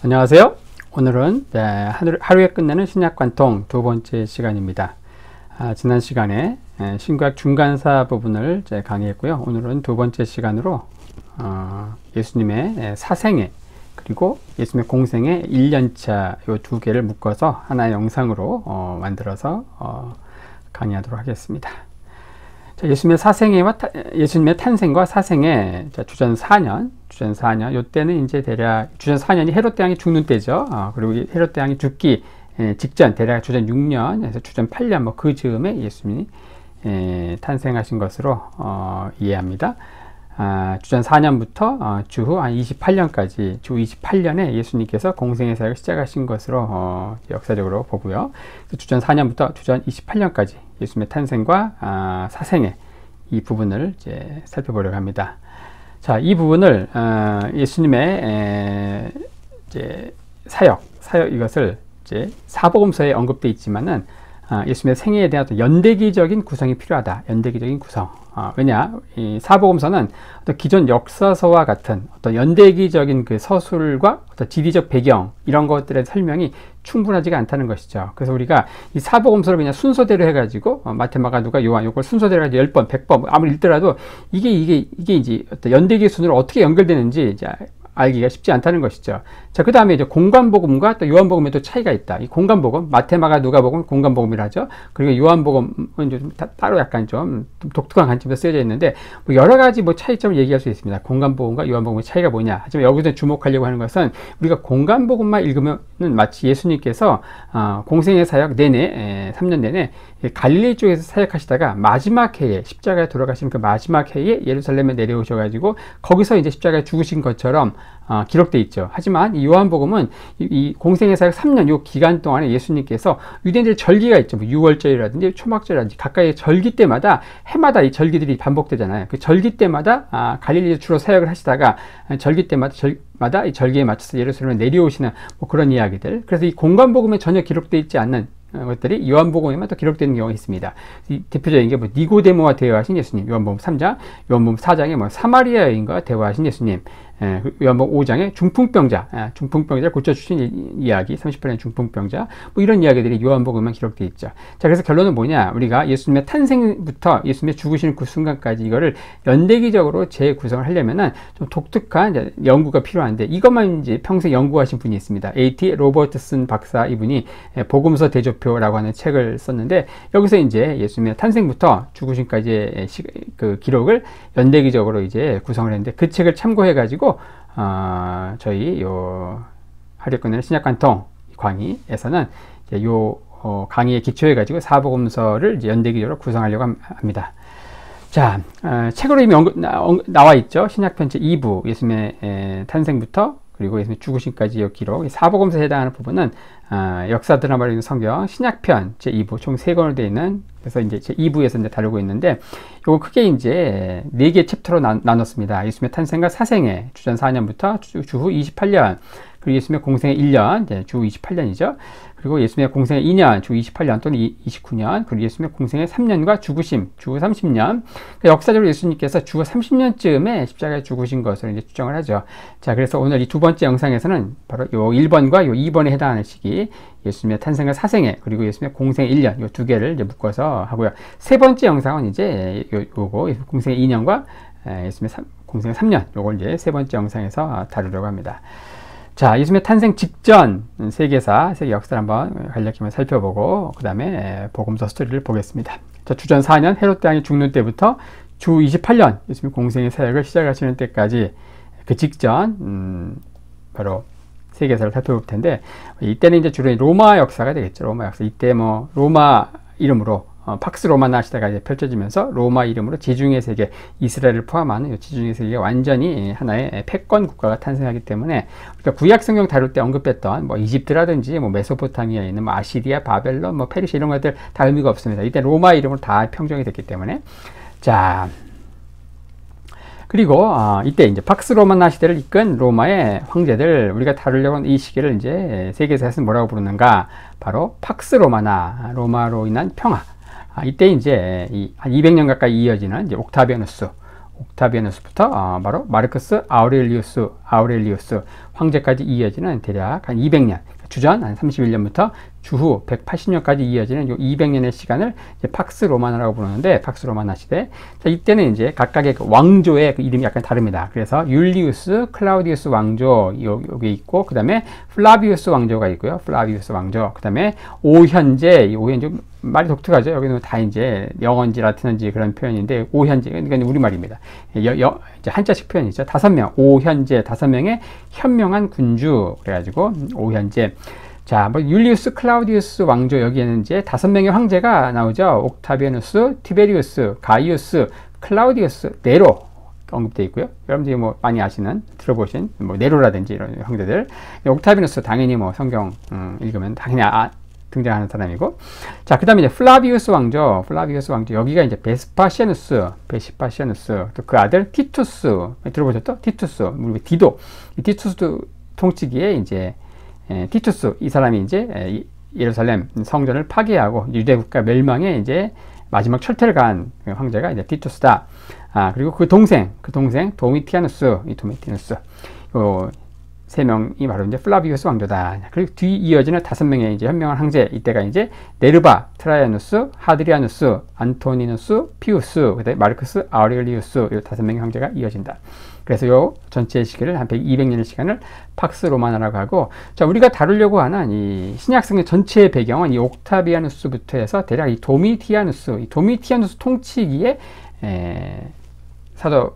안녕하세요. 오늘은 하루에 끝내는 신약관통 두 번째 시간입니다. 지난 시간에 신구약 중간사 부분을 강의했고요. 오늘은 두 번째 시간으로 예수님의 사생애 그리고 예수님의 공생의 1년차 이 두 개를 묶어서 하나의 영상으로 만들어서 강의하도록 하겠습니다. 자, 예수님의 사생애와 예수님의 탄생과 사생애 주전 4년 요때는 이제 대략 주전 4년이 헤롯 대왕이 죽는 때죠. 그리고 헤롯 대왕이 죽기 직전 대략 주전 6년에서 주전 8년 뭐 그 즈음에 예수님이 탄생하신 것으로 이해합니다. 주전 4년부터 주후 한 28년까지 주 28년에 예수님께서 공생의 사역을 시작하신 것으로 역사적으로 보고요. 주전 4년부터 주전 28년까지 예수님의 탄생과 사생애 이 부분을 이제 살펴보려고 합니다. 자, 이 부분을 예수님의 이제 사역 이것을 이제 사복음서에 언급되어 있지만은 예수님의 생애에 대한 어떤 연대기적인 구성이 필요하다. 연대기적인 구성. 왜냐, 이 사복음서는 어떤 기존 역사서와 같은 어떤 연대기적인 그 서술과 어떤 지리적 배경 이런 것들의 설명이 충분하지가 않다는 것이죠. 그래서 우리가 이 사복음서를 그냥 순서대로 해가지고 마태, 마가, 누가, 요한 이걸 순서대로 해가지고 10번, 100번 아무리 읽더라도 이게 이제 어떤 연대기 순으로 어떻게 연결되는지 이제 알기가 쉽지 않다는 것이죠. 자, 그 다음에 이제 공관복음과 또 요한복음에 또 차이가 있다. 이 공관복음, 마태, 마가, 누가복음 공관복음이라 하죠. 그리고 요한복음은 좀 따로 약간 좀 독특한 관점에서 쓰여져 있는데, 뭐 여러 가지 뭐 차이점을 얘기할 수 있습니다. 공관복음과 요한복음의 차이가 뭐냐. 하지만 여기서 주목하려고 하는 것은 우리가 공관복음만 읽으면은 마치 예수님께서 공생의 사역 내내, 3년 내내 갈릴리 쪽에서 사역하시다가 마지막 해에 십자가에 돌아가신 그 마지막 해에 예루살렘에 내려오셔가지고 거기서 이제 십자가에 죽으신 것처럼 기록되어 있죠. 하지만 이 요한복음은 이 공생의 사역 3년 요 기간 동안에 예수님께서 유대인들 절기가 있죠. 뭐 6월절이라든지 초막절이라든지 각각의 절기 때마다 해마다 이 절기들이 반복되잖아요. 그 절기 때마다 갈릴리에 주로 사역을 하시다가 절기 때마다 이 절기에 맞춰서 예루살렘에 내려오시는 뭐 그런 이야기들. 그래서 이 공관복음에 전혀 기록되어 있지 않는 것들이 요한복음에만 또 기록되는 경우가 있습니다. 이 대표적인 게 뭐 니고데모와 대화하신 예수님, 요한복음 3장, 요한복음 4장에 뭐 사마리아 여인과 대화하신 예수님, 요한복음 5장에 중풍병자를 고쳐주신 이야기, 38년 중풍병자, 뭐 이런 이야기들이 요한복음에만 기록되어 있죠. 자, 그래서 결론은 뭐냐? 우리가 예수님의 탄생부터 예수님의 죽으시는 그 순간까지 이거를 연대기적으로 재구성을 하려면은 좀 독특한 연구가 필요한데, 이것만 이제 평생 연구하신 분이 있습니다. A.T. 로버트슨 박사, 이분이 복음서 대조표라고 하는 책을 썼는데, 여기서 이제 예수님의 탄생부터 죽으심까지의 그 기록을 연대기적으로 이제 구성을 했는데, 그 책을 참고해가지고 저희 하루에 끝내는 신약관통 강의에서는 요 강의에 기초해가지고 사복음서를 이제 연대기적으로 구성하려고 합니다. 자, 책으로 이미 나와 있죠. 신약편제 2부 예수님의 탄생부터 그리고 예수님의 죽으심까지의 기록, 사복음서에 해당하는 부분은 역사 드라마로 있는 성경 신약편 제2부 총 3권으로 되어 있는, 그래서 이제 제2부에서 이제 다루고 있는데, 요거 크게 이제 4개 챕터로 나눴습니다. 예수님의 탄생과 사생애 주전 4년부터 주후 28년, 그리고 예수님의 공생의 1년, 주 28년이죠. 그리고 예수님의 공생의 2년, 주 28년 또는 29년, 그리고 예수님의 공생의 3년과 죽으심, 주 30년. 그러니까 역사적으로 예수님께서 주 30년쯤에 십자가에 죽으신 것으로 이제 추정을 하죠. 자, 그래서 오늘 이 두 번째 영상에서는 바로 요 1번과 요 2번에 해당하는 시기, 예수님의 탄생과 사생애, 그리고 예수님의 공생의 1년, 요 두 개를 이제 묶어서 하고요. 세 번째 영상은 이제 요거 공생의 2년과 예수님의 공생의 3년, 요걸 이제 세 번째 영상에서 다루려고 합니다. 자, 예수님의 탄생 직전 세계 역사를 한번 간략히만 살펴보고, 그 다음에 복음서 스토리를 보겠습니다. 자, 주전 4년 헤롯 대왕이 죽는 때부터 주 28년 예수님 공생의 사역을 시작하시는 때까지 그 직전 바로 세계사를 살펴볼 텐데, 이때는 이제 주로 로마 역사가 되겠죠. 로마 역사. 이때 뭐 로마 이름으로 팍스 로마나 시대가 이제 펼쳐지면서 로마 이름으로 지중해 세계, 이스라엘을 포함하는 이 지중해 세계가 완전히 하나의 패권 국가가 탄생하기 때문에, 그러니까 구약 성경 다룰 때 언급했던 뭐 이집트라든지 뭐 메소포타미아에 있는 뭐 아시리아, 바벨론, 뭐 페르시아 이런 것들 다 의미가 없습니다. 이때 로마 이름으로 다 평정이 됐기 때문에. 자, 그리고 이때 이제 팍스 로마나 시대를 이끈 로마의 황제들, 우리가 다루려고 하는 이 시기를 이제 세계사에서는 뭐라고 부르는가? 바로 팍스 로마나, 로마로 인한 평화. 이때 이제 한 200년 가까이 이어지는 이제 옥타비아누스부터 바로 마르크스 아우렐리우스 황제까지 이어지는 대략 한 200년, 주전 한 31년부터 주후 180년까지 이어지는 요 200년의 시간을 이제 팍스 로마나라고 부르는데, 팍스 로마나 시대. 자, 이때는 이제 각각의 그 왕조의 그 이름이 약간 다릅니다. 그래서 율리우스, 클라우디우스 왕조 여기 있고, 그 다음에 플라비우스 왕조가 있고요. 플라비우스 왕조. 그 다음에 오현제, 이 오현제 말이 독특하죠. 여기는 다 이제 영어인지 라틴어인지 그런 표현인데, 오현제, 그러니까 우리말입니다. 이제 한자식 표현이죠. 5명, 오현제, 5명의 현명한 군주. 그래가지고 오현제. 자, 뭐 율리우스, 클라우디우스 왕조, 여기에는 이제 5명의 황제가 나오죠. 옥타비아누스, 티베리우스, 가이우스, 클라우디우스, 네로 언급되어 있고요. 여러분들이 뭐 많이 아시는, 들어보신 뭐 네로라든지 이런 황제들. 옥타비아누스 당연히 뭐 성경 읽으면 당연히 등장하는 사람이고. 자, 그 다음에 이제 플라비우스 왕조, 여기가 이제 베스파시아누스, 또 그 아들 티투스, 들어보셨죠? 티투스, 우리 디도, 이 티투스 통치기에 이제 티투스, 이 사람이 이제 예루살렘 성전을 파괴하고 유대 국가 멸망에 이제 마지막 철퇴를 가한 황제가 이제 티투스다. 그리고 그 동생 도미티아누스, 요 세 명이 바로 이제 플라비우스 왕조다. 그리고 뒤 이어지는 5명의 이제 현명한 황제, 이때가 이제 네르바, 트라이아누스, 하드리아누스, 안토니누스, 피우스, 그다음에 마르크스 아우렐리우스, 요 5명의 황제가 이어진다. 그래서 요 전체 시기를 한 200년의 시간을 팍스 로마나라고 하고, 자, 우리가 다루려고 하는 이 신약성경 전체의 배경은 이 옥타비아누스부터 해서 대략 이 도미티아누스 통치기에 사도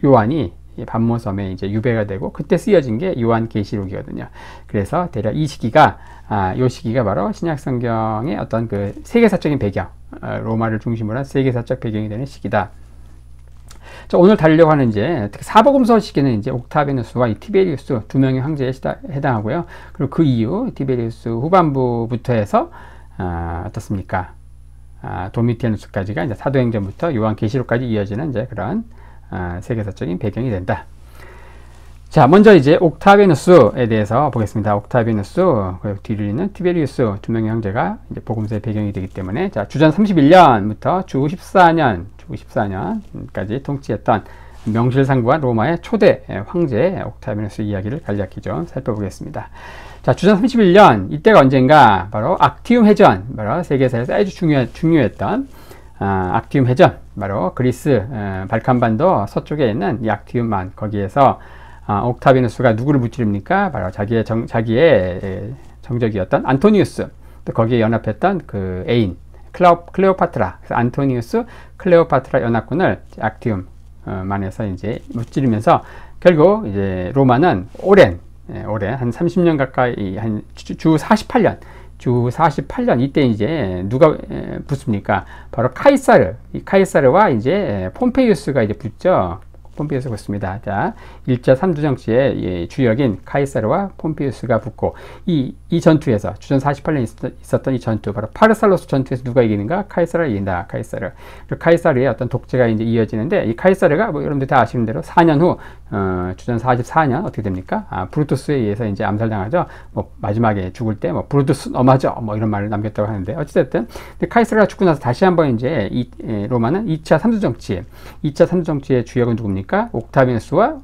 요한이 반모섬에 이제 유배가 되고, 그때 쓰여진 게 요한계시록이거든요. 그래서 대략 이 시기가 요 시기가 바로 신약성경의 어떤 그 세계사적인 배경, 로마를 중심으로 한 세계사적 배경이 되는 시기다. 자, 오늘 다루려고 하는 이제 특히 사복음서 시기는 이제 옥타비아누스와 이 티베리우스 2명의 황제에 해당하고요. 그리고 그 이후 티베리우스 후반부부터 해서 어떻습니까? 도미티아누스까지가 이제 사도행전부터 요한계시록까지 이어지는 이제 그런 세계사적인 배경이 된다. 자, 먼저 이제 옥타비아누스에 대해서 보겠습니다. 옥타비아누스, 뒤를 잇는 티베리우스 2명의 형제가 이제 복음서의 배경이 되기 때문에, 자, 주전 31년부터 주 14년까지 통치했던 명실상부한 로마의 초대 황제 옥타비아누스 이야기를 간략히 좀 살펴보겠습니다. 자, 주전 31년, 이때가 언젠가 바로 악티움 해전, 바로 세계사에서 아주 중요했던 악티움 해전, 바로 그리스 발칸반도 서쪽에 있는 이 악티움만, 거기에서 옥타비아누스가 누구를 무찌릅니까? 바로 자기의 정적이었던 안토니우스, 또 거기에 연합했던 그 애인 클레오파트라, 그래서 안토니우스 클레오파트라 연합군을 악티움만에서 이제 무찌르면서 결국 이제 로마는 오랜 한 30년 가까이, 한 주 48년 이때 이제 누가 붙습니까? 바로 이 카이사르와 이제 폼페이우스가 이제 붙죠. 폼페이우스가 붙습니다. 자, 1차 3주 정치의 주역인 카이사르와 폼페이우스가 붙고, 이 전투에서 주전 48년 있었던 이 전투, 바로 파르살로스 전투에서 누가 이기는가? 카이사르가 이긴다. 카이사르. 그리고 카이사르의 어떤 독재가 이제 이어지는데, 이 카이사르가 뭐 여러분들 다 아시는 대로 4년 후 주전 44년 어떻게 됩니까? 브루투스에 의해서 이제 암살당하죠. 뭐 마지막에 죽을 때 뭐 브루투스 너마저 뭐 이런 말을 남겼다고 하는데, 어찌됐든 카이사르가 죽고 나서 다시 한번 이제 로마는 2차 3주 정치의 주역은 누굽니까? 옥타비아누스와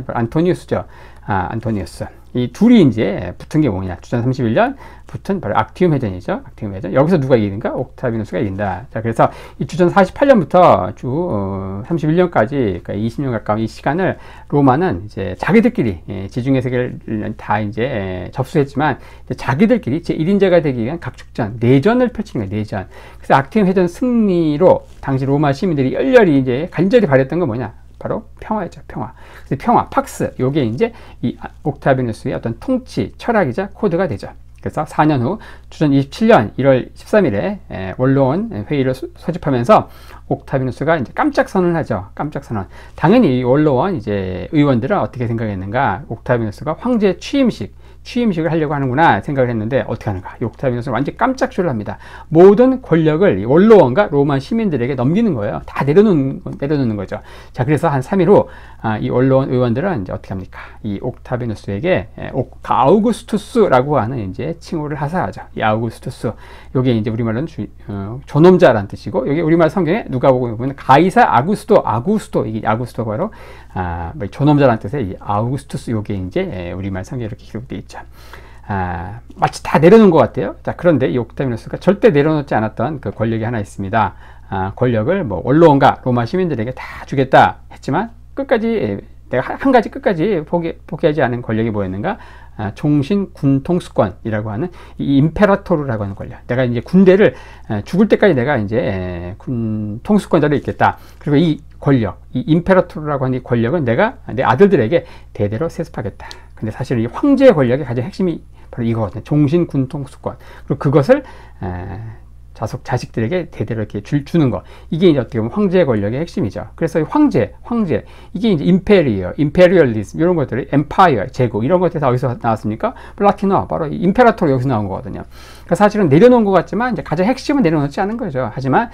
안토니우스죠. 안토니우스. 이 둘이 이제 붙은 게 뭐냐? 주전 31년 붙은 바로 악티움 해전이죠. 악티움 해전. 여기서 누가 이기는가? 옥타비아누스가 이긴다. 자, 그래서 이 주전 48년부터 주 31년까지, 그러니까 20년 가까운 이 시간을 로마는 이제 자기들끼리 지중해 세계를 다 이제 접수했지만, 이제 자기들끼리 제 1인자가 되기 위한 각축전, 내전을 펼치는 거예요. 내전. 그래서 악티움 해전 승리로 당시 로마 시민들이 열렬히 이제 간절히 바랬던 건 뭐냐? 바로 평화였죠. 평화. 팍스. 요게 이제 이 옥타비아누스의 어떤 통치 철학이자 코드가 되죠. 그래서 4년 후 주전 27년 1월 13일에 원로원 회의를 소집하면서 옥타비아누스가 이제 깜짝 선언을 하죠. 깜짝 선언. 당연히 이 원로원 이제 의원들은 어떻게 생각했는가? 옥타비아누스가 황제 취임식 취임식을 하려고 하는구나 생각을 했는데 어떻게 하는가? 이 옥타비누스는 완전히 깜짝 졸랍니다. 모든 권력을 원로원과 로마 시민들에게 넘기는 거예요. 다 내려놓는 거죠. 자, 그래서 한 3일 후 이 원로원 의원들은 이제 어떻게 합니까? 이 옥타비누스에게 아우구스투스라고 하는 이제 칭호를 하사하죠. 이 아우구스투스, 요게 이제 우리말로는 존엄자라는 뜻이고, 여기 우리말 성경에 누가복음에 보면 가이사 아구스토, 이게 아구스토가 바로 뭐 존엄자라는 뜻의 이 아우구스투스, 요게 이제 우리말 성경에 이렇게 기록되어 있죠. 마치 다 내려놓은 것 같아요. 자, 그런데 이 옥타비누스가 절대 내려놓지 않았던 그 권력이 하나 있습니다. 권력을 뭐 원로원과 로마 시민들에게 다 주겠다 했지만 끝까지, 내가 한 가지 끝까지 포기하지 않은 권력이 뭐였는가? 종신 군통수권이라고 하는 이 임페라토르라고 하는 권력. 내가 이제 군대를 죽을 때까지 내가 이제 군 통수권자로 있겠다. 그리고 이 권력, 이 임페라토르라고 하는 이 권력은 내가 내 아들들에게 대대로 세습하겠다. 근데 사실은 이 황제의 권력의 가장 핵심이 바로 이거거든요. 종신 군통수권. 그리고 그것을 자식들에게 대대로 이렇게 주는 것. 이게 이제 어떻게 보면 황제의 권력의 핵심이죠. 그래서 황제. 이게 이제 임페리얼리즘, 이런 것들이, 엠파이어, 제국, 이런 것들이 다 어디서 나왔습니까? 라틴어, 바로 임페라토르 여기서 나온 거거든요. 그러니까 사실은 내려놓은 것 같지만, 이제 가장 핵심은 내려놓지 않은 거죠. 하지만,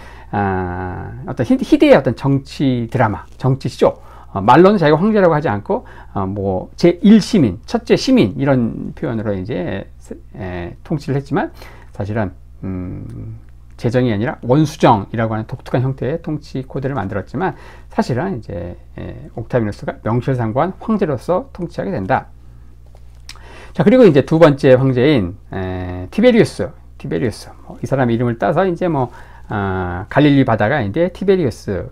어떤 희대의 어떤 정치 드라마, 정치 쇼, 말로는 자기가 황제라고 하지 않고, 뭐, 제1시민, 첫째 시민, 이런 표현으로 이제, 통치를 했지만, 사실은, 재정이 아니라 원수정이라고 하는 독특한 형태의 통치 코드를 만들었지만, 사실은 이제 옥타비누스가 명실상부한 황제로서 통치하게 된다. 자, 그리고 이제 두 번째 황제인 티베리우스. 이 사람 이름을 따서 이제 뭐 갈릴리 바다가 이제 티베리우스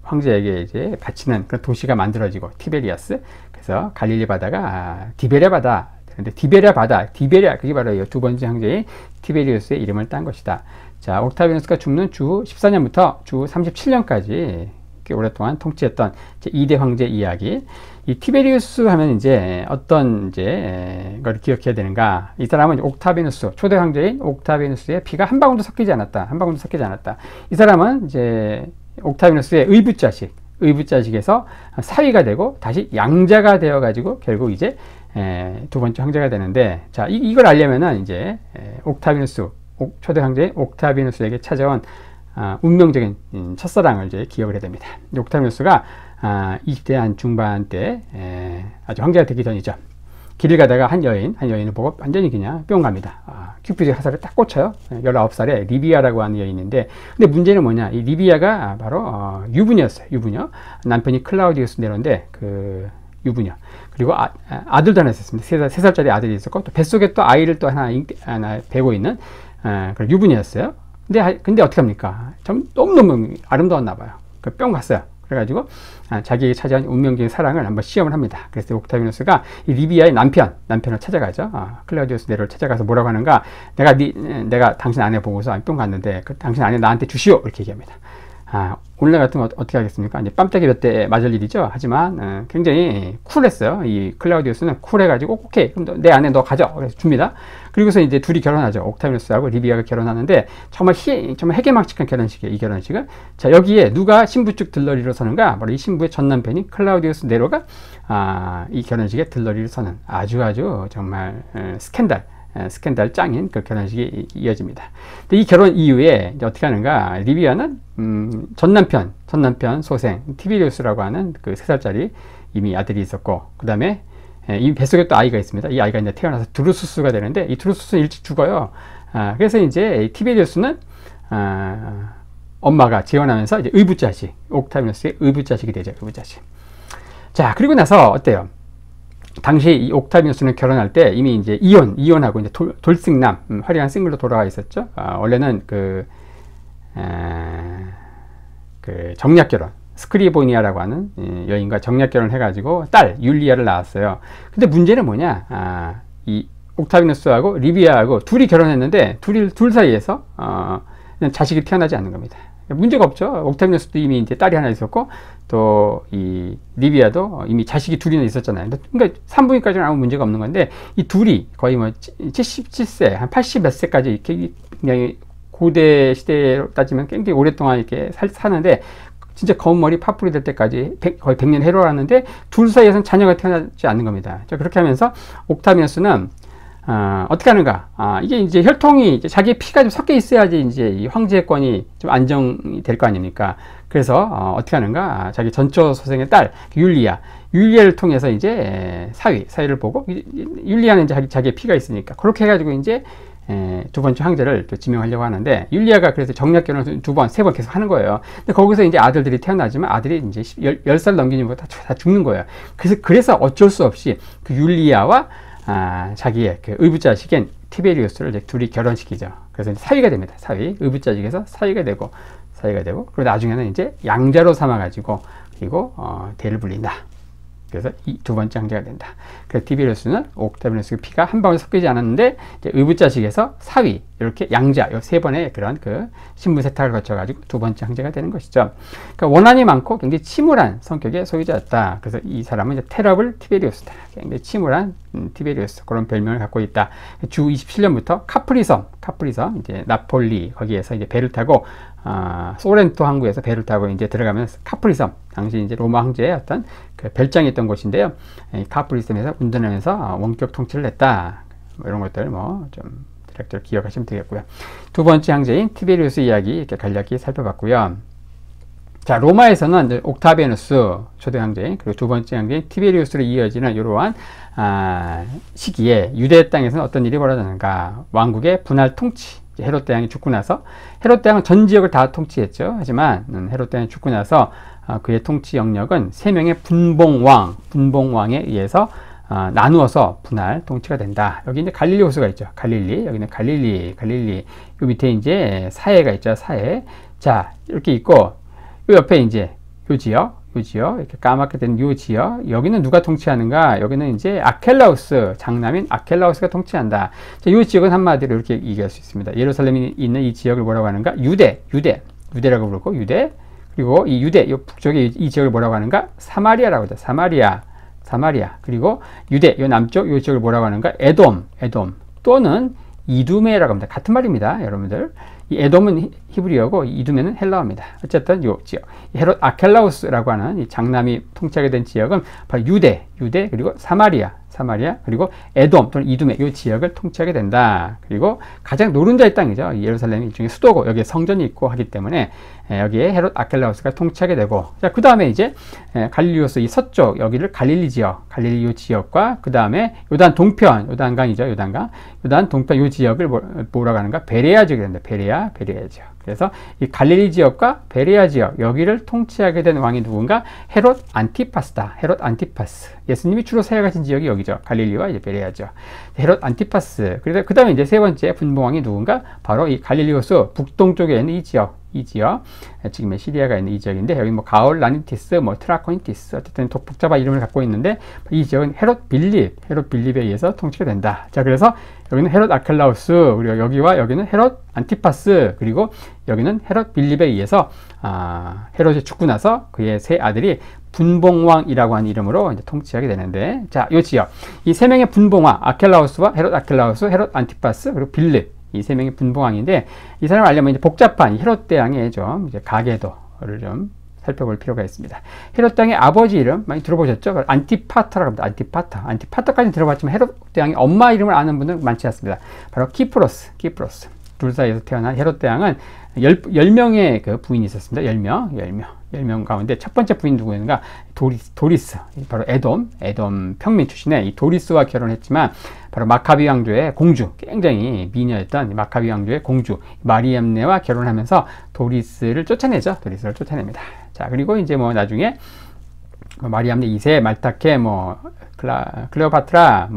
황제에게 이제 바치는 그런 도시가 만들어지고, 티베리아스. 그래서 갈릴리 바다가 디베레 바다. 근데 디베리아, 그게 바로 이 두 번째 황제인 티베리우스의 이름을 딴 것이다. 자, 옥타비누스가 죽는 주 14년부터 주 37년까지 꽤 오랫동안 통치했던 제 2대 황제 이야기. 이 티베리우스 하면 이제 어떤 이제 걸 기억해야 되는가? 이 사람은 옥타비누스, 초대 황제인 옥타비누스의 피가 한 방울도 섞이지 않았다. 이 사람은 이제 옥타비누스의 의붓자식에서 사위가 되고 다시 양자가 되어가지고 결국 이제 두 번째 황제가 되는데, 자, 이걸 알려면은 이제 초대 황제인 옥타비누스에게 찾아온 운명적인 첫사랑을 이제 기억을 해야 됩니다. 옥타비누스가 20대 한 중반 때 아주 황제가 되기 전이죠. 길을 가다가 한 여인을 보고 완전히 그냥 뿅 갑니다. 큐피드의 화살을 딱 꽂혀요. 19살에 리비아라고 하는 여인인데, 근데 문제는 뭐냐? 이 리비아가 바로 유부녀였어요. 유부녀. 남편이 클라우디우스 네로인데 그 유부녀. 그리고 아들도 하나 있었습니다. 3살짜리 아들이 있었고, 또 뱃속에 또 아이를 또 하나 배고 있는 그런 유부녀였어요. 근데 어떻게 합니까? 너무너무 아름다웠나 봐요. 뿅 갔어요. 그래가지고 자기에게 찾아온 운명적인 사랑을 한번 시험을 합니다. 그래서 옥타비누스가 이 리비아의 남편을 찾아가죠. 클라우디우스 네로를 찾아가서 뭐라고 하는가? 내가 당신 아내 보고서 뿅 갔는데 당신 아내 나한테 주시오, 이렇게 얘기합니다. 오늘날 같으면 어떻게 하겠습니까? 이제 뺨때기 몇 대 맞을 일이죠. 하지만 굉장히 쿨했어요. 이 클라우디우스는 쿨해가지고 오케이, 그럼 내 아내 너 가져. 그래서 줍니다. 그리고서 이제 둘이 결혼하죠. 옥타비누스하고 리비아가 결혼하는데 정말 해괴망측한 결혼식이에요. 이 결혼식은. 자, 여기에 누가 신부 쪽 들러리로 서는가? 바로 이 신부의 전 남편인 클라우디우스 네로가 이 결혼식에 들러리를 서는 아주 정말 스캔들 짱인 그 결혼식이 이어집니다. 근데 이 결혼 이후에 이제 어떻게 하는가? 리비아는 전 남편 소생 티베리우스라고 하는 그 3살짜리 이미 아들이 있었고, 그 다음에 이 뱃속에 또 아이가 있습니다. 이 아이가 이제 태어나서 드루수스가 되는데, 이 드루수스는 일찍 죽어요. 그래서 이제 티베리우스는 엄마가 재혼하면서 이제 옥타비누스의 의붓자식이 되죠. 의붓자식. 자, 그리고 나서 어때요? 당시 이 옥타비누스는 결혼할 때 이미 이제 이혼하고 이제 돌싱남, 화려한 싱글로 돌아와 있었죠. 원래는 그 정략결혼, 스크리보니아라고 하는 여인과 정략결혼을 해가지고 딸 율리아를 낳았어요. 근데 문제는 뭐냐? 이 옥타비누스하고 리비아하고 둘이 결혼했는데 둘 사이에서 자식이 태어나지 않는 겁니다. 문제가 없죠. 옥타비누스도 이미 이제 딸이 하나 있었고, 또 이 리비아도 이미 자식이 둘이나 있었잖아요. 그러니까 산부인과는 아무 문제가 없는 건데, 이 둘이 거의 뭐 77세, 한 80 몇 세까지 이렇게 그냥 고대 시대로 따지면 굉장히 오랫동안 이렇게 사는데, 진짜 검은 머리 파풀이 될 때까지 거의 100년 해로를 하는데 둘 사이에서는 자녀가 태어나지 않는 겁니다. 자, 그렇게 하면서 옥타비아누스는 어떻게 하는가? 이게 이제 혈통이 이제 자기 피가 좀 섞여 있어야지 이제 이 황제권이 좀 안정이 될 거 아닙니까? 그래서 어떻게 하는가? 자기 전초 소생의 딸 율리아를 통해서 이제 사위를 보고 율리아는 이제 자기의 피가 있으니까 그렇게 해가지고 이제 두 번째 황제를 또 지명하려고 하는데 율리아가 그래서 정략 결혼을 두 번, 세 번 계속 하는 거예요. 근데 거기서 이제 아들들이 태어나지만 아들이 이제 10살 넘기는 것보다 다 죽는 거예요. 그래서 어쩔 수 없이 그 율리아와 자기의 그 의붓자식인 티베리우스를 이제 둘이 결혼시키죠. 그래서 이제 사위가 됩니다. 의붓자식에서 사위가 되고, 그리고 나중에는 이제 양자로 삼아가지고, 그리고, 대를 불린다. 그래서 이 두 번째 황제가 된다. 그래서 티베리우스는 옥타비아누스의 피가 한 방울 섞이지 않았는데, 이제 의붓자식에서 사위, 이렇게 양자, 요 세 번의 그런 그 신분 세탁을 거쳐가지고 두 번째 황제가 되는 것이죠. 그러니까 원한이 많고 굉장히 침울한 성격의 소유자였다. 그래서 이 사람은 이제 테러블 티베리우스다. 굉장히 침울한 티베리우스, 그런 별명을 갖고 있다. 주 27년부터 카프리섬, 이제 나폴리, 거기에서 이제 배를 타고, 소렌토 항구에서 배를 타고 이제 들어가면서 카프리섬, 당시 이제 로마 황제의 어떤 그 별장이 있던 곳인데요. 이 카프리섬에서 운전하면서 원격 통치를 했다. 뭐 이런 것들 좀 대략적으로 기억하시면 되겠고요. 두 번째 황제인 티베리우스 이야기 이렇게 간략히 살펴봤고요. 자, 로마에서는 이제 옥타비아누스 초대 황제, 그리고 두 번째 황제인 티베리우스로 이어지는 이러한 시기에 유대 땅에서는 어떤 일이 벌어졌는가? 왕국의 분할 통치. 헤롯 대왕이 죽고 나서, 헤롯 대왕은 전 지역을 다 통치했죠. 하지만 헤롯 대왕이 죽고 나서 그의 통치 영역은 세 명의 분봉왕에 의해서 나누어서 분할 통치가 된다. 여기 이제 갈릴리 호수가 있죠. 여기는 갈릴리. 요 밑에 이제 사해가 있죠. 사해. 자, 이렇게 있고, 요 옆에 이제 요 지역, 이렇게 까맣게 된 요 지역, 여기는 누가 통치하는가? 여기는 이제 장남인 아켈라우스가 통치한다. 자, 요 지역은 한마디로 이렇게 얘기할 수 있습니다. 예루살렘이 있는 이 지역을 뭐라고 하는가? 유대라고 부르고, 그리고 이 북쪽의 이 지역을 뭐라고 하는가? 사마리아라고 하죠. 사마리아. 그리고 요 남쪽 요 지역을 뭐라고 하는가? 에돔 또는 이두메라고 합니다. 같은 말입니다, 여러분들. 이 에돔은 히브리어고 이두메는 헬라어입니다. 어쨌든 요 지역, 헤롯 아켈라우스라고 하는 이 장남이 통치하게 된 지역은 바로 유대 그리고 사마리아 그리고 에돔 또는 이두메 요 지역을 통치하게 된다. 그리고 가장 노른자의 땅이죠. 예루살렘이 일종의 수도고 여기에 성전이 있고 하기 때문에 여기에 헤롯 아켈라우스가 통치하게 되고, 자, 그 다음에 이제 갈릴리호수 이 서쪽 여기를 갈릴리 요 지역과 그 다음에 요단 동편, 요단강이죠. 요단 동편 요 지역을 뭐라고 하는가? 베레아 지역이 된다. 베레아 지역. 그래서 이 갈릴리 지역과 베레아 지역 여기를 통치하게 된 왕이 누군가? 헤롯 안티파스다. 헤롯 안티파스. 예수님이 주로 사역하신 지역이 여기죠. 갈릴리와 이제 베레아 지역. 헤롯 안티파스. 그래서 그 다음에 이제 세 번째 분봉왕이 누군가? 바로 이 갈릴리 호수 북동쪽에 있는 이 지역, 지금의 시리아가 있는 이 지역인데, 여기 뭐 가올 라니티스, 트라코니티스, 어쨌든 복잡한 이름을 갖고 있는데, 이 지역은 헤롯 빌립에 의해서 통치가 된다. 자, 그래서 여기는 헤롯 아켈라우스, 그리고 여기와 여기는 헤롯 안티파스, 그리고 여기는 헤롯 빌립에 의해서 헤롯이 죽고 나서 그의 세 아들이 분봉왕이라고 하는 이름으로 이제 통치하게 되는데, 자, 이 지역, 이 세 명의 분봉왕, 헤롯 아켈라우스, 헤롯 안티파스, 그리고 빌립, 이 세 명의 분봉왕인데, 이 사람을 알려면 이제 복잡한 헤롯 대왕의 좀 이제 가계도를 좀 살펴볼 필요가 있습니다. 헤롯 대왕의 아버지 이름 많이 들어보셨죠? 안티파터라고 합니다. 안티파터까지 들어봤지만 헤롯 대왕의 엄마 이름을 아는 분은 많지 않습니다. 바로 키프로스. 둘 사이에서 태어난 헤롯 대왕은 10명의 그 부인이 있었습니다. 10명 가운데 첫 번째 부인 누구였는가? 도리스. 바로 에돔 평민 출신의 이 도리스와 결혼했지만, 바로 마카비 왕조의 공주, 굉장히 미녀였던 마카비 왕조의 공주 마리암네와 결혼하면서 도리스를 쫓아냅니다. 자, 그리고 이제 뭐 나중에 마리암네 2세, 말타케, 클레오파트라,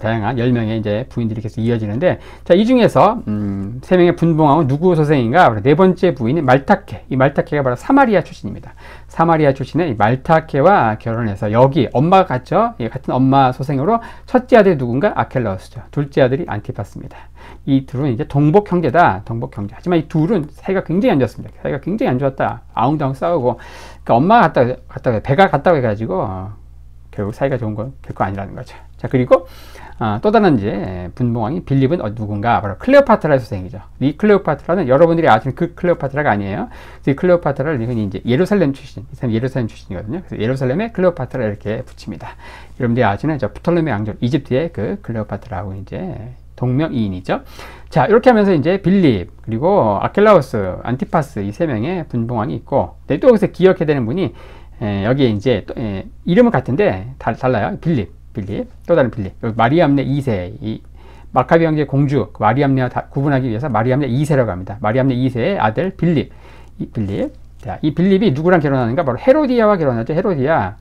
다양한 10명의 이제 부인들이 계속 이어지는데, 자, 이 중에서, 3명의 분봉왕은 누구 소생인가? 바로 네 번째 부인이 말타케. 이 말타케가 바로 사마리아 출신입니다. 사마리아 출신의 이 말타케와 결혼해서 여기 엄마가 같죠? 같은 엄마 소생으로 첫째 아들이 누군가? 아켈라우스죠. 둘째 아들이 안티파스입니다. 이 둘은 이제 동복 형제다. 하지만 이 둘은 사이가 굉장히 안 좋았습니다. 사이가 굉장히 안 좋았다. 아웅다웅 싸우고, 그러니까 엄마가 배가 갔다고 해가지고, 결국 사이가 좋은 건 결코 아니라는 거죠. 자, 그리고 또 다른 이제 분봉왕이 빌립은 누군가 바로 클레오파트라의 소생이죠. 이 클레오파트라는 여러분들이 아시는 그 클레오파트라가 아니에요. 이 클레오파트라를 흔히 이제 예루살렘 출신, 이 사람 예루살렘 출신이거든요. 그래서 예루살렘의 클레오파트라 이렇게 붙입니다. 여러분들이 아시는 저 프톨레미 왕조 이집트의 그 클레오파트라하고 이제 동명이인이죠. 자, 이렇게 하면서 이제 빌립, 그리고 아켈라우스, 안티파스 이 세 명의 분봉왕이 있고, 또 여기서 기억해야 되는 분이 여기에 이제 또, 이름은 같은데 달라요. 빌립, 또 다른 빌립. 마리암네 2세, 이 마카비 왕제의 공주 마리암네와 구분하기 위해서 마리암네 2세라고 합니다. 마리암네 2세의 아들 빌립, 자, 이 빌립이 누구랑 결혼하는가? 바로 헤로디아와 결혼하죠. 헤로디아.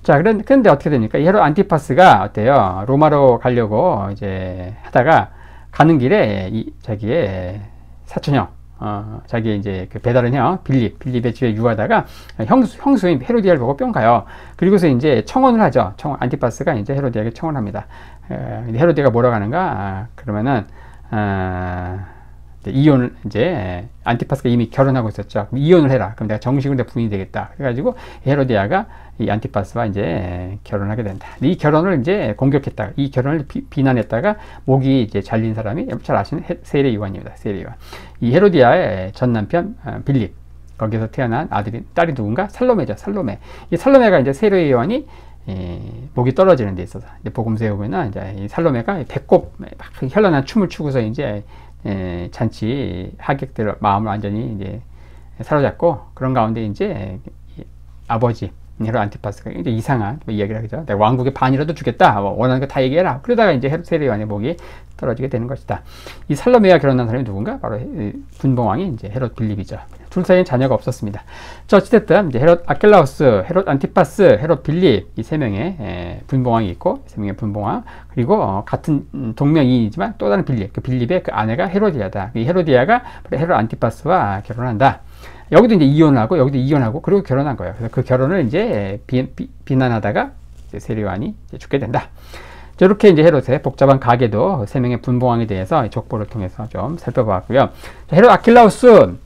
자, 그런데 어떻게 됩니까? 이 헤롯 안티파스가 어때요? 로마로 가려고 이제 하다가 가는 길에 자기의 사촌형, 자기 이제 그 배다른 형, 빌립의 집에 유하다가 형수인 헤로디아를 보고 뿅 가요. 그리고서 이제 청혼을 하죠. 안티파스가 이제 헤로디아에게 청혼합니다. 헤로디아가 뭐라고 하는가? 그러면은, 이혼을 이제 안티파스가 이미 결혼하고 있었죠. 이혼을 해라. 그럼 내가 정식으로 내 부인이 되겠다. 그래가지고 헤로디아가 이 안티파스와 이제 결혼하게 된다. 이 결혼을 이제 공격했다가 이 결혼을 비난했다가 목이 이제 잘린 사람이 잘 아시는 세례 요한입니다. 세례 요한. 이 헤로디아의 전 남편 빌립. 거기서 태어난 딸이 누군가? 살로메죠. 살로메. 이 살로메가 이제 세례 요한이 목이 떨어지는 데 있어서 이제 복음서에 보면은 이제 이 살로메가 배꼽 막 현란한 춤을 추고서 이제 잔치 하객들 마음을 완전히 이제 사로잡고 그런 가운데 이제 아버지 헤롯 안티파스가 이제 이상한 이야기를 하죠. 내가 왕국의 반이라도 주겠다. 원하는 거 다 얘기해라. 그러다가 이제 세례 요한의 목이 떨어지게 되는 것이다. 이 살로메와 결혼한 사람이 누군가? 바로 분봉왕이 이제 헤롯 빌립이죠. 둘 사이엔 자녀가 없었습니다. 자, 어찌됐든 이제 헤롯 아켈라우스, 헤롯 안티파스, 헤롯 빌립 이 세 명의 분봉왕이 있고, 세 명의 분봉왕, 그리고 같은 동명이인이지만 또 다른 빌립, 그 빌립의 그 아내가 헤로디아다. 이 헤로디아가 헤롯 안티파스와 결혼한다. 여기도 이제 이혼하고 여기도 이혼하고 그리고 결혼한 거예요. 그래서 그 결혼을 이제 비난하다가 세례 요한이 죽게 된다. 이렇게 이제 헤롯의 복잡한 가계도 세 명의 분봉왕에 대해서 족보를 통해서 좀 살펴보았고요. 헤롯 아킬라우스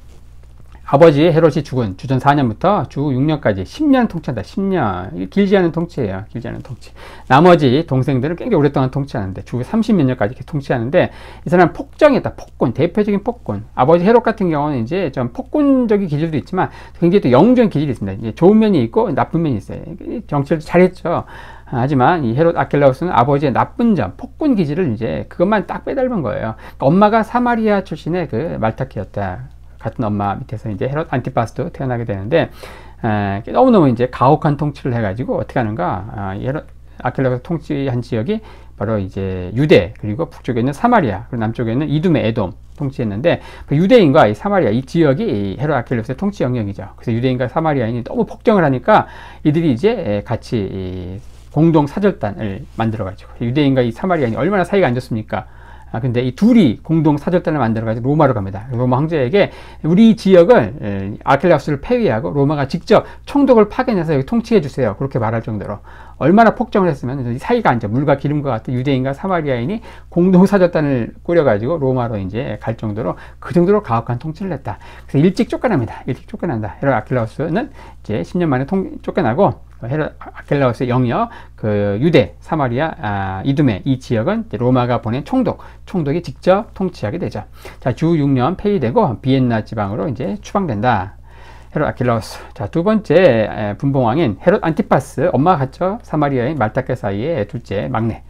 아버지 헤롯이 죽은 주전 4년부터 주 6년까지 10년 통치한다. 10년. 길지 않은 통치예요. 길지 않은 통치. 나머지 동생들은 굉장히 오랫동안 통치하는데 주 30몇 년까지 이렇게 통치하는데 이 사람은 폭정했다. 폭군. 대표적인 폭군. 아버지 헤롯 같은 경우는 이제 좀 폭군적인 기질도 있지만 굉장히 또 영웅적인 기질이 있습니다. 이제 좋은 면이 있고 나쁜 면이 있어요. 정치를 잘했죠. 하지만 이 헤롯 아켈라우스는 아버지의 나쁜 점, 폭군 기질을 이제 그것만 딱 빼닮은 거예요. 그러니까 엄마가 사마리아 출신의 그 말타키였다. 같은 엄마 밑에서 이제 헤롯 안티파스도 태어나게 되는데 너무너무 이제 가혹한 통치를 해가지고 어떻게 하는가? 헤롯 아켈라우스 통치한 지역이 바로 이제 유대 그리고 북쪽에 있는 사마리아 그리고 남쪽에 있는 이두메 에돔 통치했는데 그 유대인과 이 사마리아 이 지역이 이 헤롯 아켈라우스의 통치 영역이죠. 그래서 유대인과 사마리아인이 너무 폭정을 하니까 이들이 이제 같이 공동 사절단을 만들어가지고 유대인과 이 사마리아인이 얼마나 사이가 안 좋습니까? 근데 이 둘이 공동 사절단을 만들어가지고 로마로 갑니다. 로마 황제에게 우리 지역을 아켈라우스를 폐위하고 로마가 직접 총독을 파견해서 여기 통치해 주세요. 그렇게 말할 정도로 얼마나 폭정을 했으면 사이가 안 좋아 물과 기름과 같은 유대인과 사마리아인이 공동 사절단을 꾸려가지고 로마로 이제 갈 정도로 그 정도로 가혹한 통치를 했다. 그래서 일찍 쫓겨납니다. 일찍 쫓겨난다. 헤롯 아켈라우스는 이제 10년 만에 쫓겨나고 헤롯 아켈라우스의 영역, 그 유대, 사마리아, 이두메 이 지역은 로마가 보낸 총독이 직접 통치하게 되죠. 자, 주 6년 폐위되고 비엔나 지방으로 이제 추방된다. 헤롯 아켈라우스. 자, 두 번째 분봉왕인 헤롯 안티파스, 엄마가 같죠? 사마리아인 말타케 사이의 둘째 막내.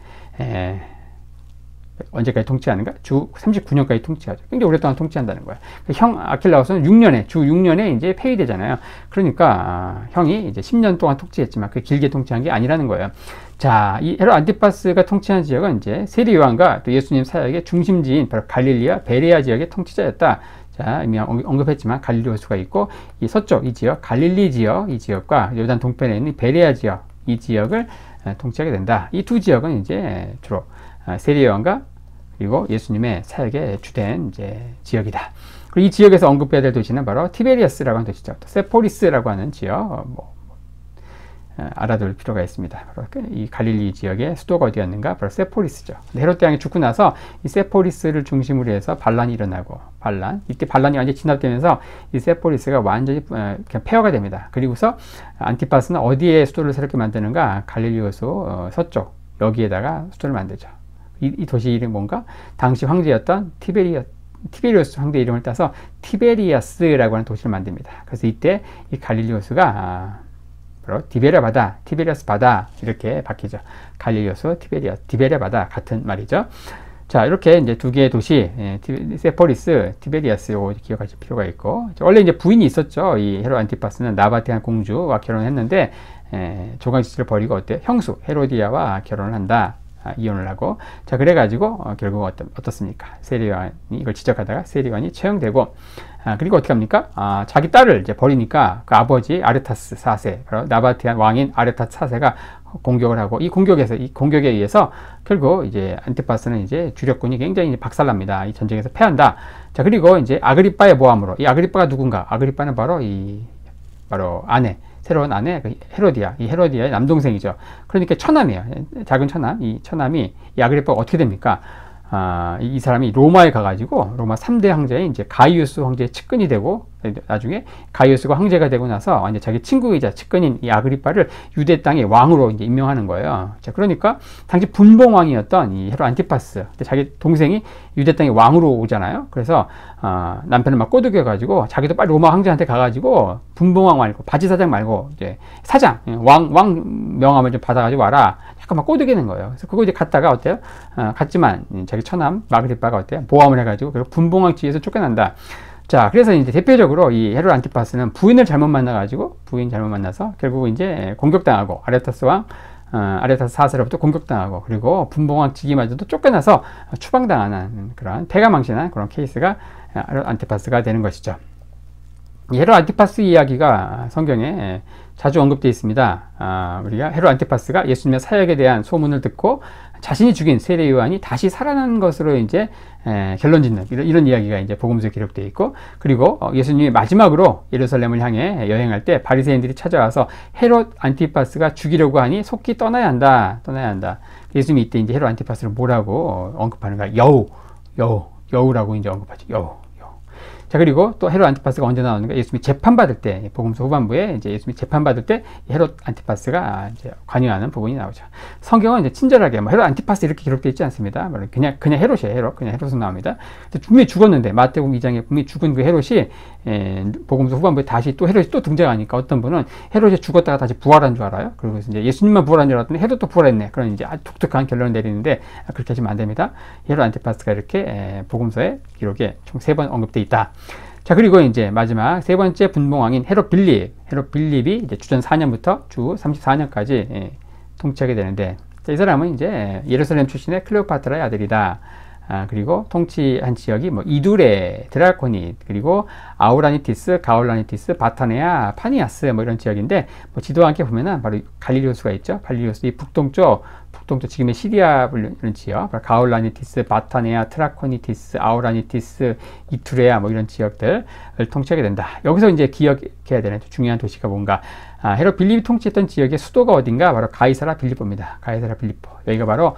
언제까지 통치하는가? 주 39년까지 통치하죠. 굉장히 오랫동안 통치한다는 거야. 형 아킬라우스는 주 6년에 이제 폐위되잖아요. 그러니까 형이 이제 10년 동안 통치했지만 그 길게 통치한 게 아니라는 거예요. 자, 이 헤롯 안티파스가 통치한 지역은 이제 세례 요한과 또 예수님 사역의 중심지인 바로 갈릴리와 베레아 지역의 통치자였다. 자, 이미 언급했지만 갈릴리 호수가 있고 이 서쪽 이 지역 갈릴리 지역 이 지역과 요단 동편에 있는 베레아 지역 이 지역을 통치하게 된다. 이 두 지역은 이제 주로 세례 요한과 그리고 예수님의 사역의 주된 이제 지역이다. 그리고 이 지역에서 언급해야 될 도시는 바로 티베리아스라고 하는 도시죠. 또 세포리스라고 하는 지역 알아둘 필요가 있습니다. 바로 이 갈릴리 지역의 수도가 어디였는가? 바로 세포리스죠. 헤롯 대왕이 죽고 나서 이 세포리스를 중심으로 해서 반란이 일어나고 이때 반란이 완전히 진압되면서 이 세포리스가 완전히 그냥 폐허가 됩니다. 그리고서 안티파스는 어디에 수도를 새롭게 만드는가? 갈릴리 호수 서쪽 여기에다가 수도를 만들죠. 이 도시 이름이 뭔가? 당시 황제였던 티베리우스 황제 이름을 따서 티베리아스라고 하는 도시를 만듭니다. 그래서 이때 이 갈릴리오스가 바로 디베랴 바다, 티베리아스 바다 이렇게 바뀌죠. 갈릴리오스, 디베랴 바다 같은 말이죠. 자, 이렇게 이제 두 개의 도시, 세포리스, 티베리아스 요거 기억하실 필요가 있고, 원래 이제 부인이 있었죠. 이 헤롯 안티파스는 나바테안 공주와 결혼했는데 조강지치를 버리고 어때? 형수 헤로디아와 결혼을 한다. 이혼을 하고, 자, 그래가지고 결국 어떻습니까? 세리완이 이걸 지적하다가 세리완이 처형되고, 그리고 어떻게 합니까? 자기 딸을 이제 버리니까 그 아버지 아르타스 4세, 바로 나바테안 왕인 아르타스 4세가 공격을 하고, 이 공격에 의해서 결국 이제 안티파스는 이제 주력군이 굉장히 이제 박살납니다. 이 전쟁에서 패한다. 자, 그리고 이제 아그리빠의 모함으로, 이 아그리빠가 누군가? 아그리빠는 바로 아내, 새로운 아내 헤로디아, 이 헤로디아의 남동생이죠. 그러니까 처남이에요. 작은 처남. 이 처남이 이 아그리빠가 어떻게 됩니까? 이 사람이 로마에 가가지고 로마 3대 황제인 이제 가이우스 황제의 측근이 되고, 나중에 가이우스가 황제가 되고 나서 완전 자기 친구이자 측근인 이 아그리빠를 유대 땅의 왕으로 이제 임명하는 거예요. 자, 그러니까 당시 분봉왕이었던 이 헤롯 안티파스, 자기 동생이 유대 땅의 왕으로 오잖아요. 그래서 남편을 막 꼬드겨가지고 자기도 빨리 로마 황제한테 가가지고 분봉왕 말고 바지사장 말고 이제 사장, 왕 명함을 좀 받아가지고 와라. 약간 막 꼬드기는 거예요. 그래서 그거 이제 갔다가 어때요? 갔지만 자기 처남 마그리빠가 어때요? 모함을 해가지고 그리고 분봉왕 지위에서 쫓겨난다. 자, 그래서 이제 대표적으로 이 헤롯 안티파스는 부인 잘못 만나서 결국 이제 공격당하고 아레타스 4세로부터 공격당하고, 그리고 분봉왕 직위마저도 쫓겨나서 추방당하는 그런 패가망신한 그런 케이스가 헤롯 안티파스가 되는 것이죠. 이 헤롯 안티파스 이야기가 성경에 자주 언급되어 있습니다. 우리가 헤롯 안티파스가 예수님의 사역에 대한 소문을 듣고 자신이 죽인 세례 요한이 다시 살아난 것으로 이제 결론짓는 이런 이야기가 이제 복음서에 기록되어 있고, 그리고 예수님이 마지막으로 예루살렘을 향해 여행할 때 바리새인들이 찾아와서 헤롯 안티파스가 죽이려고 하니 속히 떠나야 한다. 예수님이 이때 이제 헤롯 안티파스를 뭐라고 언급하는가? 여우라고 이제 언급하죠. 여우. 자, 그리고 또 헤롯 안티파스가 언제 나오는가? 예수님이 재판받을 때, 복음서 후반부에 이제 예수님이 재판받을 때 헤롯 안티파스가 이제 관여하는 부분이 나오죠. 성경은 이제 친절하게 헤롯 안티파스 이렇게 기록되어 있지 않습니다. 그냥 헤롯이에요. 그냥 헤롯은 나옵니다. 분명히 죽었는데, 마태복음 2장에 분명히 죽은 그 헤롯이 복음서 후반부에 다시 또 헤롯이 또 등장하니까 어떤 분은 헤롯이 죽었다가 다시 부활한 줄 알아요. 그리고 이제 예수님만 부활한 줄 알았더니 헤롯도 부활했네. 그런 이제 아주 독특한 결론을 내리는데, 그렇게 하시면 안 됩니다. 헤롯 안티파스가 이렇게 복음서의 기록에 총 3번 언급되어 있다. 자, 그리고 이제 마지막 세 번째 분봉왕인 헤롯 빌립이 이제 주전 4년부터 주 34년까지 통치하게 되는데, 자, 이 사람은 이제 예루살렘 출신의 클레오파트라의 아들이다. 그리고 통치한 지역이 이두레, 드라코니, 그리고 아우라니티스, 가올라니티스, 바타네아, 파니아스 이런 지역인데, 지도와 함께 보면은 바로 갈릴리오스가 있죠. 갈릴리오스 이 북동쪽 지금의 시리아 이런 지역, 가올라니티스, 바타네아, 트라코니티스, 아우라니티스, 이투레아 이런 지역들을 통치하게 된다. 여기서 이제 기억해야 되는 중요한 도시가 뭔가? 헤롯 빌립이 통치했던 지역의 수도가 어딘가? 바로 가이사라 빌립보입니다. 가이사라 빌립보. 여기가 바로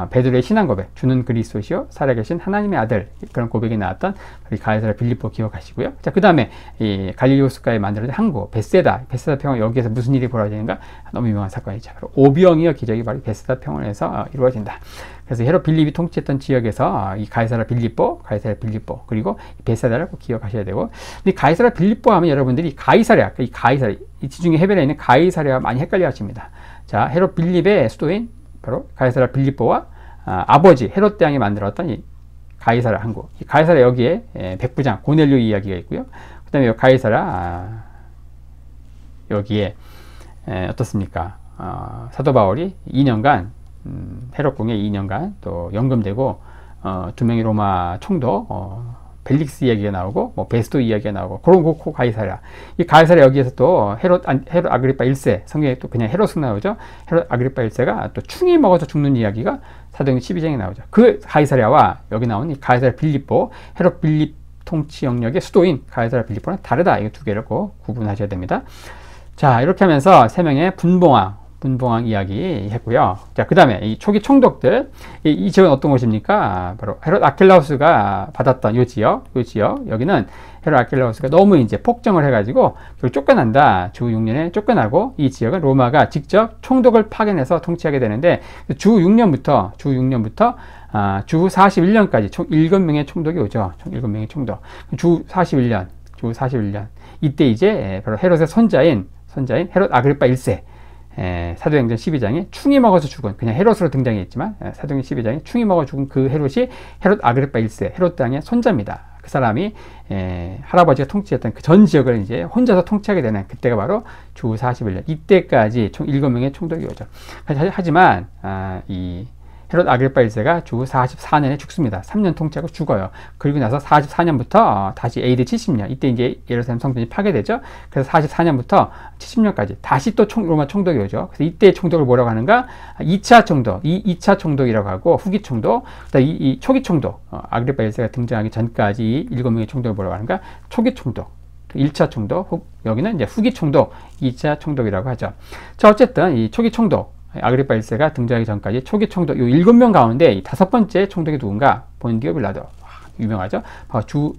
베드로의 신앙 고백, 주는 그리스도시요 살아계신 하나님의 아들, 그런 고백이 나왔던 우리 가이사라 빌립보 기억하시고요. 자, 그 다음에 이 갈릴리오스가에 만들어진 항구 베세다 평원, 여기에서 무슨 일이 벌어지는가? 너무 유명한 사건이죠. 바로 오병이어 기적이 바로 베세다 평원에서 이루어진다. 그래서 헤롯 빌립이 통치했던 지역에서 이 가이사라 빌립보, 그리고 베세다를 꼭 기억하셔야 되고, 이 가이사라 빌립보 하면 여러분들이 이 지중해 해변에 있는 가이사랴와 많이 헷갈려 하십니다. 자, 헤롯 빌립의 수도인 바로 가이사라 빌립보와 아버지 헤롯 대왕이 만들었던 이 가이사라 항구, 이 가이사라 여기에 백부장 고넬료 이야기가 있고요. 그 다음에 가이사라 여기에 어떻습니까? 사도 바울이 2년간 헤롯궁에 2년간 또 연금되고, 2명의 로마 총독 벨릭스 이야기가 나오고 베스도 이야기가 나오고, 그런 고 가이사랴, 이 가이사랴 여기에서 또 헤롯 아그리파 1세, 성경에 또 그냥 헤롯은 나오죠. 헤롯 아그리파 1세가 또 충이 먹어서 죽는 이야기가 사도행전 12장에 나오죠. 그 가이사랴와 여기 나온 이 가이사랴 빌립보, 헤롯 빌립 통치 영역의 수도인 가이사랴 빌립보는 다르다. 이 두 개를 꼭 구분하셔야 됩니다. 자, 이렇게 하면서 3명의 분봉왕 분봉왕 이야기 했고요. 자, 그 다음에 이 초기 총독들, 이 지역은 어떤 곳입니까? 바로 헤롯 아킬라우스가 받았던 요 지역, 여기는 헤롯 아킬라우스가 너무 이제 폭정을 해가지고 쫓겨난다. 주 6년에 쫓겨나고 이 지역은 로마가 직접 총독을 파견해서 통치하게 되는데 주 6년부터 주 41년까지 총 7명의 총독이 오죠. 총 7명의 총독. 주 41년. 이때 이제 바로 헤롯의 손자인 헤롯 아그리파 1세. 사도행전 12장에 충이 먹어서 죽은, 그냥 헤롯으로 등장했지만 사도행전 12장에 충이 먹어 죽은 그 헤롯이 헤롯 아그리파 1세, 헤롯 땅의 손자입니다. 그 사람이 할아버지가 통치했던 그 전 지역을 이제 혼자서 통치하게 되는 그때가 바로 주 41년. 이때까지 총 7명의 총독이 오죠. 하지만 이 헤롯 아그리파 1세가 주 44년에 죽습니다. 3년 통치하고 죽어요. 그리고 나서 44년부터 다시 AD 70년, 이때 이제 예루살렘 성전이 파괴되죠. 그래서 44년부터 70년까지 다시 또 로마 총독이 오죠. 그래서 이때 총독을 뭐라고 하는가? 2차 총독, 2차 총독이라고 하고, 후기 총독, 이 초기 총독, 아그리파 1세가 등장하기 전까지 이 7명의 총독을 뭐라고 하는가? 초기 총독. 1차 총독, 여기는 이제 후기 총독, 2차 총독이라고 하죠. 자, 어쨌든 이 초기 총독, 아그리파 1세가 등장하기 전까지 초기 총독, 이 7명 가운데 이 5번째 총독이 누군가? 본디오 빌라도. 유명하죠? 바로 주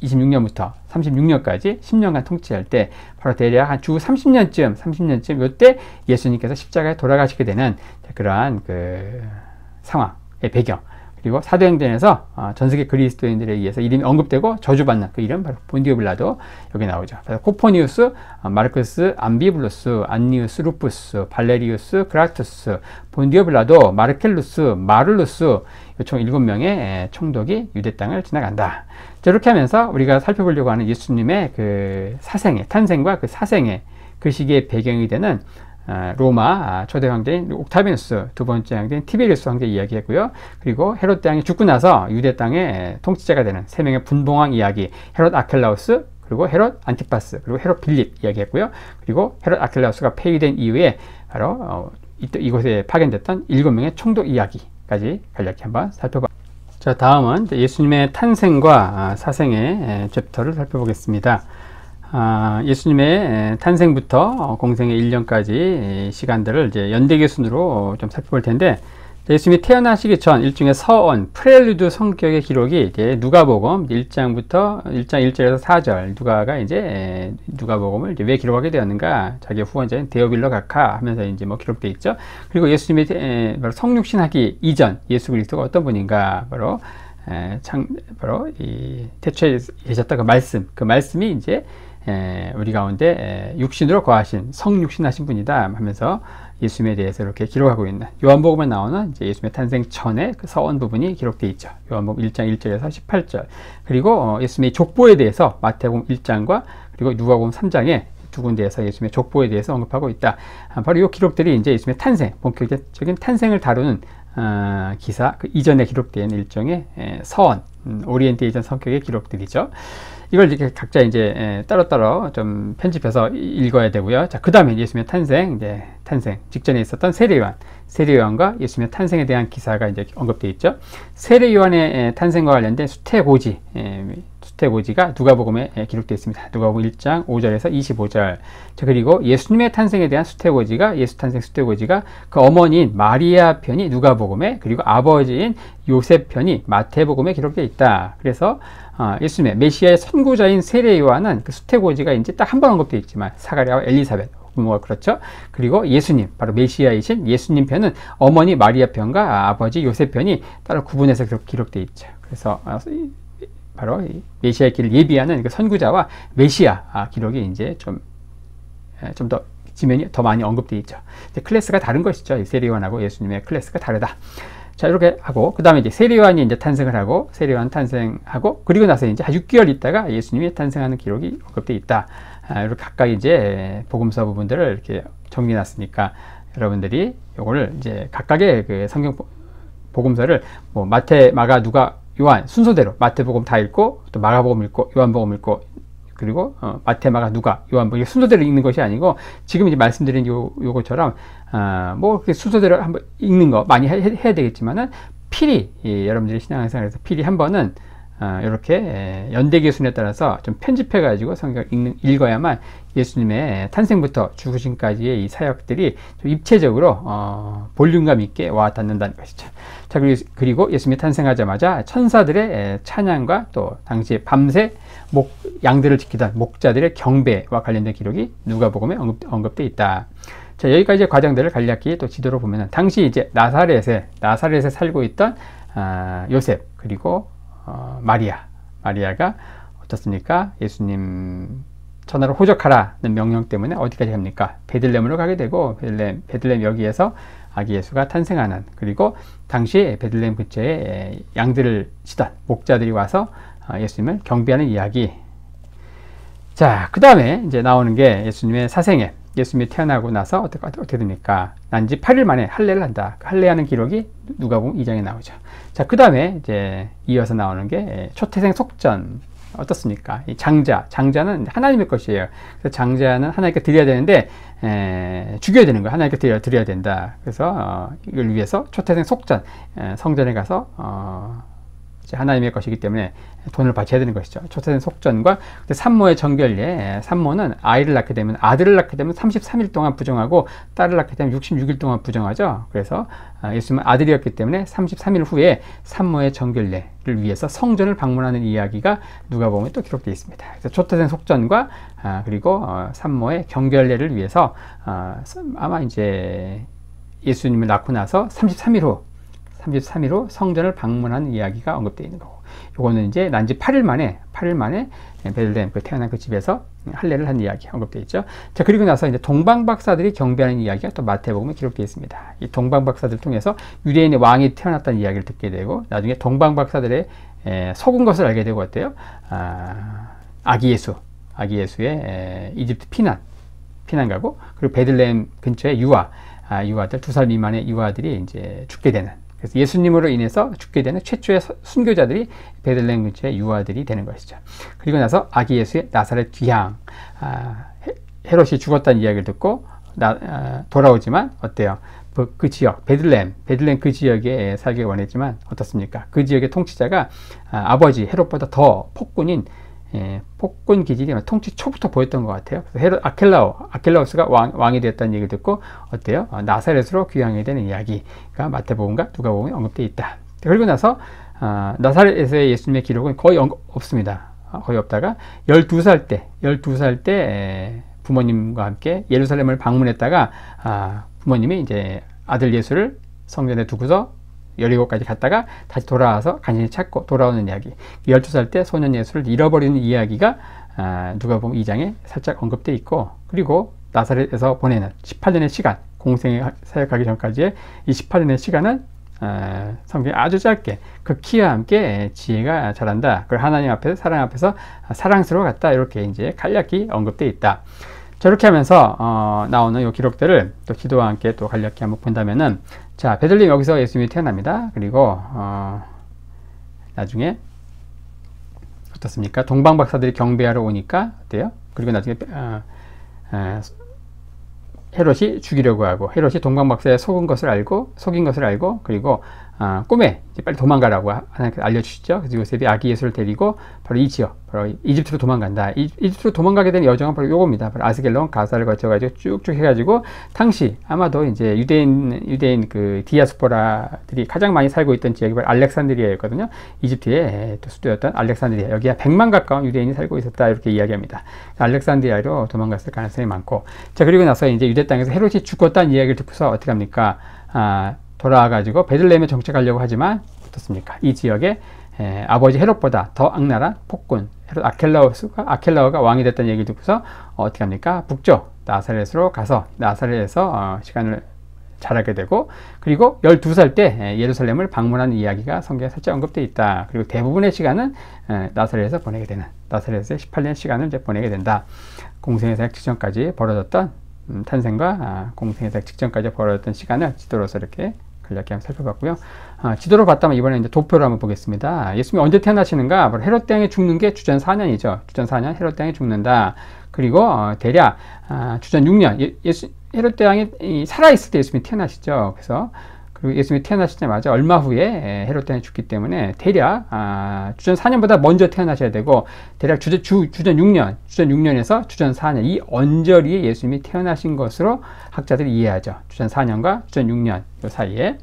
26년부터 36년까지 10년간 통치할 때, 바로 대략 한 주 30년쯤, 요때 예수님께서 십자가에 돌아가시게 되는 그러한 그 상황의 배경. 그리고 사도행전에서 전 세계 그리스도인들에 의해서 이름이 언급되고 저주받는 그 이름, 바로 본디오 빌라도 여기 나오죠. 코포니우스, 마르크스, 암비블루스, 안니우스, 루푸스, 발레리우스, 그라투스, 본디오 빌라도, 마르켈루스, 마룰루스, 총 7명의 총독이 유대 땅을 지나간다. 자, 이렇게 하면서 우리가 살펴보려고 하는 예수님의 그 사생애, 탄생과 그 사생애, 그 시기의 배경이 되는 로마 초대 황제인 옥타비누스, 두 번째 황제인 티베리우스 황제 이야기했고요. 그리고 헤롯 땅이 죽고 나서 유대 땅의 통치자가 되는 3명의 분봉왕 이야기, 헤롯 아켈라우스, 그리고 헤롯 안티파스, 그리고 헤롯 빌립 이야기했고요. 그리고 헤롯 아켈라우스가 폐위된 이후에 바로 이곳에 파견됐던 7명의 총독 이야기까지 간략히 한번 살펴봐. 자, 다음은 예수님의 탄생과 사생의 챕터를 살펴보겠습니다. 예수님의 탄생부터 공생의 1년까지 시간들을 이제 연대기 순으로 좀 살펴볼 텐데, 예수님이 태어나시기 전 일종의 서원, 프렐루드 성격의 기록이 이제 누가복음 1장 1절에서 4절, 누가가 이제 누가복음을 이제 왜 기록하게 되었는가? 자기의 후원자인 데오빌로 각하 하면서 이제 뭐 기록되어 있죠. 그리고 예수님이 바로 성육신하기 이전 예수 그리스도가 어떤 분인가? 바로 이 태초에 계셨던 그 말씀이 이제 우리 가운데 육신으로 거하신 성육신하신 분이다 하면서 예수님에 대해서 이렇게 기록하고 있는, 요한복음에 나오는 이제 예수님의 탄생 전에 그 서원 부분이 기록되어 있죠. 요한복음 1장 1절에서 18절. 그리고 예수님의 족보에 대해서 마태복음 1장과 그리고 누가복음 3장에 두 군데에서 예수님의 족보에 대해서 언급하고 있다. 바로 이 기록들이 이제 예수님의 탄생, 본격적인 탄생을 다루는 기사, 그 이전에 기록된 일종의 서원, 오리엔테이션 성격의 기록들이죠. 이걸 이렇게 각자 이제 따로따로 좀 편집해서 읽어야 되고요. 자, 그 다음에 예수님의 탄생 직전에 있었던 세례 요한과 예수님의 탄생에 대한 기사가 이제 언급되어 있죠. 세례 요한의 탄생과 관련된 수태고지가 누가복음에 기록되어 있습니다. 누가복음 1장 5절에서 25절. 자, 그리고 예수님의 탄생에 대한 예수 탄생 수태고지가 그 어머니인 마리아 편이 누가복음에, 그리고 아버지인 요셉 편이 마태복음에 기록되어 있다. 그래서 예수님의 메시아의 선구자인 세례 요한은 그 수태고지가 이제 딱 한 번 언급되어 있지만 사가랴와 엘리사벳, 부모가 그렇죠. 그리고 예수님, 바로 메시아이신 예수님 편은 어머니 마리아 편과 아버지 요셉 편이 따로 구분해서 기록되어 있죠. 그래서 바로 메시아의 길을 예비하는 그 선구자와 메시아 기록이 이제 좀 더 지면이 더 많이 언급되어 있죠. 클래스가 다른 것이죠. 세례 요한하고 예수님의 클래스가 다르다. 자, 이렇게 하고, 그 다음에 이제 세례 요한이 이제 세례 요한 탄생하고, 그리고 나서 이제 한 6개월 있다가 예수님이 탄생하는 기록이 언급되어 있다. 이렇게 각각 이제 복음서 부분들을 이렇게 정리해 놨으니까 여러분들이 요거를 이제 각각의 그 성경 복음서를 뭐 마태, 마가, 누가, 요한 순서대로 마태복음 다 읽고, 또 마가복음 읽고, 요한복음 읽고, 그리고 마태, 마가, 누가, 요한복음 순서대로 읽는 것이 아니고, 지금 이제 말씀드린 요거처럼 뭐 순서대로 한번 읽는 거 많이 해야 되겠지만은 필히 여러분들이 신앙생활에서 필히 한 번은 이렇게 연대기의 순에 따라서 좀 편집해 가지고 성경을 읽어야만 예수님의 탄생부터 죽으심까지의 이 사역들이 좀 입체적으로 볼륨감 있게 와 닿는다는 것이죠. 자, 그리고 예수님이 탄생하자마자 천사들의 찬양과 또 당시에 밤새 양들을 지키던 목자들의 경배와 관련된 기록이 누가복음에 언급되어 있다. 자, 여기까지의 과정들을 간략히 또 지도로 보면은 당시 이제 나사렛에 살고 있던 요셉 그리고 마리아가 어떻습니까? 예수님 천하로 호적하라는 명령 때문에 어디까지 갑니까? 베들레헴으로 가게 되고 베들레헴 여기에서 아기 예수가 탄생하는, 그리고 당시 베들레헴 근처에 양들을 치던 목자들이 와서 예수님을 경배하는 이야기. 자, 그 다음에 이제 나오는 게 예수님의 사생애. 예수님이 태어나고 나서 어떻게 됩니까? 난지 8일 만에 할례를 한다. 그 할례하는 기록이 누가복음 2장에 나오죠. 자, 그 다음에 이제 이어서 나오는 게 초태생 속전. 어떻습니까? 이 장자는 하나님의 것이에요. 그래서 장자는 하나님께 드려야 되는데 죽여야 되는 거예요. 하나님께 드려야 된다. 그래서 이걸 위해서 초태생 속전, 성전에 가서 하나님의 것이기 때문에 돈을 바쳐야 되는 것이죠. 초태생 속전과 산모의 정결례. 산모는 아들을 낳게 되면 33일 동안 부정하고 딸을 낳게 되면 66일 동안 부정하죠. 그래서 예수님은 아들이었기 때문에 33일 후에 산모의 정결례를 위해서 성전을 방문하는 이야기가 누가복음에 또 기록되어 있습니다. 그래서 초태생 속전과 그리고 산모의 경결례를 위해서 아마 이제 예수님을 낳고 나서 33일 후 성전을 방문한 이야기가 언급되어 있는 거고, 요거는 이제 난지 8일 만에 베들레헴 태어난 그 집에서 할례를 한 이야기 언급되어 있죠. 자, 그리고 나서 이제 동방박사들이 경배하는 이야기가 또 마태복음에 기록되어 있습니다. 이 동방박사들을 통해서 유대인의 왕이 태어났다는 이야기를 듣게 되고, 나중에 동방박사들의 속은 것을 알게 되고, 어때요? 아기 예수의 이집트 피난 가고, 그리고 베들레헴 근처에 유아들 2살 미만의 유아들이 이제 죽게 되는, 그래서 예수님으로 인해서 죽게 되는 최초의 순교자들이 베들레헴 근처의 유아들이 되는 것이죠. 그리고 나서 아기 예수의 나사렛 귀향, 헤롯이 죽었다는 이야기를 듣고 돌아오지만 어때요? 그 지역 베들레헴 그 지역에 살기 원했지만 어떻습니까? 그 지역의 통치자가 아버지 헤롯보다 더 폭군 기질이 통치 초부터 보였던 것 같아요. 그래서 헤롯 아켈라우스가 왕이 되었다는 얘기를 듣고 어때요? 나사렛으로 귀향하게 되는 이야기가 마태복음과 누가복음에 언급되어 있다. 그리고 나서 나사렛에서의 예수님의 기록은 거의 없습니다. 거의 없다가 12살 때 부모님과 함께 예루살렘을 방문했다가 부모님이 이제 아들 예수를 성전에 두고서 여리고까지 갔다가 다시 돌아와서 간신히 찾고 돌아오는 이야기. 12살 때 소년 예수를 잃어버리는 이야기가 누가복음 2장에 살짝 언급되어 있고, 그리고 나사렛에서 보내는 18년의 시간, 공생에 사역하기 전까지의 이 18년의 시간은 성경에 아주 짧게 그 키와 함께 지혜가 자란다. 그걸 하나님 앞에서 사랑 앞에서 사랑스러워갔다. 이렇게 이제 간략히 언급되어 있다. 저렇게 하면서 나오는 이 기록들을 또 기도와 함께 또 간략히 한번 본다면은, 자, 베들레헴 여기서 예수님이 태어납니다. 그리고 나중에 어떻습니까? 동방박사들이 경배하러 오니까 어때요? 그리고 나중에 헤롯이 죽이려고 하고, 헤롯이 동방박사에 속인 것을 알고, 그리고 꿈에 이제 빨리 도망가라고 하나님께서 알려주시죠. 그래서 요셉이 아기 예수를 데리고 바로 이 지역, 바로 이집트로 도망간다. 이집트로 도망가게 된 여정은 바로 요겁니다. 바로 아스겔론 가사를 거쳐가지고 쭉쭉 해가지고, 당시 아마도 이제 유대인 그 디아스포라들이 가장 많이 살고 있던 지역이 바로 알렉산드리아였거든요. 이집트의 또 수도였던 알렉산드리아. 여기에 100만 가까운 유대인이 살고 있었다. 이렇게 이야기합니다. 알렉산드리아로 도망갔을 가능성이 많고, 자, 그리고 나서 이제 유대 땅에서 헤롯이 죽었다는 이야기를 듣고서 어떻게 합니까? 돌아와가지고 베들레헴에 정착하려고 하지만 어떻습니까? 이 지역에 아버지 헤롯보다 더 악랄한 폭군 헤롯 아켈라오가 왕이 됐다는 얘기를 듣고서 어떻게 합니까? 북쪽 나사렛으로 가서 나사렛에서 시간을 자라게 되고, 그리고 12살 때 예루살렘을 방문하는 이야기가 성경에 살짝 언급되어 있다. 그리고 대부분의 시간은 나사렛에서 보내게 되는, 나사렛에서 18년 시간을 이제 보내게 된다. 공생의 사역 직전까지 벌어졌던 탄생과 공생의 사역 직전까지 벌어졌던 시간을 지도로서 이렇게 간략히 한번 살펴봤고요. 지도로 봤다면 이번에 이제 도표를 한번 보겠습니다. 예수님이 언제 태어나시는가? 바로 헤롯 대왕이 죽는 게 주전 4년이죠. 주전 4년 헤롯 대왕이 죽는다. 그리고 대략 주전 6년 헤롯 대왕이 살아있을 때 예수님이 태어나시죠. 그래서 그리고 예수님이 태어나시자마자 얼마 후에 헤롯 대왕이 죽기 때문에 대략 주전 4년보다 먼저 태어나셔야 되고 대략 주전 6년에서 주전 4년 이 언저리에 예수님이 태어나신 것으로 학자들이 이해하죠. 주전 4년과 주전 6년 이 사이에.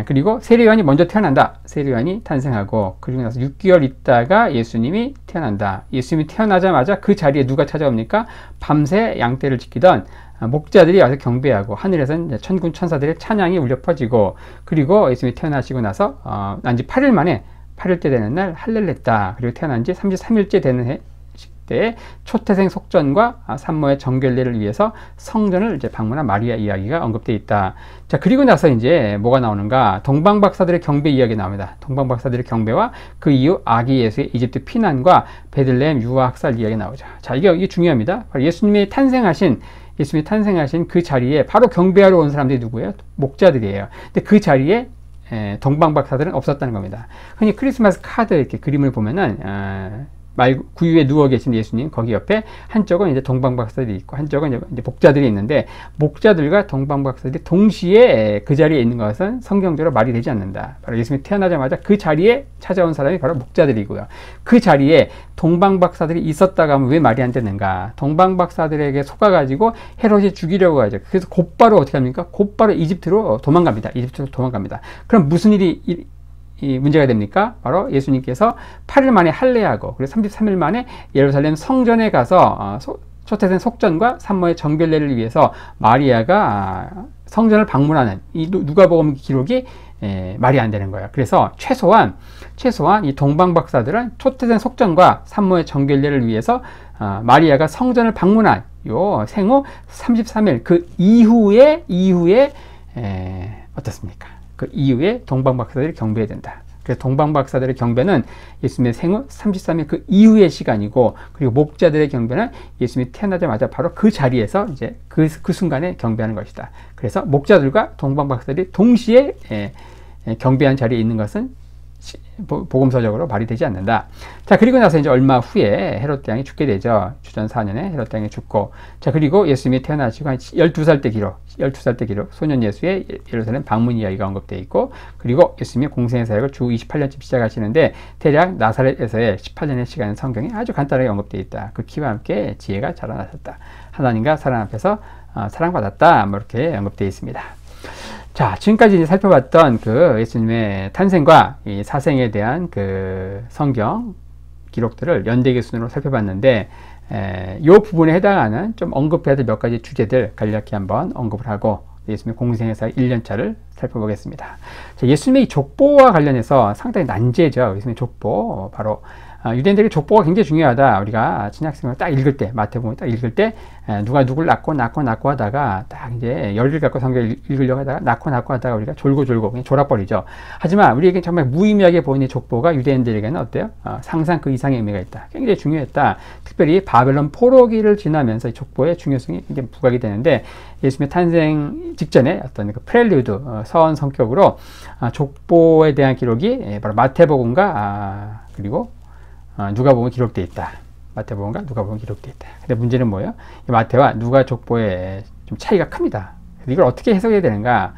그리고 세례요한이 먼저 태어난다. 세례요한이 탄생하고 그리고 나서 6개월 있다가 예수님이 태어난다. 예수님이 태어나자마자 그 자리에 누가 찾아옵니까? 밤새 양떼를 지키던 목자들이 와서 경배하고 하늘에서는 천군 천사들의 찬양이 울려 퍼지고 그리고 예수님이 태어나시고 나서 난지 8일 만에 8일째 되는 날 할례를 했다. 그리고 태어난 지 33일째 되는 때에 초태생 속전과 산모의 정결례를 위해서 성전을 이제 방문한 마리아 이야기가 언급되어 있다. 자, 그리고 나서 이제 뭐가 나오는가? 동방박사들의 경배 이야기 나옵니다. 동방박사들의 경배와 그 이후 아기 예수의 이집트 피난과 베들레헴 유아학살 이야기 나오죠. 자, 이게 중요합니다. 바로 예수님이 탄생하신 그 자리에 바로 경배하러 온 사람들이 누구예요? 목자들이에요. 근데 그 자리에 동방박사들은 없었다는 겁니다. 흔히 크리스마스 카드 이렇게 그림을 보면은 구유에 누워 계신 예수님 거기 옆에 한쪽은 이제 동방박사들이 있고 한쪽은 이제 목자들이 있는데 목자들과 동방박사들이 동시에 그 자리에 있는 것은 성경적으로 말이 되지 않는다. 바로 예수님이 태어나자마자 그 자리에 찾아온 사람이 바로 목자들이고요. 그 자리에 동방박사들이 있었다고 하면 왜 말이 안 되는가? 동방박사들에게 속아가지고 헤롯이 죽이려고 하죠. 그래서 곧바로 어떻게 합니까? 곧바로 이집트로 도망갑니다. 그럼 무슨 일이 문제가 됩니까? 바로 예수님께서 8일 만에 할례하고 그리고 33일 만에 예루살렘 성전에 가서 초태생 속전과 산모의 정결례를 위해서 마리아가 성전을 방문하는 이 누가복음 기록이 말이 안 되는 거예요. 그래서 최소한 이 동방박사들은 초태생 속전과 산모의 정결례를 위해서 마리아가 성전을 방문한 요 생후 33일 그 이후에 어떻습니까? 그 이후에 동방박사들이 경배해야 된다. 그래서 동방박사들의 경배는 예수님의 생후 33일 그 이후의 시간이고 그리고 목자들의 경배는 예수님이 태어나자마자 바로 그 자리에서 이제 그 순간에 경배하는 것이다. 그래서 목자들과 동방박사들이 동시에 경배한 자리에 있는 것은 복음서적으로 말이 되지 않는다. 자, 그리고 나서 이제 얼마 후에 헤롯 대왕이 죽게 되죠. 주전 4년에 헤롯 대왕이 죽고, 자, 그리고 예수님이 태어나시고 한 12살 때 기록, 소년 예수의 예루살렘 방문 이야기가 언급되어 있고, 그리고 예수님이 공생의 사역을 주 28년쯤 시작하시는데, 대략 나사렛에서의 18년의 시간은 성경에 아주 간단하게 언급되어 있다. 그 키와 함께 지혜가 자라나셨다. 하나님과 사람 앞에서 사랑받았다. 뭐 이렇게 언급되어 있습니다. 자, 지금까지 이제 살펴봤던 그 예수님의 탄생과 이 사생에 대한 그 성경 기록들을 연대기 순으로 살펴봤는데, 이 부분에 해당하는 좀 언급해야 될 몇 가지 주제들 간략히 한번 언급을 하고 예수님의 공생애사 1년차를 살펴보겠습니다. 자, 예수님의 이 족보와 관련해서 상당히 난제죠. 예수님의 족보, 바로 유대인들에게 족보가 굉장히 중요하다. 우리가 신약성경을 딱 읽을 때, 마태복음을 딱 읽을 때 누가 누굴 낳고 하다가 딱 이제 열을 갖고 성경을 읽으려고 하다가 낳고 하다가 우리가 졸고 그냥 졸아버리죠. 하지만 우리에게 정말 무의미하게 보이는 족보가 유대인들에게는 어때요? 상상 그 이상의 의미가 있다. 굉장히 중요했다. 특별히 바벨론 포로기를 지나면서 이 족보의 중요성이 굉장히 부각이 되는데 예수님의 탄생 직전에 어떤 그 프렐류드, 서원 성격으로 족보에 대한 기록이 바로 마태복음과 그리고 누가복음에 기록되어 있다. 마태복음과 누가복음에 기록되어 있다. 근데 문제는 뭐예요? 이 마태와 누가 족보에 좀 차이가 큽니다. 이걸 어떻게 해석해야 되는가?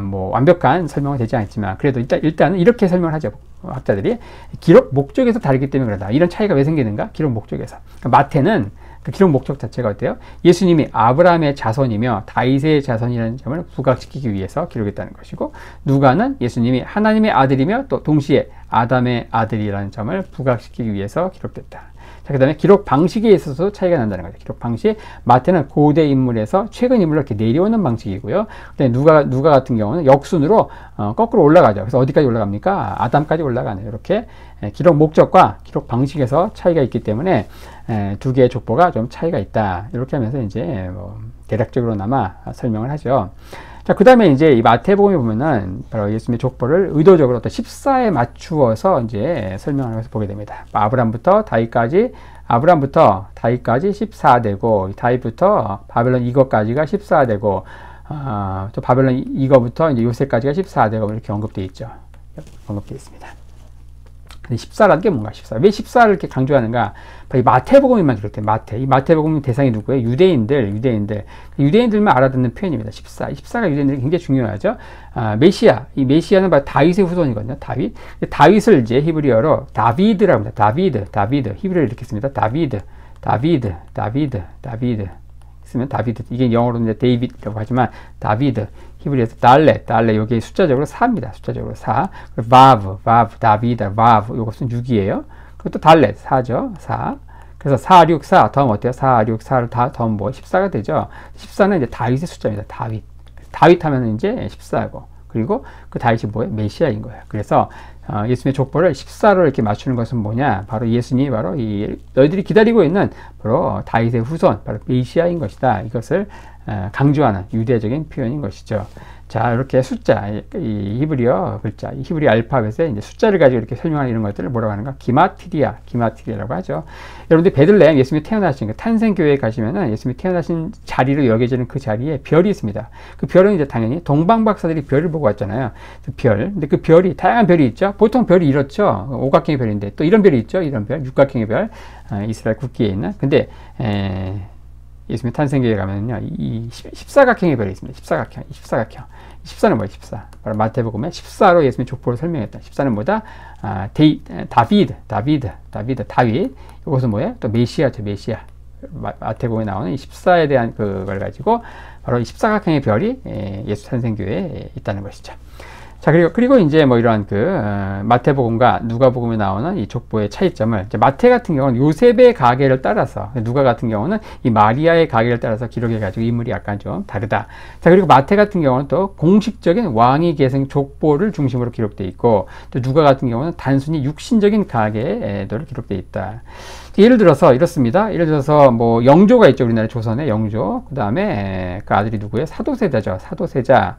뭐 완벽한 설명은 되지 않지만 그래도 일단은 이렇게 설명을 하죠. 학자들이 기록 목적에서 다르기 때문에 그러다. 이런 차이가 왜 생기는가? 기록 목적에서. 그러니까 마태는 그 기록 목적 자체가 어때요? 예수님이 아브라함의 자손이며 다윗의 자손이라는 점을 부각시키기 위해서 기록했다는 것이고, 누가는 예수님이 하나님의 아들이며 또 동시에 아담의 아들이라는 점을 부각시키기 위해서 기록됐다. 자, 그 다음에 기록 방식에 있어서도 차이가 난다는 거죠. 기록 방식. 마태는 고대 인물에서 최근 인물로 이렇게 내려오는 방식이고요. 근데 누가 같은 경우는 역순으로 거꾸로 올라가죠. 그래서 어디까지 올라갑니까? 아담까지 올라가네요. 이렇게 기록 목적과 기록 방식에서 차이가 있기 때문에 두 개의 족보가 좀 차이가 있다. 이렇게 하면서 이제 대략적으로나마 설명을 하죠. 자, 그 다음에 이제 이 마태복음에 보면은 바로 예수님의 족보를 의도적으로 또 14에 맞추어서 이제 설명하면서 보게 됩니다. 아브람부터 다윗까지 14되고, 다윗부터 바벨론 이거까지가 14되고, 또 바벨론 이거부터 이제 요새까지가 14되고 이렇게 언급되어 있죠. 언급되어 있습니다. 근데 14라는 게 뭔가 14. 왜 14를 이렇게 강조하는가? 이 마태복음에만 기록돼. 이 마태복음 대상이 누구예요? 유대인들만 알아듣는 표현입니다. 14. 14가 유대인들이 굉장히 중요하죠. 메시아. 이 메시아는 바로 다윗의 후손이거든요. 다윗을 이제 히브리어로 다비드라고 합니다. 다비드. 히브리어로 이렇게 씁니다. 다비드. 쓰면 다비드. 이게 영어로는 이제 데이빗이라고 하지만 다비드. 히브리에서 달레, 요게 숫자적으로 4입니다. 숫자적으로 4. 바브, 다비다, 바브. 요것은 6이에요. 그것도 달레, 4죠. 4. 그래서 4, 6, 4. 더하면 어때요? 4, 6, 4를 다 더하면 뭐 14가 되죠. 14는 이제 다윗의 숫자입니다. 다윗 하면 이제 14고. 그리고 그 다윗이 뭐예요? 메시아인 거예요. 그래서 예수님의 족보를 14로 이렇게 맞추는 것은 뭐냐? 바로 예수님이 바로 너희들이 기다리고 있는 바로 다윗의 후손, 바로 메시아인 것이다. 이것을 강조하는 유대적인 표현인 것이죠. 자, 이렇게 숫자, 이 히브리어 글자, 이 히브리 알파벳에 이제 숫자를 가지고 이렇게 설명하는 이런 것들을 뭐라고 하는가? 기마티리아라고 하죠. 여러분들 베들레헴 예수님이 태어나신 그 탄생교회에 가시면은 예수님이 태어나신 자리로 여겨지는 그 자리에 별이 있습니다. 그 별은 이제 당연히 동방박사들이 별을 보고 왔잖아요. 그 별. 근데 그 별이, 다양한 별이 있죠. 보통 별이 이렇죠. 오각형의 별인데 또 이런 별이 있죠. 이런 별, 육각형의 별, 이스라엘 국기에 있는. 근데, 예수님의 탄생교회에 가면요, 이 14각형의 별이 있습니다. 14각형. 14는 뭐예요? 14. 바로 마태복음에 14로 예수님의 족보를 설명했다. 14는 뭐다? 다윗. 이것은 뭐예요? 또 메시아죠, 메시아. 마태복음에 나오는 이 14에 대한 그걸 가지고 바로 이 14각형의 별이 예수 탄생교회에 있다는 것이죠. 자, 그리고 이제 뭐 이런 마태복음과 누가복음에 나오는 이 족보의 차이점을, 이제 마태 같은 경우는 요셉의 가계를 따라서, 누가 같은 경우는 이 마리아의 가계를 따라서 기록해가지고 인물이 약간 좀 다르다. 자, 그리고 마태 같은 경우는 또 공식적인 왕위 계승 족보를 중심으로 기록되어 있고, 또 누가 같은 경우는 단순히 육신적인 가계를 기록되어 있다. 예를 들어서 이렇습니다. 예를 들어서 뭐 영조가 있죠. 우리나라 조선의 영조. 그 다음에 그 아들이 누구예요? 사도세자죠. 사도세자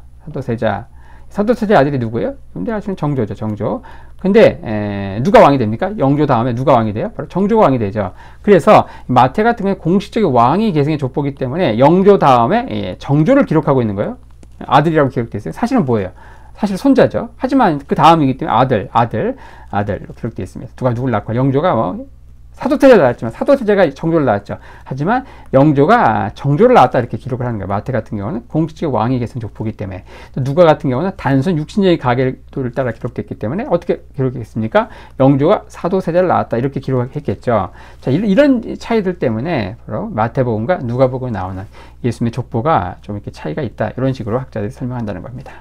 아들이 누구예요? 여러분들 아시는 정조죠, 정조. 근데, 누가 왕이 됩니까? 영조 다음에 누가 왕이 돼요? 바로 정조가 왕이 되죠. 그래서, 마태 같은 경우에 공식적인 왕위 계승의 족보기 때문에 영조 다음에 정조를 기록하고 있는 거예요. 아들이라고 기록되어 있어요. 사실은 뭐예요? 사실 손자죠. 하지만 그 다음이기 때문에 아들로 기록되어 있습니다. 누가 누굴 낳고, 영조가 뭐, 사도세자를 낳았지만 사도세자가 정조를 낳았죠. 하지만 영조가 정조를 낳았다 이렇게 기록을 하는 거예요. 마태 같은 경우는 공식적 왕위 계승 족보기 때문에. 또 누가 같은 경우는 단순 육신적인 가계를 따라 기록됐기 때문에 어떻게 기록했습니까? 영조가 사도세자를 낳았다 이렇게 기록했겠죠. 자, 이런 차이들 때문에 바로 마태복음과 누가복음에 나오는 예수님의 족보가 좀 이렇게 차이가 있다. 이런 식으로 학자들이 설명한다는 겁니다.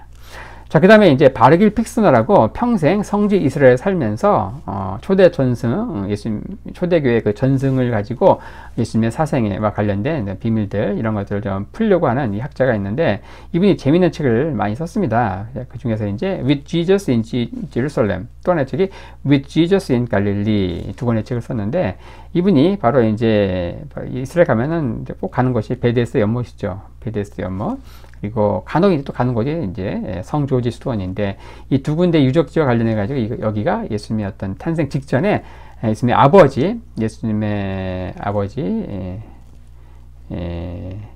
자, 그 다음에 이제 바르길 픽스너라고 평생 성지 이스라엘에 살면서 초대 전승, 예수님 초대교회 그 전승을 가지고 예수님의 사생애와 관련된 비밀들 이런 것들을 좀 풀려고 하는 이 학자가 있는데, 이분이 재미있는 책을 많이 썼습니다. 그 중에서 이제 With Jesus in Jerusalem, 또 하나의 책이 With Jesus in Galilee, 두 권의 책을 썼는데, 이분이 바로 이제 이스라엘 가면은 꼭 가는 곳이 베데스 연못이죠. 베데스 연못. 그리고 간혹 또 가는 곳이 이제 성 조지 수도원인데, 이 두 군데 유적지와 관련해 가지고 여기가 예수님의 어떤 탄생 직전에 예수님의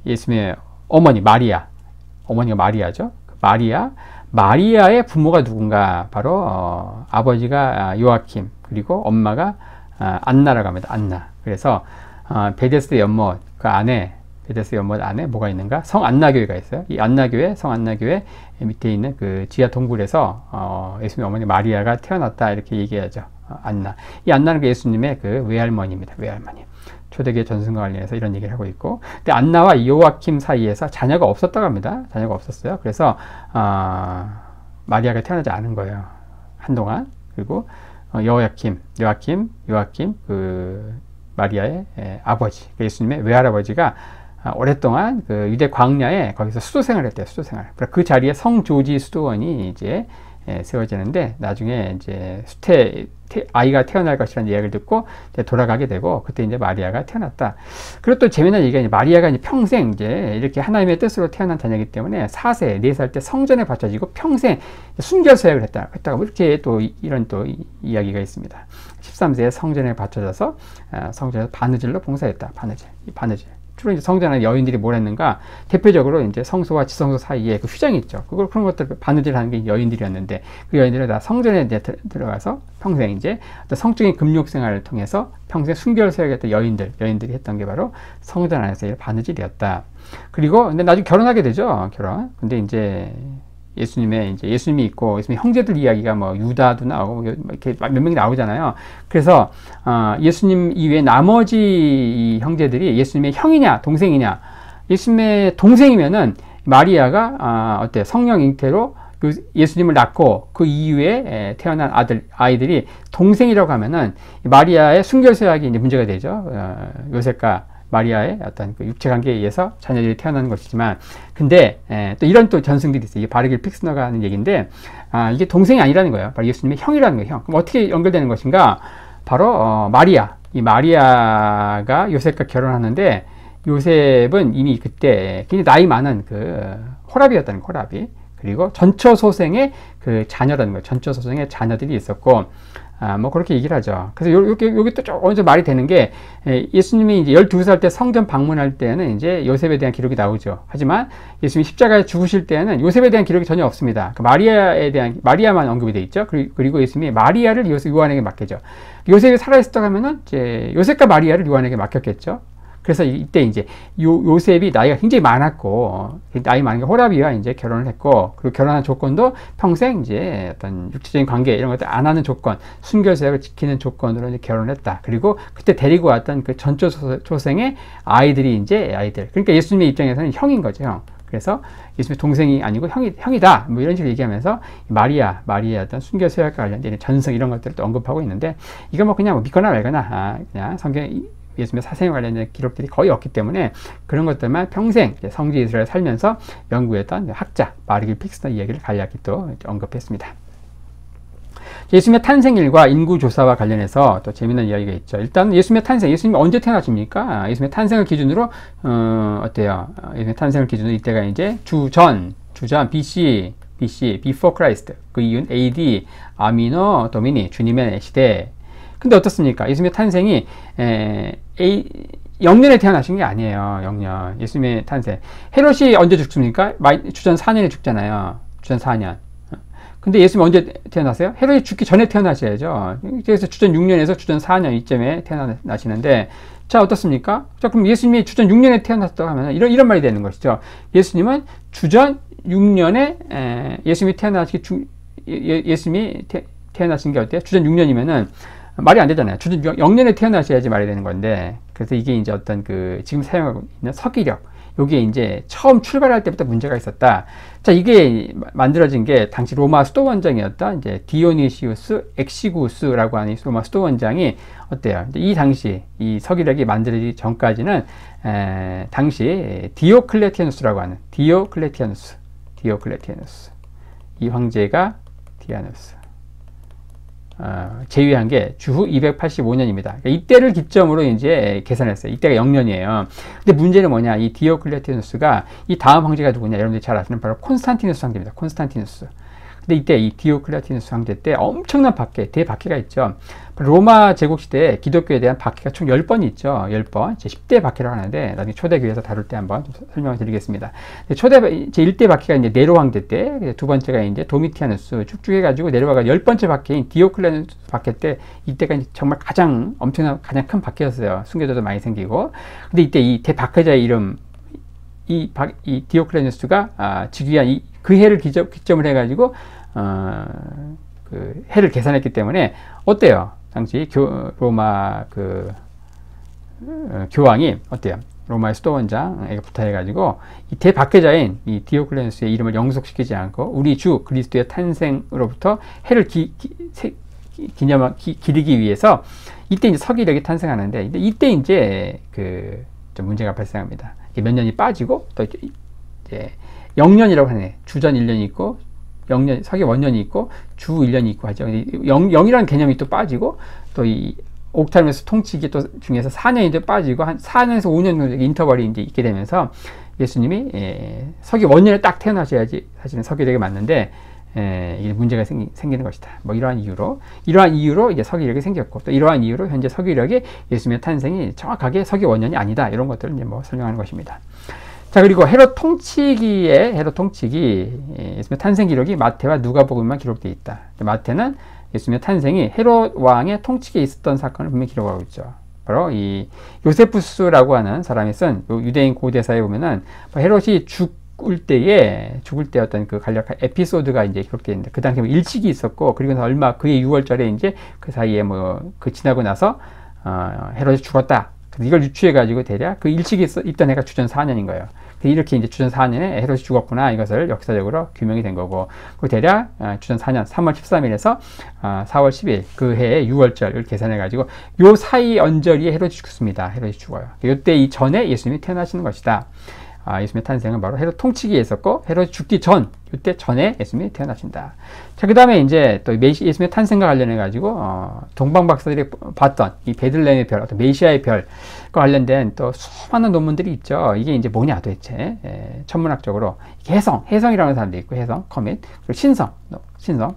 예수님의 어머니 어머니가 마리아죠. 마리아의 부모가 누군가? 바로 아버지가 요아킴, 그리고 엄마가 안나라고 합니다. 안나. 그래서 베데스다 연못 베데스 연못 안에 뭐가 있는가? 성 안나교회가 있어요. 이 성 안나교회 밑에 있는 그 지하 동굴에서 예수님의 어머니 마리아가 태어났다 이렇게 얘기하죠. 안나. 이 안나는 예수님의 그 외할머니입니다. 외할머니. 초대교회 전승과 관련해서 이런 얘기를 하고 있고, 근데 안나와 요아킴 사이에서 자녀가 없었다고 합니다. 자녀가 없었어요. 그래서 마리아가 태어나지 않은 거예요. 한동안. 그리고 요아킴 그 마리아의 아버지, 예수님의 외할아버지가 오랫동안 그 유대 광야에 거기서 수도 생활을 했대요. 그 자리에 성 조지 수도원이 이제 세워지는데, 나중에 이제 아이가 태어날 것이라는 이야기를 듣고 돌아가게 되고, 그때 이제 마리아가 태어났다. 그리고 또 재미난 얘기가 이제 마리아가 이제 평생 이제 이렇게 하나님의 뜻으로 태어난 자녀이기 때문에 4살 때 성전에 바쳐지고 평생 순결사역을 했다고 이렇게 또 이런 또 이야기가 있습니다. 13세에 성전에 바쳐져서 성전에서 바느질로 봉사했다. 바느질. 주로 이제 성전하는 여인들이 뭘 했는가? 대표적으로 이제 성소와 지성소 사이에 그 휘장이 있죠. 그런 것들 바느질을 하는 게 여인들이었는데, 그 여인들은 다 성전에 이제 들어가서 평생 이제 어떤 성적인 금욕 생활을 통해서 평생 순결 세우겠던 여인들이 했던 게 바로 성전 안에서의 바느질이었다. 그리고 근데 나중에 결혼하게 되죠. 근데 이제 예수님이 있고, 예수님 형제들 이야기가 뭐 유다도 나오고 이렇게 몇 명이 나오잖아요. 그래서 예수님 이외에 나머지 형제들이 예수님의 형이냐 동생이냐, 예수님의 동생이면은 마리아가 어때 성령 잉태로 예수님을 낳고 그 이후에 태어난 아이들이 동생이라고 하면은 마리아의 순결세약이 이제 문제가 되죠. 요셉과 마리아의 어떤 그 육체 관계에 의해서 자녀들이 태어나는 것이지만, 근데 또 이런 또 전승들이 있어요. 이게 바르길 픽스너가 하는 얘기인데, 이게 동생이 아니라는 거예요. 바로 예수님의 형이라는 거예요. 형. 그럼 어떻게 연결되는 것인가? 바로 이 마리아가 요셉과 결혼하는데, 요셉은 이미 그때 굉장히 나이 많은 그 호랍이었다는 거예요. 호랍이. 그리고 전처소생의 그 자녀라는 거예요. 전처소생의 자녀들이 있었고, 뭐 그렇게 얘기를 하죠. 그래서 요게 또 조금 말이 되는 게, 예수님이 이제 12살 때 성전 방문할 때는 이제 요셉에 대한 기록이 나오죠. 하지만 예수님이 십자가에 죽으실 때는 요셉에 대한 기록이 전혀 없습니다. 그 마리아만 언급이 돼 있죠. 그리고 예수님이 마리아를 요한에게 맡기죠. 요셉이 살아있었다고 하면은 이제 요셉과 마리아를 요한에게 맡겼겠죠. 그래서 이때 이제 요셉이 나이가 굉장히 많았고, 나이 많은 게 호라비와 이제 결혼을 했고, 그리고 결혼한 조건도 평생 이제 어떤 육체적인 관계 이런 것들 안 하는 조건, 순결세약을 지키는 조건으로 이제 결혼을 했다. 그리고 그때 데리고 왔던 그 전초소생의 아이들. 그러니까 예수님의 입장에서는 형인 거죠, 형. 그래서 예수님의 동생이 아니고 형이다. 뭐 이런 식으로 얘기하면서 마리아의 어떤 순결세약과 관련된 전승 이런 것들을 또 언급하고 있는데, 이거 뭐 그냥 믿거나 말거나, 그냥 성경에 예수님의 사생에 관련된 기록들이 거의 없기 때문에 그런 것들만 평생 성지 이스라엘 살면서 연구했던 학자 바르길 픽스너 이야기를 간략히 또 언급했습니다. 예수님의 탄생일과 인구조사와 관련해서 또 재미있는 이야기가 있죠. 일단 예수님의 탄생, 예수님이 언제 태어나십니까? 예수님의 탄생을 기준으로 어때요? 예수님의 탄생을 기준으로 이때가 이제 주전 BC, Before Christ, 그 이유는 AD, 아미노 도미니, 주님의 시대. 근데 어떻습니까? 예수님의 탄생이 영년에 태어나신 게 아니에요. 영년. 예수님의 탄생. 헤롯이 언제 죽습니까? 주전 4년에 죽잖아요. 주전 4년. 근데 예수님 언제 태어났어요? 헤롯이 죽기 전에 태어나셔야죠. 그래서 주전 6년에서 주전 4년 이쯤에 태어나시는데, 자, 어떻습니까? 자, 그럼 예수님이 주전 6년에 태어났다고 하면 이런 말이 되는 것이죠. 예수님은 주전 6년에 예수님이 태어나신 게 어때요? 주전 6년이면은 말이 안 되잖아요. 주전 0년에 태어나셔야지 말이 되는 건데, 그래서 이게 이제 어떤 그 지금 사용하고 있는 서기력, 요게 이제 처음 출발할 때부터 문제가 있었다. 자, 이게 만들어진 게 당시 로마 수도원장이었던 이제 디오니시우스 엑시구스라고 하는 로마 수도원장이 어때요? 이 당시 이 서기력이 만들어지기 전까지는 당시 디오클레티아누스라고 하는 디오클레티아누스 이 황제가 디아누스 제위한 게 주후 285년입니다. 그러니까 이때를 기점으로 이제 계산했어요. 이때가 0년이에요. 근데 문제는 뭐냐? 이 디오클레티누스가 이 다음 황제가 누구냐? 여러분들이 잘 아시는 바로 콘스탄티누스 황제입니다. 콘스탄티누스. 근데 이때 이 디오클레티누스 황제 때 엄청난 대박해가 있죠. 로마 제국 시대에 기독교에 대한 박해가 총 10번이 있죠. 10번. 제 10대 박해라고 하는데 나중에 초대교회에서 다룰 때 한번 설명을 드리겠습니다. 제 1대 박해가 이제 네로 황제 때, 두 번째가 이제 도미티아누스 쭉쭉 해가지고 내려와가 10번째 박해인 디오클레티누스 박해 때, 이때가 이제 정말 가장 큰 박해였어요. 순교자도 많이 생기고. 근데 이때 이 대박해자의 이름, 이 디오클레티누스가 즉위한 그 해를 기점을 해가지고 그 해를 계산했기 때문에 어때요? 당시 로마 교황이 어때요? 로마의 수도원장에게 부탁해가지고 이 대박해자인 이 디오클레누스의 이름을 영속시키지 않고 우리 주 그리스도의 탄생으로부터 해를 기리기 위해서 이때 이제 서기력이 탄생하는데, 이때 이제 좀 문제가 발생합니다. 몇 년이 빠지고 또 이제 영년이라고 하네. 주전 1년이 있고 서기 원년이 있고 주 1년이 있고 하죠. 0이라는 개념이 또 빠지고, 또 이 옥타르메스 통치기 또 중에서 4년이 또 빠지고 한 4년에서 5년 정도 인터벌이 이제 있게 되면서 예수님이 서기 원년에 딱 태어나셔야지 사실은 서기력이 맞는데, 이게 문제가 생기는 것이다. 뭐 이러한 이유로 이제 서기력이 생겼고, 또 이러한 이유로 현재 서기력이 예수님의 탄생이 정확하게 서기 원년이 아니다. 이런 것들을 이제 뭐 설명하는 것입니다. 자, 그리고 헤롯 통치기 예수님의 탄생 기록이 마태와 누가복음만 기록되어 있다. 마태는 예수님의 탄생이 헤롯 왕의 통치기에 있었던 사건을 분명히 기록하고 있죠. 바로 이 요세푸스라고 하는 사람이 쓴 유대인 고대사에 보면은 헤롯이 죽을 때 어떤 그 간략한 에피소드가 이제 기록되어 있는데, 그 당시에 뭐 일찍이 있었고, 그리고 얼마 그의 6월절에 이제 그 사이에 뭐 그 지나고 나서 헤롯이 죽었다. 이걸 유추해가지고 대략 그 일찍이 있던 해가 주전 4년인 거예요. 이렇게 이제 주전 4년에 헤롯이 죽었구나, 이것을 역사적으로 규명이 된 거고, 그 대략 주전 4년 3월 13일에서 4월 10일 그 해의 6월절을 계산해가지고 요 사이 언저리에 헤롯이 죽습니다. 헤롯이 죽어요. 이때 이 전에 예수님이 태어나시는 것이다. 예수님의 탄생은 바로 헤롯 통치기에 있었고, 헤롯이 죽기 전, 이때 전에 예수님이 태어나신다. 자, 그 다음에 이제 또 예수님의 탄생과 관련해가지고, 동방 박사들이 봤던 이 베들레헴의 별, 어떤 메시아의 별과 관련된 또 수많은 논문들이 있죠. 이게 이제 뭐냐 도대체. 천문학적으로. 혜성이라는 사람도 있고, 혜성, 커밋, 그리고 신성,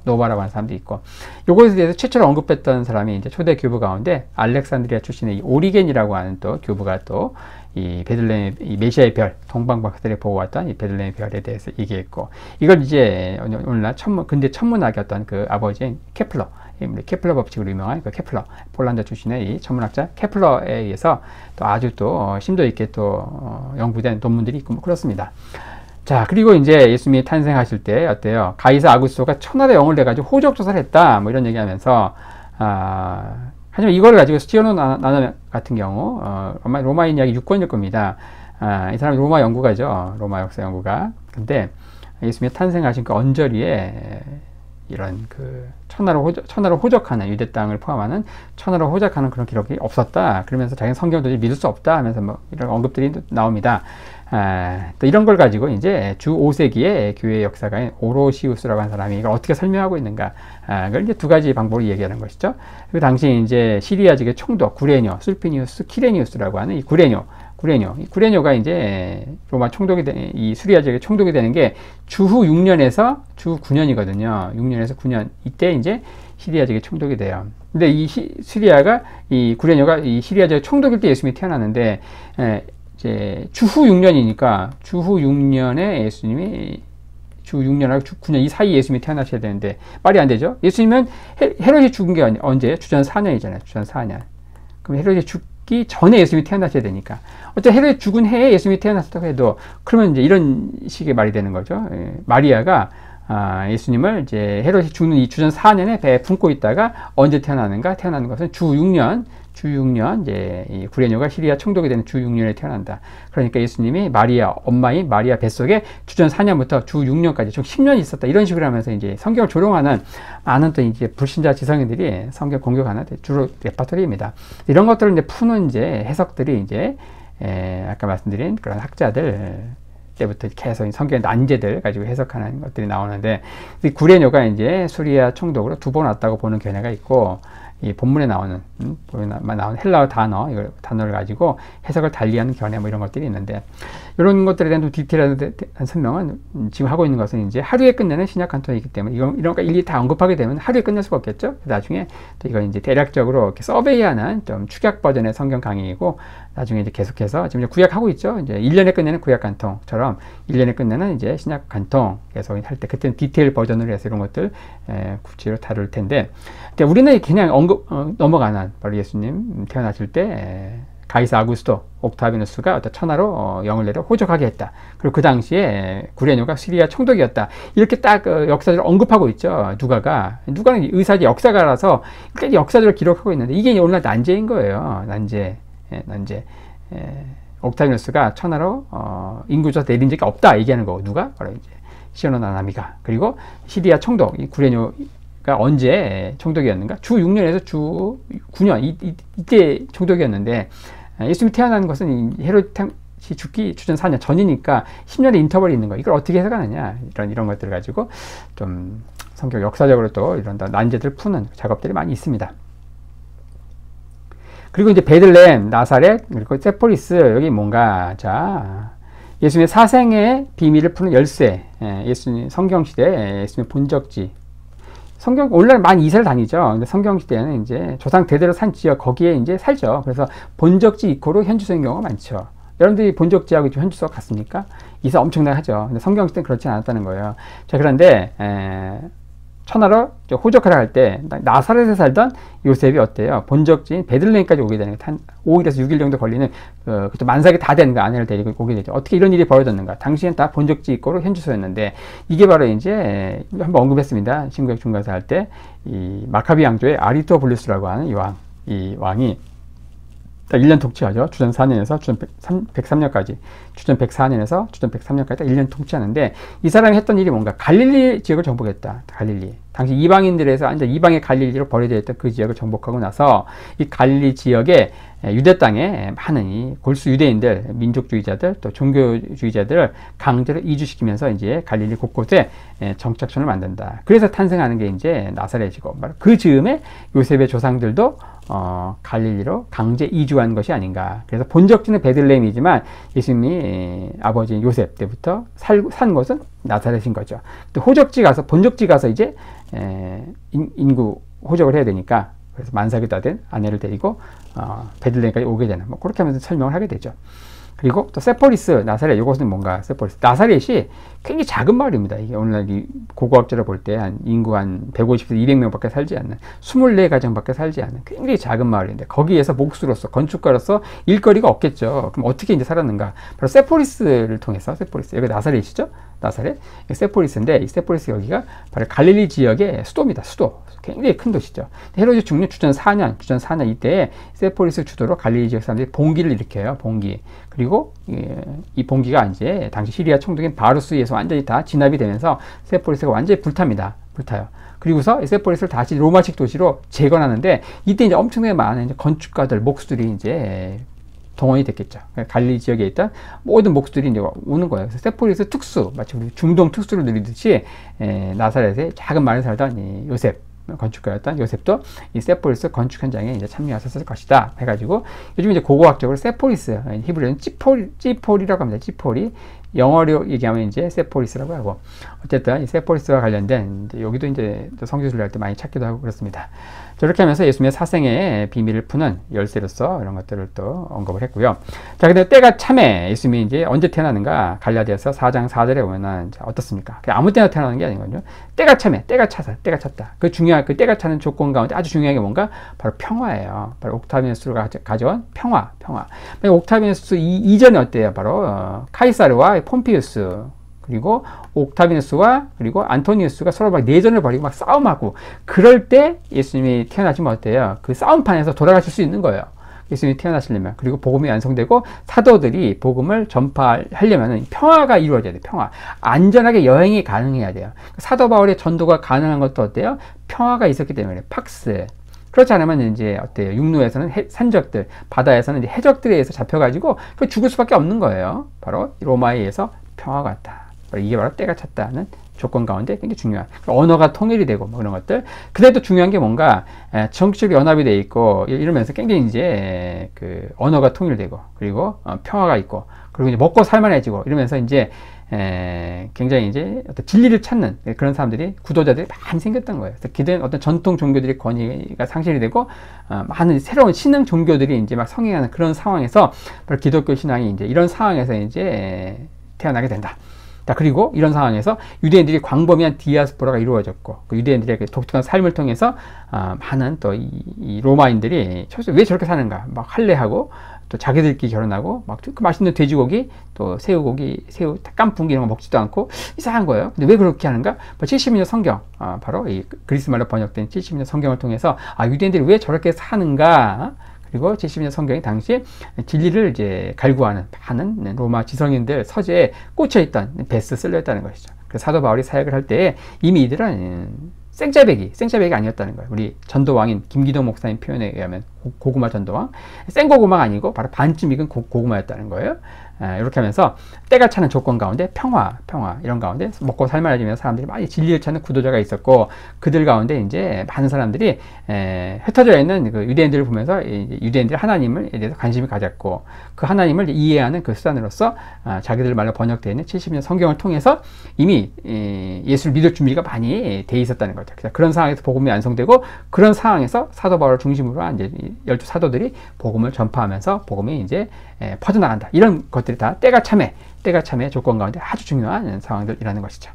노바라고 하는 사람도 있고, 요것에 대해서 최초로 언급했던 사람이 이제 초대 교부 가운데 알렉산드리아 출신의 이 오리겐이라고 하는 또 교부가 또 이 베들레헴, 이 메시아의 별, 동방 박사들이 보고 왔던 이 베들레헴의 별에 대해서 얘기했고, 이걸 이제 오늘날 근대 천문학의 어떤 그 아버지인 케플러 법칙으로 유명한 그 케플러, 폴란드 출신의 이 천문학자 케플러에 의해서 또 아주 또 심도 있게 또 연구된 논문들이 있고 뭐 그렇습니다. 자, 그리고 이제 예수님이 탄생하실 때 어때요? 가이사 아구스토가 천하의 영을 내가지고 호적 조사를 했다. 뭐 이런 얘기하면서, 하지만 이걸 가지고 스티어노 나나 같은 경우, 로마인 이야기 6권일 겁니다. 이 사람이 로마 연구가죠. 로마 역사 연구가. 근데 예수님이 탄생하신 그 언저리에 이런 그 천하로 호적하는, 유대 땅을 포함하는 천하로 호적하는 그런 기록이 없었다. 그러면서 자기는 성경을 도저히 믿을 수 없다 하면서 뭐 이런 언급들이 나옵니다. 또 이런 걸 가지고 이제 주 5세기의 교회 역사가인 오로시우스라고 하는 사람이 이걸 어떻게 설명하고 있는가. 그걸 이제 두 가지 방법으로 얘기하는 것이죠. 그 당시 이제 시리아 지역의 총독 구레뇨, 술피니우스, 키레니우스라고 하는 이 구레뇨가 이제 로마 총독이 이 수리아 지역의 총독이 되는 게 주후 6년에서 주 9년이거든요. 6년에서 9년. 이때 이제 시리아 지역의 총독이 돼요. 근데 이 구레뇨가 이 시리아 지역의 총독일 때 예수님이 태어났는데, 이제 주후 6년이니까 주후 6년에 예수님이 주 6년하고 주 9년 이 사이에 예수님이 태어나셔야 되는데 말이 안 되죠. 예수님은 헤롯이 죽은 게 언제예요? 주전 4년이잖아요. 주전 4년. 그럼 헤롯이 죽기 전에 예수님이 태어나셔야 되니까. 어차피 헤롯이 죽은 해에 예수님이 태어났다고 해도 그러면 이제 이런 식의 말이 되는 거죠. 마리아가 예수님을 이제 헤롯이 죽는 이 주전 4년에 배에 품고 있다가 언제 태어나는가? 태어나는 것은 주 6년 이제 이 구레뇨가 시리아 총독이 되는 주 6년에 태어난다. 그러니까 예수님이 엄마인 마리아 뱃속에 주전 4년부터 주 6년까지 총 10년이 있었다. 이런 식으로 하면서 이제 성경을 조롱하는 많은 또 이제 불신자 지성인들이 성경 공격하는 주로 레파토리입니다. 이런 것들을 이제 푸는 이제 해석들이 이제 아까 말씀드린 그런 학자들 때부터 계속 성경의 난제들 가지고 해석하는 것들이 나오는데, 구레뇨가 이제 수리아 총독으로 2번 왔다고 보는 견해가 있고, 이 본문에 나오는 헬라어 단어를 가지고 해석을 달리하는 견해 뭐 이런 것들이 있는데, 이런 것들에 대한 디테일한 설명은 지금 하고 있는 것은 이제 하루에 끝내는 신약 간통이기 때문에 이런 거 일일이 다 언급하게 되면 하루에 끝낼 수가 없겠죠. 나중에 또 이거 이제 대략적으로 이렇게 서베이하는 좀 축약 버전의 성경 강의이고, 나중에 이제 계속해서 지금 이제 구약하고 있죠. 이제 1년에 끝내는 구약 간통처럼 1년에 끝내는 이제 신약 간통 계속 할 때 그때는 디테일 버전으로 해서 이런 것들 구체로 다룰 텐데, 근데 우리는 그냥 넘어가는 바로 예수님 태어나실 때 가이사 아구스토 옥타비누스가 어떤 천하로 영을 내려 호적하게 했다. 그리고 그 당시에 구레뇨가 시리아 총독이었다. 이렇게 딱 역사적으로 언급하고 있죠. 누가는 의사지 역사가라서 역사적으로 기록하고 있는데, 이게 오늘날 난제인 거예요. 난제. 옥타비누스가 천하로 인구조사 내린 적이 없다 얘기하는 거고, 누가? 바로 이제 시오노 나나미가. 그리고 시리아 총독 이 구레뇨가 언제 총독이었는가? 주 6년에서 주 9년 이때 총독이었는데, 예수님이 태어난 것은 헤롯이 죽기 주전 4년 전이니까 10년의 인터벌이 있는 거. 이걸 어떻게 해석하느냐? 이런 것들을 가지고 좀 성경 역사적으로 또 이런 난제들을 푸는 작업들이 많이 있습니다. 그리고 이제 베들레헴, 나사렛, 그리고 세포리스, 여기 뭔가, 자, 예수님의 사생의 비밀을 푸는 열쇠, 예수님 성경시대 예수님의 본적지. 성경, 오늘날 많이 이사를 다니죠. 근데 성경시대에는 이제 조상 대대로 산 지역, 거기에 이제 살죠. 그래서 본적지 이코로 현주소인 경우가 많죠. 여러분들이 본적지하고 현주소가 같습니까? 이사 엄청나게 하죠. 근데 성경시대는 그렇지 않았다는 거예요. 자, 그런데, 천하로 호적하라 할 때 나사렛에 살던 요셉이 어때요? 본적지인 베들레헴까지 오게 되는 거예요. 5일에서 6일 정도 걸리는 그것도 만삭이 다 된 그 아내를 데리고 오게 되죠. 어떻게 이런 일이 벌어졌는가? 당시엔 다 본적지 있고로 현주소였는데 이게 바로 이제 한번 언급했습니다. 신구약 중간사 할 때 이 마카비 왕조의 아리토블루스라고 하는 이 왕이 1년 통치하죠. 주전 4년에서 주전 103년까지. 주전 104년에서 주전 103년까지 딱 1년 통치하는데 이 사람이 했던 일이 뭔가 갈릴리 지역을 정복했다. 갈릴리. 당시 이방인들에서 완전 이방의 갈릴리로 버려져 있던 그 지역을 정복하고 나서 이 갈릴리 지역에 유대 땅에 많은 이 골수 유대인들, 민족주의자들, 또 종교주의자들을 강제로 이주시키면서 이제 갈릴리 곳곳에 정착촌을 만든다. 그래서 탄생하는 게 이제 나사렛이고, 그 즈음에 요셉의 조상들도 갈릴리로 강제 이주한 것이 아닌가. 그래서 본적지는 베들레헴이지만 예수님이 아버지 요셉 때부터 산 곳은 나사렛인 거죠. 또 호적지 가서, 본적지 가서 이제 인구 호적을 해야 되니까, 그래서 만삭이 다 된 아내를 데리고 베들레헴까지 오게 되는, 뭐 그렇게 하면서 설명을 하게 되죠. 그리고 또 세포리스, 나사렛, 이것은 뭔가 세포리스. 나사렛이 굉장히 작은 마을입니다. 이게 오늘날 이 고고학자로 볼 때 한 인구 한 150에서 200명밖에 살지 않는, 24가정밖에 살지 않는 굉장히 작은 마을인데 거기에서 목수로서, 건축가로서 일거리가 없겠죠. 그럼 어떻게 이제 살았는가? 바로 세포리스를 통해서, 세포리스, 여기 나사렛이죠? 나사렛. 세포리스인데 이 세포리스 여기가 바로 갈릴리 지역의 수도입니다. 수도. 굉장히 큰 도시죠. 헤로드 중년 주전 4년 이때에 세포리스 주도로 갈릴리 지역 사람들이 봉기를 일으켜요. 봉기. 그리고 이 봉기가 이제 당시 시리아 총독인 바루스에서 완전히 다 진압이 되면서 세포리스가 완전히 불탑니다. 불타요. 그리고서 세포리스를 다시 로마식 도시로 재건하는데 이때 이제 엄청나게 많은 이제 건축가들, 목수들이 이제 동원이 됐겠죠. 갈릴리 지역에 있던 모든 목수들이 이제 오는 거예요. 그래서 세포리스 특수, 마치 우리 중동 특수를 누리듯이 나사렛에 작은 마을에 살던 이 요셉, 건축가였던 요셉도 이 세포리스 건축 현장에 이제 참여하셨을 것이다 해가지고 요즘 이제 고고학적으로 세포리스, 히브리어는 찌폴이라고 합니다. 찌폴이, 영어로 얘기하면 이제 세포리스라고 하고, 어쨌든 이 세포리스와 관련된 여기도 이제 성지순례 할 때 많이 찾기도 하고 그렇습니다. 저렇게 하면서 예수님의 사생의 비밀을 푸는 열쇠로서 이런 것들을 또 언급을 했고요. 자, 근데 때가 참에 예수님이 이제 언제 태어나는가? 갈라디아서 4장 4절에 보면은 어떻습니까? 아무 때나 태어나는 게 아니거든요. 때가 참에, 때가 찼다. 그 중요한, 그 때가 차는 조건 가운데 아주 중요한 게 뭔가? 바로 평화예요. 바로 옥타비누스가 가져온 평화. 옥타비누스 이전에 어때요? 바로 카이사르와 폼피우스, 그리고 옥타비누스와 그리고 안토니우스가 서로 막 내전을 벌이고 막 싸움하고, 그럴 때 예수님이 태어나시면 어때요? 그 싸움판에서 돌아가실 수 있는 거예요. 예수님이 태어나시려면. 그리고 복음이 완성되고 사도들이 복음을 전파하려면 평화가 이루어져야 돼요. 평화. 안전하게 여행이 가능해야 돼요. 사도 바울의 전도가 가능한 것도 어때요? 평화가 있었기 때문에. 팍스. 그렇지 않으면 이제 어때요? 육로에서는 산적들, 바다에서는 이제 해적들에 의해서 잡혀가지고 죽을 수밖에 없는 거예요. 바로 로마에 의해서 평화가 왔다. 이게 바로 때가 찼다는 조건 가운데 굉장히 중요한, 언어가 통일이 되고 뭐 그런 것들. 그래도 중요한 게 뭔가 정치적 연합이 돼 있고 이러면서 굉장히 이제 그 언어가 통일되고, 그리고 평화가 있고, 그리고 이제 먹고 살만해지고 이러면서 이제 굉장히 이제 어떤 진리를 찾는 그런 사람들이, 구도자들이 많이 생겼던 거예요. 그래서 기존 어떤 전통 종교들의 권위가 상실이 되고 많은 새로운 신흥 종교들이 이제 막 성행하는 그런 상황에서 바로 기독교 신앙이 이제 이런 상황에서 이제 태어나게 된다. 자, 그리고 이런 상황에서 유대인들이 광범위한 디아스포라가 이루어졌고, 그 유대인들의 그 독특한 삶을 통해서 많은 또 이 로마인들이 왜 저렇게 사는가 막 할례하고, 또 자기들끼리 결혼하고, 막 그 맛있는 돼지고기, 또 새우고기, 새우 깐풍기 이런 거 먹지도 않고 이상한 거예요. 근데 왜 그렇게 하는가? 70년 성경, 바로 이 그리스 말로 번역된 70년 성경을 통해서 유대인들이 왜 저렇게 사는가? 그리고 70년 성경이 당시 진리를 이제 갈구하는 많은 로마 지성인들 서재에 꽂혀있던 베스트셀러였다는 것이죠. 그래서 사도 바울이 사역을 할 때 이미 이들은 생짜배기 아니었다는 거예요. 우리 전도왕인 김기동 목사님 표현에 의하면 고구마 전도왕, 생고구마가 아니고 바로 반쯤 익은 고구마였다는 거예요. 이렇게 하면서 때가 차는 조건 가운데 평화 이런 가운데 먹고 살만해지면서 사람들이 많이 진리를 찾는 구도자가 있었고, 그들 가운데 이제 많은 사람들이 흩어져 있는 그 유대인들을 보면서 유대인들이 하나님에 대해서 관심이 가졌고, 그 하나님을 이해하는 그 수단으로서 자기들 말로 번역되어 있는 70년 성경을 통해서 이미 예수를 믿을 준비가 많이 돼 있었다는 거죠. 그래서 그런 상황에서 복음이 완성되고, 그런 상황에서 사도 바울을 중심으로 이제 12 사도들이 복음을 전파하면서 복음이 이제 퍼져나간다. 이런 것들이 다 때가 참의 조건 가운데 아주 중요한 상황들이라는 것이죠.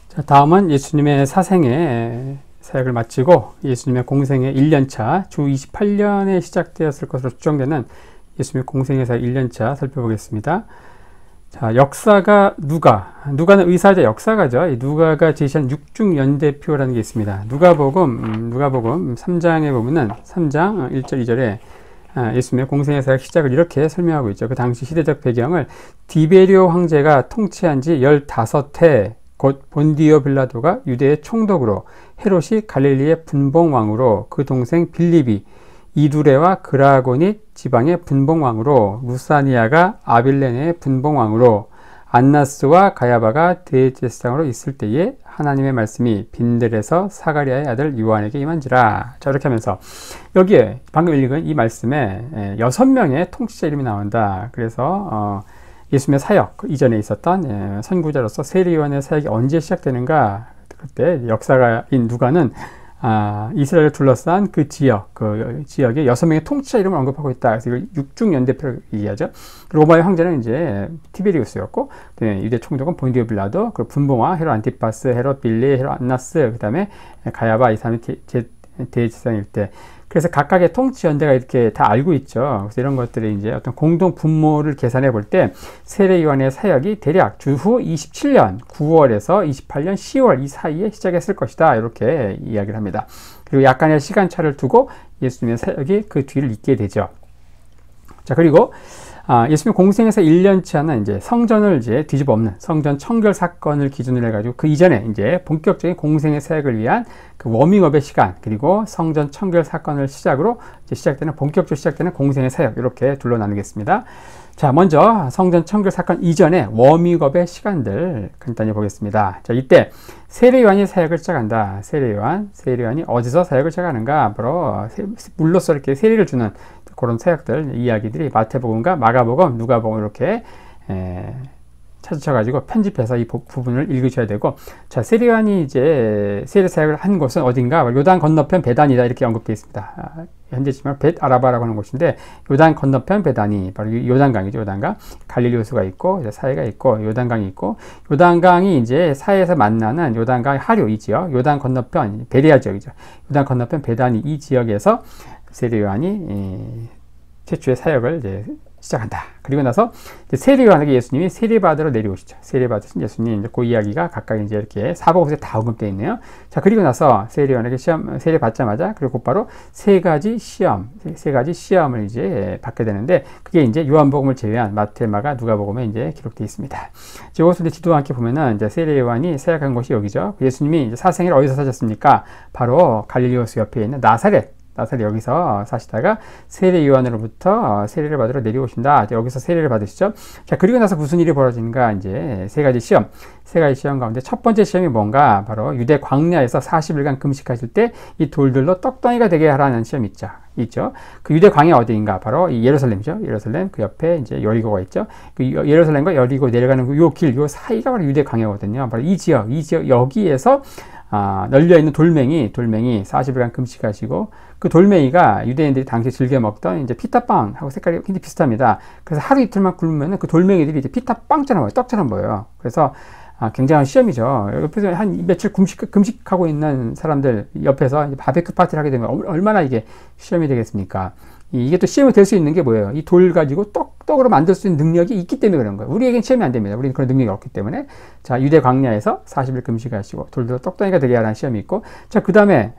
자, 다음은 예수님의 사생애 사역을 마치고 예수님의 공생의 1년차 주 28년에 시작되었을 것으로 추정되는 예수님의 공생의 사역 1년차 살펴보겠습니다. 자, 역사가 누가는 의사자 역사가죠. 이 누가가 제시한 육중연대표라는 게 있습니다. 누가복음 3장에 보면은 3장 1절 2절에 예수님의 공생의 사역 시작을 이렇게 설명하고 있죠. 그 당시 시대적 배경을 디베리오 황제가 통치한 지 15해 곧 본디오 빌라도가 유대의 총독으로, 헤롯이 갈릴리의 분봉왕으로, 그 동생 빌립이 이두레와 그라고닛 지방의 분봉왕으로, 루사니아가 아빌레네의 분봉왕으로, 안나스와 가야바가 대제사장으로 있을 때에 하나님의 말씀이 빈들에서 사가리아의 아들 요한에게 임한지라. 자, 이렇게 하면서 여기에 방금 읽은 이 말씀에 6명의 통치자 이름이 나온다. 그래서 예수님의 사역, 그 이전에 있었던 선구자로서 세례요한의 사역이 언제 시작되는가? 그때 역사가인 누가는 이스라엘을 둘러싼 그 지역에 6명의 통치자 이름을 언급하고 있다. 그래서 이걸 육중연대표를 얘기하죠. 로마의 황제는 이제 티베리우스였고, 유대 총독은 본디오 빌라도, 그리고 분봉왕 헤롯 안티파스, 헤롯 빌리, 헤롯 안나스, 그 다음에 가야바, 이 사람이 대제사장일 때. 그래서 각각의 통치 연대가 이렇게 다 알고 있죠. 그래서 이런 것들이 이제 어떤 공동 분모를 계산해 볼 때 세례 요한의 사역이 대략 주후 27년 9월에서 28년 10월 이 사이에 시작했을 것이다. 이렇게 이야기를 합니다. 그리고 약간의 시간차를 두고 예수님의 사역이 그 뒤를 잇게 되죠. 자, 그리고 예수님 공생에서 1년차는 이제 성전을 이제 뒤집어 엎는 성전 청결 사건을 기준으로 해가지고 그 이전에 이제 본격적인 공생의 사역을 위한 그 워밍업의 시간, 그리고 성전 청결 사건을 시작으로 이제 본격적으로 시작되는 공생의 사역, 이렇게 둘로 나누겠습니다. 자, 먼저 성전 청결 사건 이전에 워밍업의 시간들 간단히 보겠습니다. 자, 이때 세례 요한이 사역을 시작한다. 세례 요한이 어디서 사역을 시작하는가? 바로 물로써 이렇게 세례를 주는 그런 사역들 이야기들이 마태복음과 마가복음, 누가복음 이렇게 찾으셔가지고 편집해서 이 부분을 읽으셔야 되고, 자, 세례 요한이 이제 세례 사역을 한 곳은 어딘가? 요단 건너편 베다니다 이렇게 언급되어 있습니다. 현재 지금 벳 아라바라고 하는 곳인데, 요단 건너편 베다니, 바로 요단강이죠. 요단강. 갈릴리 호수가 있고, 사해가 있고, 요단강이 있고, 요단강이 이제 사해에서 만나는 요단강 하류 이 지역, 요단 건너편 베레아 지역이죠. 요단 건너편 베다니 이 지역에서 세례 요한이 최초의 사역을 이제 시작한다. 그리고 나서 세례 요한에게 예수님이 세례받으러 내려오시죠. 세례받으신 예수님, 이제 그 이야기가 각각 이제 이렇게 사복음서에 다 언급되어 있네요. 자, 그리고 나서 세례 요한에게 세례 받자마자, 그리고 곧바로 세 가지 시험을 이제 받게 되는데, 그게 이제 요한복음을 제외한 마태, 마가, 누가복음에 이제 기록되어 있습니다. 이것을 지도와 함께 보면은 이제 세례 요한이 사역한 곳이 여기죠. 예수님이 이제 사생애를 어디서 사셨습니까? 바로 갈릴리 호수 옆에 있는 나사렛 여기서 사시다가 세례 요한으로부터 세례를 받으러 내려오신다. 여기서 세례를 받으시죠. 자, 그리고 나서 무슨 일이 벌어지는가? 이제 세 가지 시험 가운데 첫 번째 시험이 뭔가? 바로 유대 광야에서 40일간 금식하실 때 이 돌들로 떡덩이가 되게 하라는 시험이 있죠. 그 유대 광야 어디인가? 바로 이 예루살렘이죠. 예루살렘 그 옆에 이제 여리고가 있죠. 그 예루살렘과 여리고 내려가는 요 사이가 바로 유대 광야거든요. 바로 이 지역 여기에서 널려있는 돌멩이 40일간 금식하시고, 그 돌멩이가 유대인들이 당시 즐겨 먹던 이제 피타빵하고 색깔이 굉장히 비슷합니다. 그래서 하루 이틀만 굶으면 그 돌멩이들이 이제 피타빵처럼 보여요. 떡처럼 보여요. 그래서 굉장한 시험이죠. 옆에서 한 며칠 금식하고 있는 사람들 옆에서 이제 바베큐 파티를 하게 되면 얼마나 이게 시험이 되겠습니까? 이게 또 시험이 될 수 있는 게 뭐예요? 이 돌 가지고 떡으로 만들 수 있는 능력이 있기 때문에 그런 거예요. 우리에겐 시험이 안 됩니다. 우리는 그런 능력이 없기 때문에. 자, 유대 광야에서 40일 금식하시고 돌들로 떡덩이가 되게 하라는 시험이 있고, 자, 그 다음에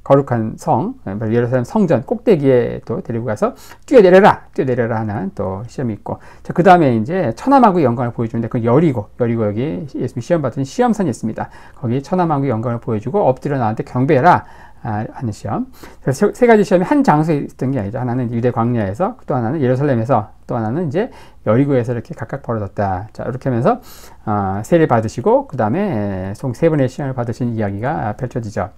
거룩한 성, 예루살렘 성전 꼭대기에 또 데리고 가서 뛰어내려라 하는 또 시험이 있고, 자, 그 다음에 이제 천하만국의 영광을 보여주는데, 그 여리고 여기 예수님 시험 받은 시험선이 있습니다. 거기 천하만국의 영광을 보여주고 엎드려 나한테 경배해라 하는 시험. 그래서 세 가지 시험이 한 장소에 있었던 게 아니죠. 하나는 유대 광야에서, 또 하나는 예루살렘에서, 또 하나는 이제 여리고에서 이렇게 각각 벌어졌다. 자, 이렇게 하면서 세례 받으시고 그 다음에 총 3번의 시험을 받으신 이야기가 펼쳐지죠.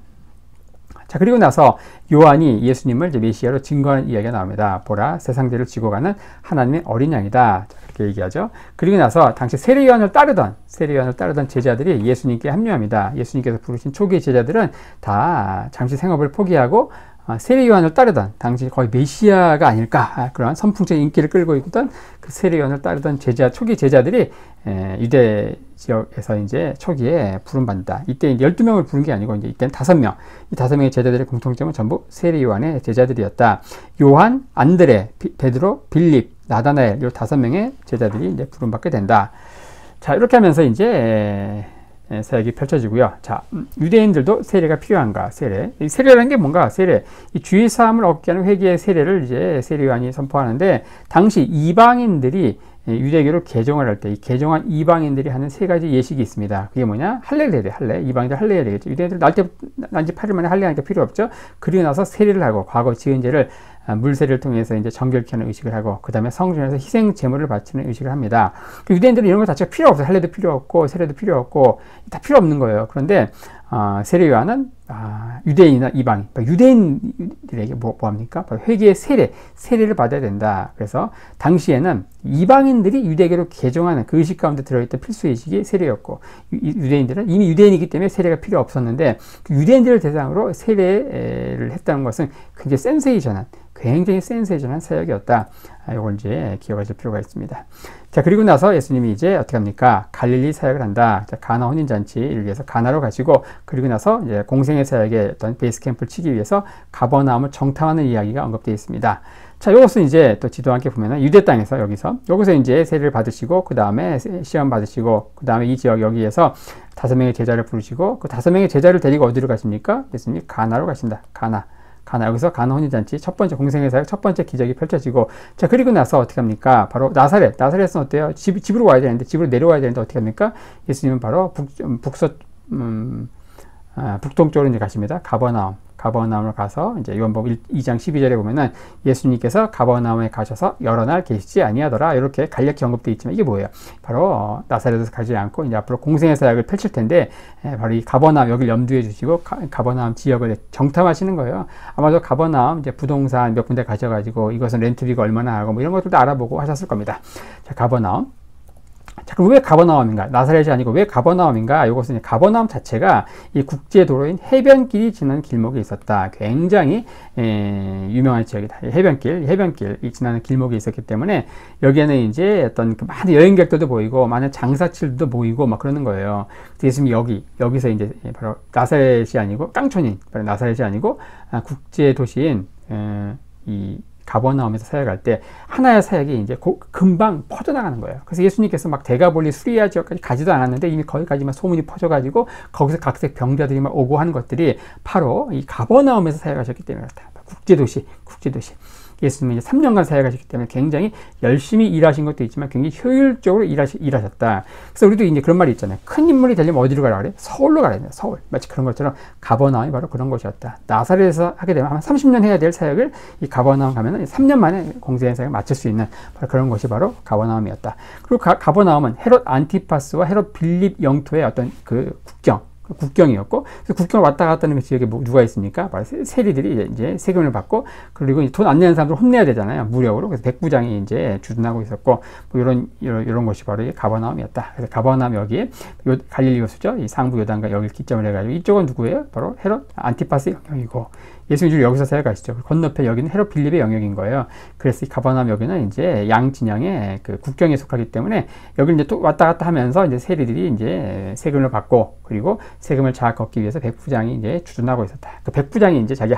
자, 그리고 나서 요한이 예수님을 이제 메시아로 증거하는 이야기가 나옵니다. 보라, 세상 죄를 지고 가는 하나님의 어린 양이다. 자, 그렇게 얘기하죠. 그리고 나서 당시 세례 요한을 따르던 제자들이 예수님께 합류합니다. 예수님께서 부르신 초기 제자들은 다 잠시 생업을 포기하고 세례 요한을 따르던, 당시 거의 메시아가 아닐까, 그런 선풍적인 인기를 끌고 있던 그 세례 요한을 따르던 초기 제자들이 유대 지역에서 이제 초기에 부름받는다. 이때 12명을 부른 게 아니고, 이제 이때는 5명. 이 5명의 제자들의 공통점은 전부 세례 요한의 제자들이었다. 요한, 안드레, 베드로, 빌립, 나다나엘, 이 5명의 제자들이 이제 부름받게 된다. 자, 이렇게 하면서 이제 사역이 펼쳐지고요. 자, 유대인들도 세례가 필요한가? 세례. 이 세례라는 게 뭔가? 세례. 이 주의 사함을 얻게 하는 회개의 세례를 이제 세례 요한이 선포하는데, 당시 이방인들이 유대교를 개종을 할 때 이 개종한 이방인들이 하는 3가지 예식이 있습니다. 그게 뭐냐? 할례를 해야 돼. 할례. 이방인들 할례 해야 되겠죠. 유대인들 난지 8일 만에 할례하니까 필요 없죠. 그리고 나서 세례를 하고, 과거 지은 죄를 물세례를 통해서 이제 정결케 하는 의식을 하고, 그 다음에 성전에서 희생 제물을 바치는 의식을 합니다. 유대인들은 이런 것 자체가 필요 없어요. 할례도 필요 없고 세례도 필요 없고 다 필요 없는 거예요. 그런데 세례 요한은 유대인이나 이방인, 유대인들에게 뭐 합니까? 바로 회개의 세례를 받아야 된다. 그래서 당시에는 이방인들이 유대교로 개종하는 그 의식 가운데 들어있던 필수 의식이 세례였고, 유대인들은 이미 유대인이기 때문에 세례가 필요 없었는데, 그 유대인들을 대상으로 세례를 했다는 것은 굉장히 센세이션한 사역이었다. 이걸 이제 기억하실 필요가 있습니다. 자, 그리고 나서 예수님이 이제 어떻게 합니까? 갈릴리 사역을 한다. 자, 가나 혼인잔치를 위해서 가나로 가시고, 그리고 나서 이제 공생의 사역의 어떤 베이스 캠프를 치기 위해서 가버나움을 정탐하는 이야기가 언급되어 있습니다. 자, 이것은 이제 또 지도와 함께 보면은 유대 땅에서 여기서 이제 세례를 받으시고, 그 다음에 시험 받으시고, 그 다음에 이 지역 여기에서 5명의 제자를 부르시고, 그 5명의 제자를 데리고 어디로 가십니까? 예수님이 가나로 가신다. 가나, 여기서 가나 혼인잔치 첫 번째 공생의 사역 첫 번째 기적이 펼쳐지고, 자, 그리고 나서 어떻게 합니까? 바로 나사렛은 어때요? 집으로 와야 되는데, 집으로 내려와야 되는데 어떻게 합니까? 예수님은 바로 북동쪽으로 이제 가십니다. 가버나움을 가서 이제 요한복음 2장 12절에 보면은 예수님께서 가버나움에 가셔서 여러 날 계시지 아니하더라, 이렇게 간략히 언급되어 있지만, 이게 뭐예요? 바로 나사렛에서 가지 않고 이제 앞으로 공생의 사역을 펼칠 텐데, 바로 이 가버나움 여기를 염두에 주시고 가버나움 지역을 정탐하시는 거예요. 아마도 가버나움 이제 부동산 몇 군데 가셔가지고 이것은 렌트비가 얼마나 하고 뭐 이런 것들도 알아보고 하셨을 겁니다. 자, 가버나움. 자, 그럼 왜 가버나움인가? 나사렛이 아니고 왜 가버나움인가? 이것은 가버나움 자체가 이 국제도로인 해변길이 지나는 길목에 있었다. 굉장히 유명한 지역이다. 해변길이 지나는 길목에 있었기 때문에 여기에는 이제 어떤 그 많은 여행객들도 보이고 많은 장사칠도 모이고 막 그러는 거예요. 예수님이 여기서 이제 바로 나사렛이 아니고 깡촌인, 바로 나사렛이 아니고 국제도시인 이 가버나움에서 사역할 때 하나의 사역이 이제 금방 퍼져나가는 거예요. 그래서 예수님께서 막 데가볼리 수리아 지역까지 가지도 않았는데 이미 거기까지만 소문이 퍼져가지고 거기서 각색 병자들이 막 오고 하는 것들이 바로 이 가버나움에서 사역하셨기 때문에 그렇다. 국제도시. 예수님이 이제 3년간 사역하셨기 때문에 굉장히 열심히 일하신 것도 있지만 굉장히 효율적으로 일하셨다. 그래서 우리도 이제 그런 말이 있잖아요. 큰 인물이 되려면 어디로 가라 그래? 서울로 가야 된다. 서울. 마치 그런 것처럼 가버나움이 바로 그런 곳이었다. 나사렛에서 하게 되면 한 30년 해야 될 사역을 이 가버나움 가면은 3년 만에 공생의 사역을 마칠 수 있는 바로 그런 곳이 바로 가버나움이었다. 그리고 가버나움은 헤롯 안티파스와 헤롯 빌립 영토의 어떤 그 국경이었고, 그래서 국경을 왔다 갔다 하는 그 지역에 누가 있습니까? 바로 세리들이 이제 세금을 받고, 그리고 돈 안 내는 사람들 혼내야 되잖아요. 무력으로. 그래서 백부장이 이제 주둔하고 있었고, 뭐 이런 곳이 바로 가버나움이었다. 그래서 가버나움 여기에 갈릴리 호수죠. 이 상부 요단과 여기를 기점을 해가지고, 이쪽은 누구예요? 바로 헤롯 안티파스 영역이고, 예수님 주로 여기서 사역하시죠. 건너편 여기는 헤롯 빌립의 영역인 거예요. 그래서 이 가버나움 여기는 이제 양 진영의 그 국경에 속하기 때문에 여기를 이제 또 왔다 갔다 하면서 이제 세리들이 이제 세금을 받고, 그리고 세금을 잘 걷기 위해서 백부장이 이제 주둔하고 있었다. 그 백부장이 이제 자기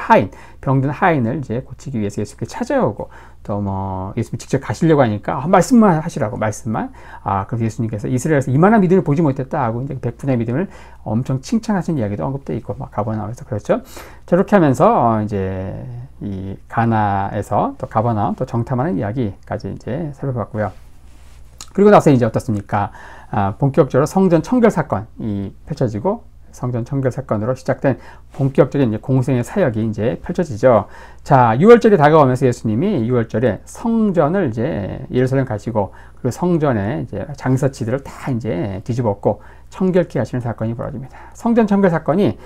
병든 하인을 이제 고치기 위해서 예수님께 찾아오고, 또 뭐 예수님 직접 가시려고 하니까 말씀만 하시라고, 말씀만. 그래서 예수님께서 이스라엘에서 이만한 믿음을 보지 못했다 하고 이제 백부장의 믿음을 엄청 칭찬하신 이야기도 언급되어 있고, 막 가버나움에서 그렇죠. 저렇게 하면서 이제 이 가나에서 또 가버나움 또 정탐하는 이야기까지 이제 살펴봤고요. 그리고 나서 이제 어떻습니까? 본격적으로 성전 청결 사건이 펼쳐지고, 성전 청결 사건으로 시작된 본격적인 이제 공생의 사역이 이제 펼쳐지죠. 자, 6월절이 다가오면서 예수님이 6월절에 성전을 이제 예루살렘 가시고 그 성전에 이제 장사치들을 다 이제 뒤집었고 청결케 하시는 사건이 벌어집니다. 성전 청결 사건이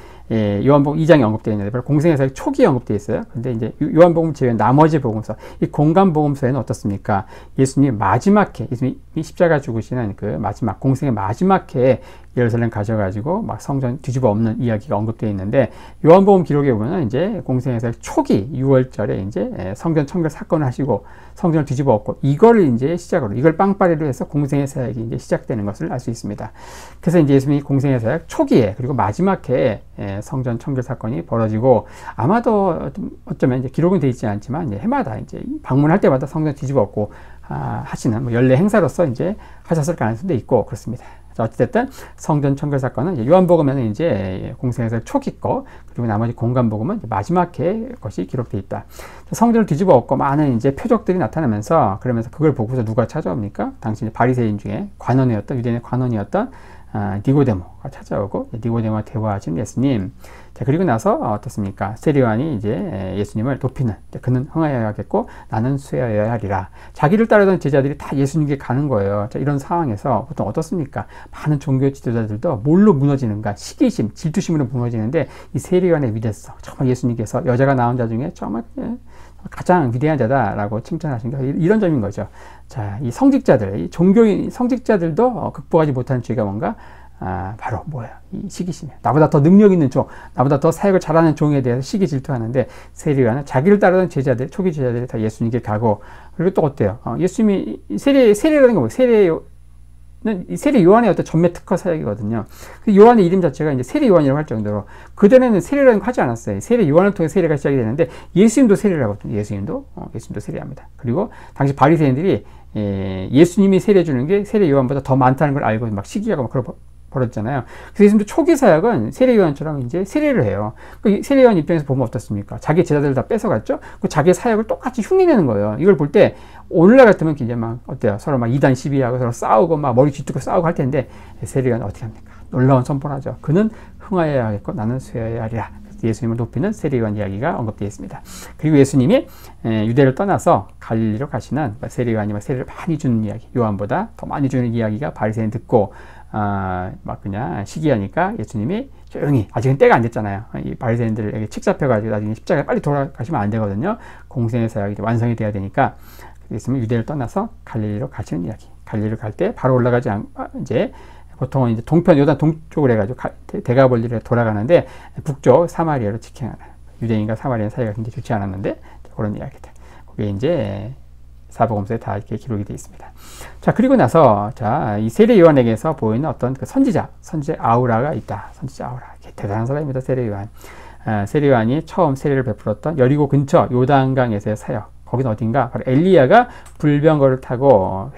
요한복음 2장에 언급되어 있는데 바로 공생의 사역 초기에 언급되어 있어요. 근데 이제 요한복음 제외 나머지 복음서, 이 공간 복음서에는 어떻습니까? 예수님이 마지막 해, 예수님이 십자가 죽으시는 그 마지막 공생의 마지막 해에 예루살렘 가셔가지고 막 성전 뒤집어 엎는 이야기가 언급되어 있는데 요한복음 기록에 보면 이제 공생의 사역 초기 6월절에 이제 성전 청결 사건을 하시고 성전을 뒤집어 엎고 이거를 이제 시작으로 이걸 빵빠레로 해서 공생의 사역이 이제 시작되는 것을 알 수 있습니다. 그래서 이제 예수님이 공생의 사역 초기에 그리고 마지막 해에 성전 청결 사건이 벌어지고 아마도 어쩌면 이제 기록은 되어 있지 않지만 이제 해마다 이제 방문할 때마다 성전 뒤집어 엎고 하시는 뭐 연례 행사로서 이제 하셨을 가능성도 있고 그렇습니다. 자, 어찌됐든 성전 청결 사건은 요한복음에는 이제 공생의 사역 초기 거 그리고 나머지 공간복음은 마지막 해 것이 기록되어 있다. 성전을 뒤집어 엎고 많은 이제 표적들이 나타나면서 그러면서 그걸 보고서 누가 찾아옵니까? 당시 바리새인 중에 관원이었던 유대인의 관원이었던 니고데모가 찾아오고 니고데모와 대화하신 예수님. 자, 그리고 나서 어떻습니까? 세리요한이 이제 예수님을 높이는 그는 흥하여야겠고 나는 쇠하여야 하리라. 자기를 따르던 제자들이 다 예수님께 가는 거예요. 자, 이런 상황에서 보통 어떻습니까? 많은 종교 지도자들도 뭘로 무너지는가? 시기심, 질투심으로 무너지는데 이 세리요한의 위대성, 정말 예수님께서 여자가 낳은 자 중에 정말 가장 위대한 자다라고 칭찬하신 게 이런 점인 거죠. 자, 이 성직자들, 이 종교인 성직자들도 극복하지 못하는 죄가 뭔가? 바로 뭐예요? 이 시기심이에요. 나보다 더 능력 있는 종, 나보다 더 사역을 잘하는 종에 대해서 시기 질투하는데 세리요한은 자기를 따르던 제자들, 초기 제자들이 다 예수님께 가고 그리고 또 어때요? 예수님이 세리라는 게 뭐예요? 세리 요한의 어떤 전매 특허 사역이거든요. 그 요한의 이름 자체가 이제 세리 요한이라고 할 정도로 그전에는 세리라는 거 하지 않았어요. 세리 요한을 통해 세리가 시작이 되는데 예수님도 세리라거든요. 예수님도 세리합니다. 그리고 당시 바리새인들이 예수님이 세례 주는 게 세리 요한보다 더 많다는 걸 알고 막 시기하고 막 그러고 벌었잖아요. 그래서 예수님도 초기 사역은 세례 요한처럼 이제 세례를 해요. 그 세례 요한 입장에서 보면 어떻습니까? 자기 제자들 다 뺏어갔죠? 그 자기 사역을 똑같이 흉내내는 거예요. 이걸 볼 때 오늘날 같으면 이제 막 어때요? 서로 막 이단 시비하고 서로 싸우고 막 머리 쥐뜯고 싸우고 할 텐데 세례 요한 어떻게 합니까? 놀라운 선포를 하죠. 그는 흥하여야 하겠고 나는 쇠하여야 하리라. 예수님을 높이는 세례 요한 이야기가 언급되어 있습니다. 그리고 예수님이 유대를 떠나서 갈릴리로 가시는 세례 요한이 세례를 많이 주는 이야기, 요한보다 더 많이 주는 이야기가 바리새인 듣고 막 그냥 시기하니까 예수님이 조용히, 아직은 때가 안 됐잖아요. 이 바리새인들에게 책 잡혀가지고 나중에 십자가에 빨리 돌아가시면 안 되거든요. 공생의 사역이 완성이 돼야 되니까 예수님이 유대를 떠나서 갈릴리로 가시는 이야기. 갈릴리로 갈 때 바로 올라가지 않고 이제 보통은 이제 동편 요단 동쪽으로 해가지고 데가볼리로 돌아가는데 북쪽 사마리아로 직행하는 유대인과 사마리아 사이가 굉장히 좋지 않았는데 그런 이야기들. 그게 이제 사복음서에 다 이렇게 기록이 되어 있습니다. 자, 그리고 나서 이 세례 요한에게서 보이는 어떤 그 선지자 아우라가 있다. 선지자 아우라. 대단한 사람입니다. 세례 요한. 세례 요한이 처음 세례를 베풀었던 여리고 근처 요단강에서의 사역. 거긴 어딘가? 바로 엘리야가 불병거를 타고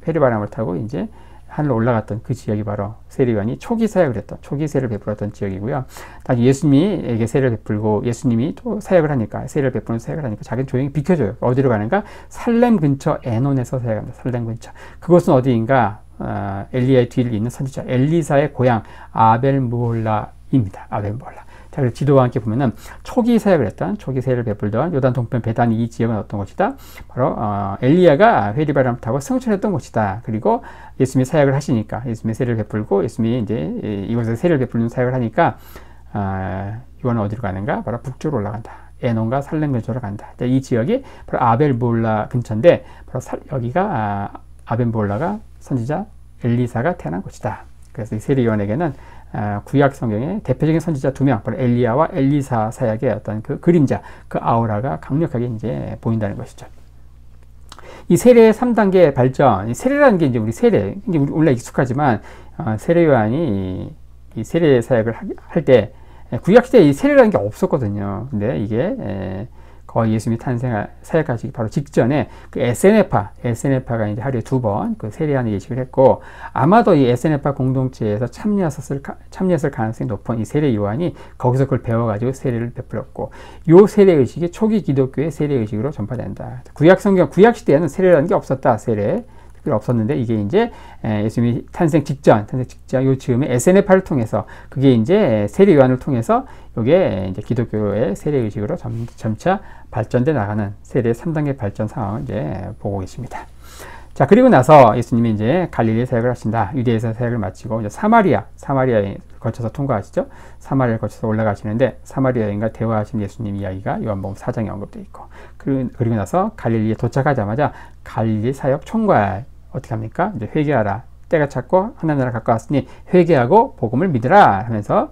회리바람을 타고 이제 하늘로 올라갔던 그 지역이 바로 세례 요한이 초기 사역을 했던, 초기 세례를 베풀었던 지역이고요. 다시 예수님에게 세례를 베풀고 예수님이 또 사역을 하니까, 세례를 베푸는 사역을 하니까 자기는 조용히 비켜줘요. 어디로 가는가? 살렘 근처 에논에서 사역합니다. 살렘 근처. 그곳은 어디인가? 엘리야의 뒤를 잇는 선지자 엘리사의 고향 아벨므홀라입니다. 아벨므홀라. 자, 그래서 지도와 함께 보면은 초기 사역을 했던, 초기 세례를 베풀던 요단 동편 베다니 이 지역은 어떤 곳이다? 바로 엘리야가 회리바람 타고 승천했던 곳이다. 그리고 예수님이 사역을 하시니까, 예수님이 세례를 베풀고 예수님이 이제 이곳에서 세례를 베푸는 사역을 하니까 요한은 어디로 가는가? 바로 북쪽으로 올라간다. 에논과 살렘 근처로 간다. 이 지역이 바로 아벨므홀라 근처인데 바로 여기가 아벨므홀라가 선지자 엘리사가 태어난 곳이다. 그래서 이 세례 요한에게는 구약 성경의 대표적인 선지자 두 명, 바로 엘리야와 엘리사 사역의 어떤 그 그림자, 그 아우라가 강력하게 이제 보인다는 것이죠. 이 세례의 3단계 발전, 이 세례라는 게 이제 우리 세례, 이게 우리 원래 익숙하지만 세례 요한이 이 세례 사역을 할 때 구약 시대에 이 세례라는 게 없었거든요. 근데 이게 거의 예수님이 사역하시기 바로 직전에 그 에세네파가 이제 하루에 2번 그 세례하는 예식을 했고, 아마도 이 에세네파 공동체에서 참여했을 가능성이 높은 이 세례 요한이 거기서 그걸 배워가지고 세례를 베풀었고, 요 세례 의식이 초기 기독교의 세례 의식으로 전파된다. 구약 시대에는 세례라는 게 없었다. 세례. 특별히 없었는데 이게 이제 예수님이 탄생 직전 요 즈음에 SNF를 통해서 그게 이제 세례 요한을 통해서 이게 이제 기독교의 세례 의식으로 점차 발전돼 나가는 세례 3단계 발전 상황을 이제 보고 계십니다. 자, 그리고 나서 예수님이 이제 갈릴리 사역을 하신다. 유대에서 사역을 마치고 이제 사마리아에 거쳐서 통과하시죠. 사마리아를 거쳐서 올라가시는데 사마리아인과 대화하신 예수님 이야기가 요한복음 4장에 언급되어 있고 그리고 나서 갈릴리에 도착하자마자 갈릴리 사역 총괄 어떻게 합니까? 이제 회개하라. 때가 찼고 하나님 나라 가까웠으니 회개하고 복음을 믿으라 하면서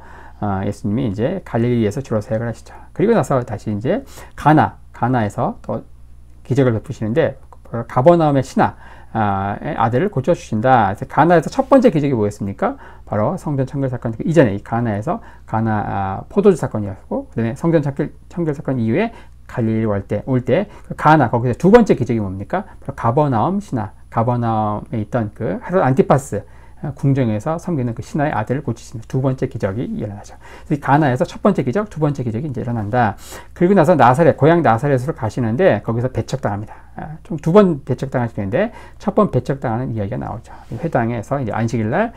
예수님이 이제 갈릴리에서 주로 사역을 하시죠. 그리고 나서 다시 이제 가나에서 또 기적을 베푸시는데 가버나움의 신하 아들을 고쳐주신다. 그래서 가나에서 첫 번째 기적이 뭐였습니까? 바로 성전 청결 사건. 이전에 이 가나에서 포도주 사건이었고, 그 다음에 성전 청결 사건 이후에 갈릴리 올 때 가나 거기서 두 번째 기적이 뭡니까? 바로 가버나움 신하. 가버나움에 있던 그 헤롯 안티파스 궁정에서 섬기는 그 신하의 아들을 고치시는 두 번째 기적이 일어나죠. 그래서 가나에서 첫 번째 기적, 두 번째 기적이 이제 일어난다. 그리고 나서 고향 나사렛으로 가시는데 거기서 배척당합니다. 좀 두 번 배척당하시는데 첫 번 배척당하는 이야기가 나오죠. 회당에서 이제 안식일날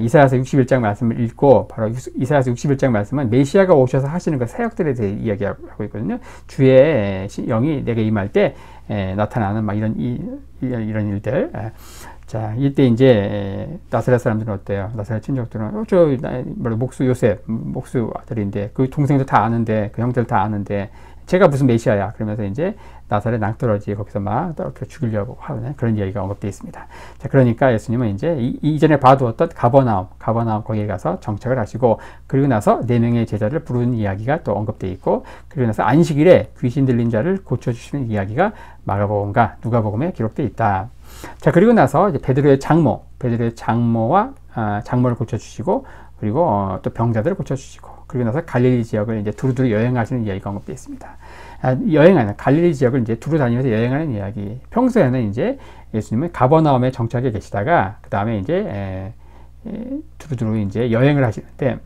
이사야서 61장 말씀을 읽고 바로 이사야서 61장 말씀은 메시아가 오셔서 하시는 그 사역들에 대해 이야기하고 있거든요. 주의 영이 내게 임할 때 나타나는 막 이런 일들. 자, 이때 이제 나사렛 사람들은 어때요? 나사렛 친족들은 목수 요셉 목수 아들인데 그 동생들 다 아는데 그 형들 다 아는데 제가 무슨 메시아야? 그러면서 이제 나사렛 낭떠러지 거기서 막 이렇게 죽이려고 하는 그런 이야기가 언급되어 있습니다. 자, 그러니까 예수님은 이제 이전에 봐두었던 가버나움 거기에 가서 정착을 하시고 그리고 나서 4명의 제자를 부르는 이야기가 또 언급되어 있고 그리고 나서 안식일에 귀신 들린 자를 고쳐주시는 이야기가 마가복음과 누가복음에 기록되어 있다. 자, 그리고 나서 이제 베드로의 장모와 장모를 고쳐주시고 그리고 또 병자들을 고쳐주시고 그리고 나서 갈릴리 지역을 이제 두루두루 여행하시는 이야기가 언급되어 있습니다. 갈릴리 지역을 이제 두루 다니면서 여행하는 이야기. 평소에는 이제 예수님은 가버나움에 정착해 계시다가 그 다음에 이제 두루두루 이제 여행을 하시는데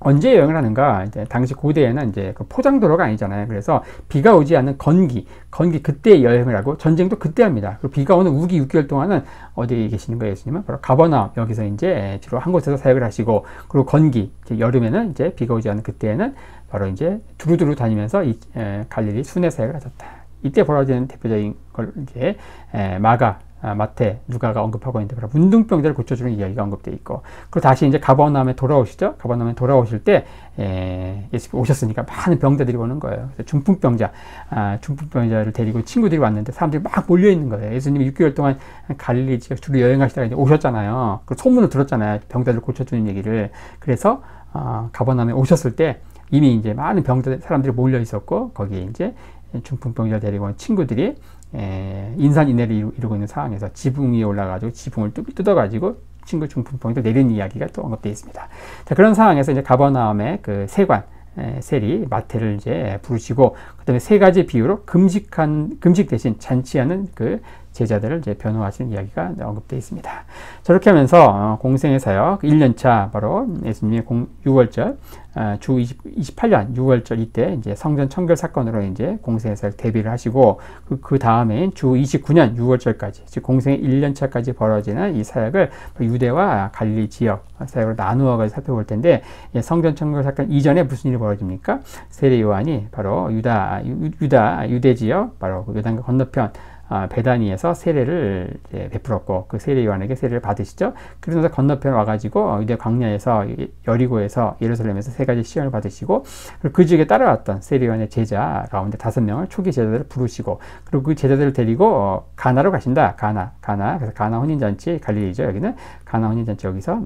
언제 여행을 하는가? 이제 당시 고대에는 이제 그 포장도로가 아니잖아요. 그래서 비가 오지 않는 건기 그때 여행을 하고 전쟁도 그때 합니다. 그리고 비가 오는 우기 6개월 동안은 어디에 계시는 거예요, 예수님은? 바로 가버나움 여기서 이제 주로 한 곳에서 사역을 하시고 그리고 건기 여름에는 이제 비가 오지 않는 그때에는 바로 이제 두루두루 다니면서 갈릴리 순회 사역을 하셨다. 이때 벌어지는 대표적인 걸 이제 마태, 누가가 언급하고 있는데 바로 문둥병자를 고쳐주는 이야기가 언급되어 있고 그리고 다시 이제 가버나움에 돌아오시죠. 가버나움에 돌아오실 때 예수님이 오셨으니까 많은 병자들이 오는 거예요. 그래서 중풍병자를 데리고 친구들이 왔는데 사람들이 막 몰려 있는 거예요. 예수님이 6개월 동안 갈릴리 지역 주로 여행하시다가 이제 오셨잖아요. 그 소문을 들었잖아요. 병자를 고쳐주는 얘기를. 그래서 가버나움에 오셨을 때 이미 이제 많은 사람들이 몰려 있었고 거기에 이제 중풍병자를 데리고 온 친구들이 인산인해를 이루고 있는 상황에서 지붕 위에 올라가지고 지붕을 뜯어가지고 친구 중풍병자를 내리는 이야기가 또 언급되어 있습니다. 자, 그런 상황에서 이제 가버나움의 그 세관 세리 마태를 이제 부르시고 그다음에 세 가지 비유로 금식 대신 잔치하는 그 제자들을 이제 변호하시는 이야기가 언급되어 있습니다. 저렇게 하면서 공생의 사역 1년차 바로 예수님의 6월절 주 28년 6월절 이때 이제 성전 청결 사건으로 이제 공생의 사역 데뷔를 하시고 그 다음에인 주 29년 6월절까지 즉 공생의 1년차까지 벌어지는 이 사역을 유대와 갈릴리 지역 사역으로 나누어 가지고 살펴볼 텐데 성전 청결 사건 이전에 무슨 일이 벌어집니까? 세례 요한이 바로 유대 지역 바로 요단강 건너편 베다니에서 세례를 베풀었고 그 세례 요한에게 세례를 받으시죠. 그러면서 건너편 와가지고 유대 광야에서 여리고에서 예루살렘에서 세 가지 시험을 받으시고 그 지역에 따라왔던 세례 요한의 제자 가운데 5명을 초기 제자들을 부르시고 그리고 그 제자들을 데리고 가나로 가신다. 가나 그래서 가나 혼인잔치 갈릴리죠. 여기는 가나 혼인잔치 여기서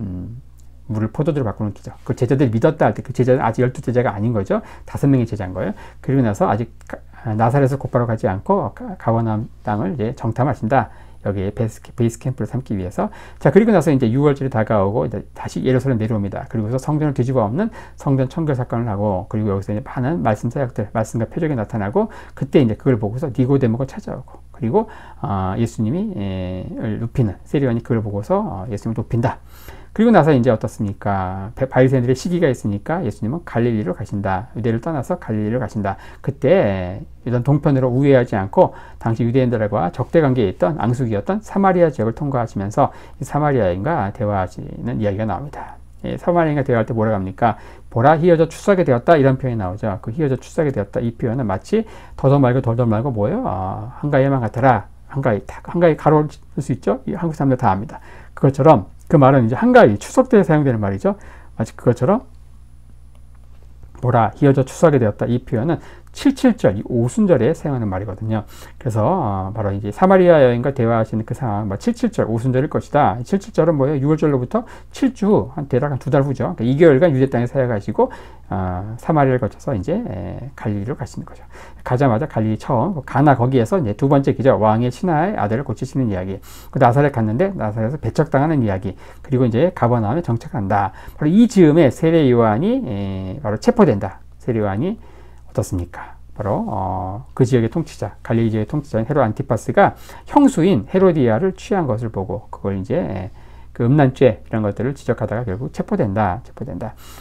물을 포도주로 바꾸는 기적. 그 제자들이 믿었다 할 때 그 제자는 아직 12제자가 아닌 거죠. 5명의 제자인 거예요. 그리고 나서 아직 나사렛에서 곧바로 가지 않고 가버나움 땅을 이제 정탐하신다. 여기에 베이스 캠프를 삼기 위해서. 자, 그리고 나서 이제 6월절이 다가오고 이제 다시 예루살렘 내려옵니다. 그리고서 성전을 뒤집어 엎는 성전 청결 사건을 하고 그리고 여기서 이제 많은 말씀 사역들, 말씀과 표적이 나타나고 그때 이제 그걸 보고서 니고데모가 찾아오고 그리고 예수님이 눕히는 세례 요한이 그걸 보고서 예수님을 높인다. 그리고 나서 이제 어떻습니까? 바리새인들의 시기가 있으니까 예수님은 갈릴리로 가신다. 유대를 떠나서 갈릴리로 가신다. 그때 이런 동편으로 우회하지 않고 당시 유대인들과 적대 관계에 있던 앙숙이었던 사마리아 지역을 통과하시면서 이 사마리아인과 대화하시는 이야기가 나옵니다. 사마리아인과 대화할 때 뭐라고 합니까? 보라 휘어져 추수하게 되었다 이런 표현이 나오죠. 그 휘어져 추수하게 되었다 이 표현은 마치 더더 말고 덜덜 말고 뭐예요? 한가위에만 같더라. 한가위 가로를 쓸 수 있죠? 한국 사람들 다 압니다. 그것처럼 그 말은 이제 한가위 추석 때 사용되는 말이죠. 마치 그것처럼 보라 휘어져 추수하게 되었다 이 표현은 77절, 이 오순절에 사용하는 말이거든요. 그래서 바로 이제 사마리아 여인과 대화하시는 그 상황, 77절, 오순절일 것이다. 77절은 뭐예요? 6월절로부터 7주, 대략 한 2달 후죠. 그러니까 2개월간 유대 땅에 사역하시고 사마리아를 거쳐서 이제 갈릴리로 가시는 거죠. 가자마자 갈릴리 처음 가나 거기에서 이제 두 번째 기적, 왕의 신하의 아들을 고치시는 이야기. 그 나사렛 갔는데 나사렛에서 배척당하는 이야기. 그리고 이제 가버나움에 정착한다. 바로 이 즈음에 세례 요한이 바로 체포된다. 세례 요한이 어떻습니까? 바로 그 지역의 통치자, 갈릴리 지역의 통치자인 헤롯 안티파스가 형수인 헤로디아를 취한 것을 보고 그걸 이제 그 음란죄 이런 것들을 지적하다가 결국 체포된다.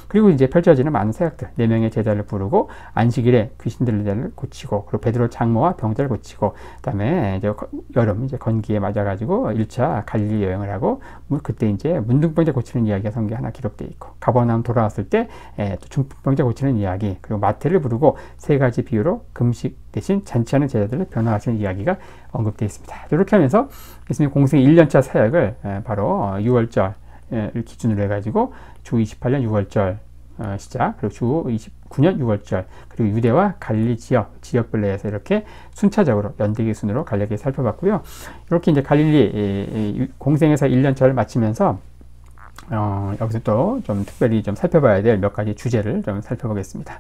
그리고 이제 펼쳐지는 많은 사역들, 4명의 제자를 부르고 안식일에 귀신들을 고치고, 그리고 베드로 장모와 병자를 고치고, 그다음에 이제 여름 이제 건기에 맞아가지고 1차 갈릴리 여행을 하고, 그때 이제 문둥병자 고치는 이야기가 성경에 하나 기록되어 있고, 가버나움 돌아왔을 때 또 중풍병자 고치는 이야기, 그리고 마태를 부르고 3가지 비유로 금식 대신 잔치하는 제자들을 변화하시는 이야기가 언급되어 있습니다. 이렇게 하면서 예수님 공생의 1년차 사역을 바로 6월절을 기준으로 해가지고 주 28년 6월절 시작, 그리고 주 29년 6월절, 그리고 유대와 갈릴리 지역별로 해서 이렇게 순차적으로 연대기 순으로 간략히 살펴봤고요. 이렇게 이제 갈릴리 공생에서 1년차를 마치면서 여기서 또 좀 특별히 좀 살펴봐야 될 몇 가지 주제를 좀 살펴보겠습니다.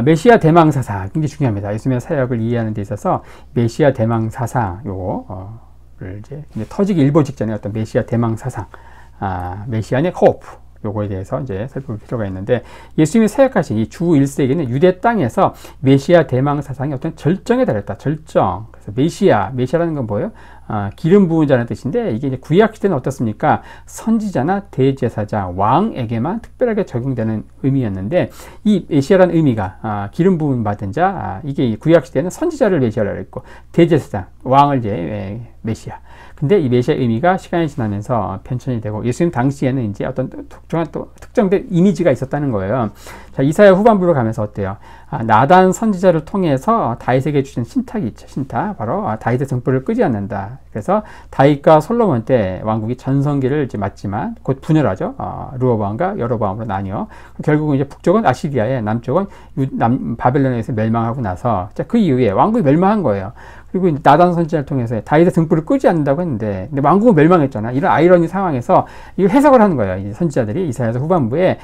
메시아 대망 사상 굉장히 중요합니다. 예수님의 사역을 이해하는 데 있어서 메시아 대망 사상 요거를 이제 터지기 일보 직전에 어떤 메시아 대망 사상, 메시아의 호프 요거에 대해서 이제 살펴볼 필요가 있는데, 예수님이 사역하신 이 주 1세기는 유대 땅에서 메시아 대망 사상이 어떤 절정에 달했다. 절정. 그래서 메시아라는 건 뭐예요? 기름 부은 자라는 뜻인데, 이게 이제 구약 시대는 어떻습니까? 선지자나 대제사장, 왕에게만 특별하게 적용되는 의미였는데, 이 메시아라는 의미가 기름 부음 받은 자, 이게 구약 시대는 선지자를 메시아라고 했고, 대제사장, 왕을 이제 메시아. 근데 이 메시아 의미가 시간이 지나면서 변천이 되고, 예수님 당시에는 이제 어떤 특정된 이미지가 있었다는 거예요. 자, 이사야 후반부로 가면서 어때요? 나단 선지자를 통해서 다윗에게 주신 신탁이 있죠. 신탁. 바로 다윗의 등불을 끄지 않는다. 그래서 다윗과 솔로몬 때 왕국이 전성기를 이제 맞지만 곧 분열하죠. 르호보암과 여로보암으로 나뉘어. 결국은 이제 북쪽은 아시리아에, 남쪽은 바벨론에서 멸망하고 나서, 자, 그 이후에 왕국이 멸망한 거예요. 그리고 나단 선지자를 통해서 다윗의 등불을 끄지 않는다고 했는데, 근데 왕국은 멸망했잖아. 이런 아이러니 상황에서 이걸 해석을 하는 거예요. 이 선지자들이 이사야서 후반부에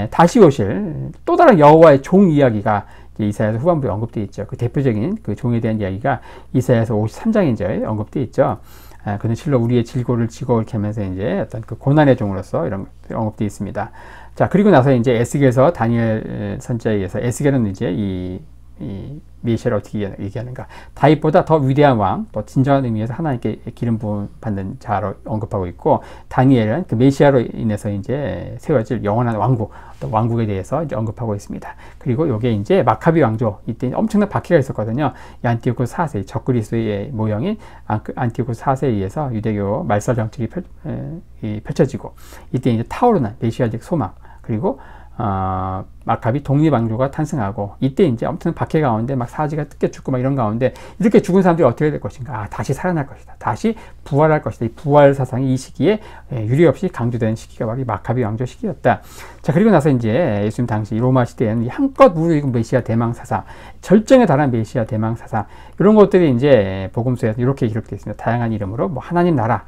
다시 오실 또 다른 여호와의 종 이야기가 이사야서 후반부에 언급되어 있죠. 그 대표적인 그 종에 대한 이야기가 이사야서 53장에 언급되어 있죠. 그는 실로 우리의 질고를 지고 이렇게 하면서 이제 어떤 그 고난의 종으로서 이런 것들이 언급되어 있습니다. 자, 그리고 나서 이제 에스겔서 다니엘 선지자에 의해서, 에스겔은 이제 이 메시아를 어떻게 얘기하는가? 다윗보다 더 위대한 왕, 또 진정한 의미에서 하나님께 기름 부음 받는 자로 언급하고 있고, 다니엘은 그 메시아로 인해서 이제 세워질 영원한 왕국, 또 왕국에 대해서 이제 언급하고 있습니다. 그리고 요게 이제 마카비 왕조, 이때 엄청난 박해가 있었거든요. 이 안티오쿠스 4세, 적그리스도의 모형인 안티오쿠스 4세에 의해서 유대교 말살 정책이 펼쳐지고, 이때 이제 타오르는 메시아적 소망, 그리고 마카비 독립왕조가 탄생하고, 이때 이제 엄청난 박해 가운데 막 사지가 뜯겨 죽고 막 이런 가운데 이렇게 죽은 사람들이 어떻게 될 것인가? 다시 살아날 것이다. 다시 부활할 것이다. 이 부활 사상이 이 시기에 유례 없이 강조된 시기가 바로 이 마카비 왕조 시기였다. 자, 그리고 나서 이제 예수님 당시 로마 시대에는 한껏 무르익은 메시아 대망 사상, 절정에 달한 메시아 대망 사상, 이런 것들이 이제 복음서에서 이렇게 기록되어 있습니다. 다양한 이름으로 뭐 하나님 나라,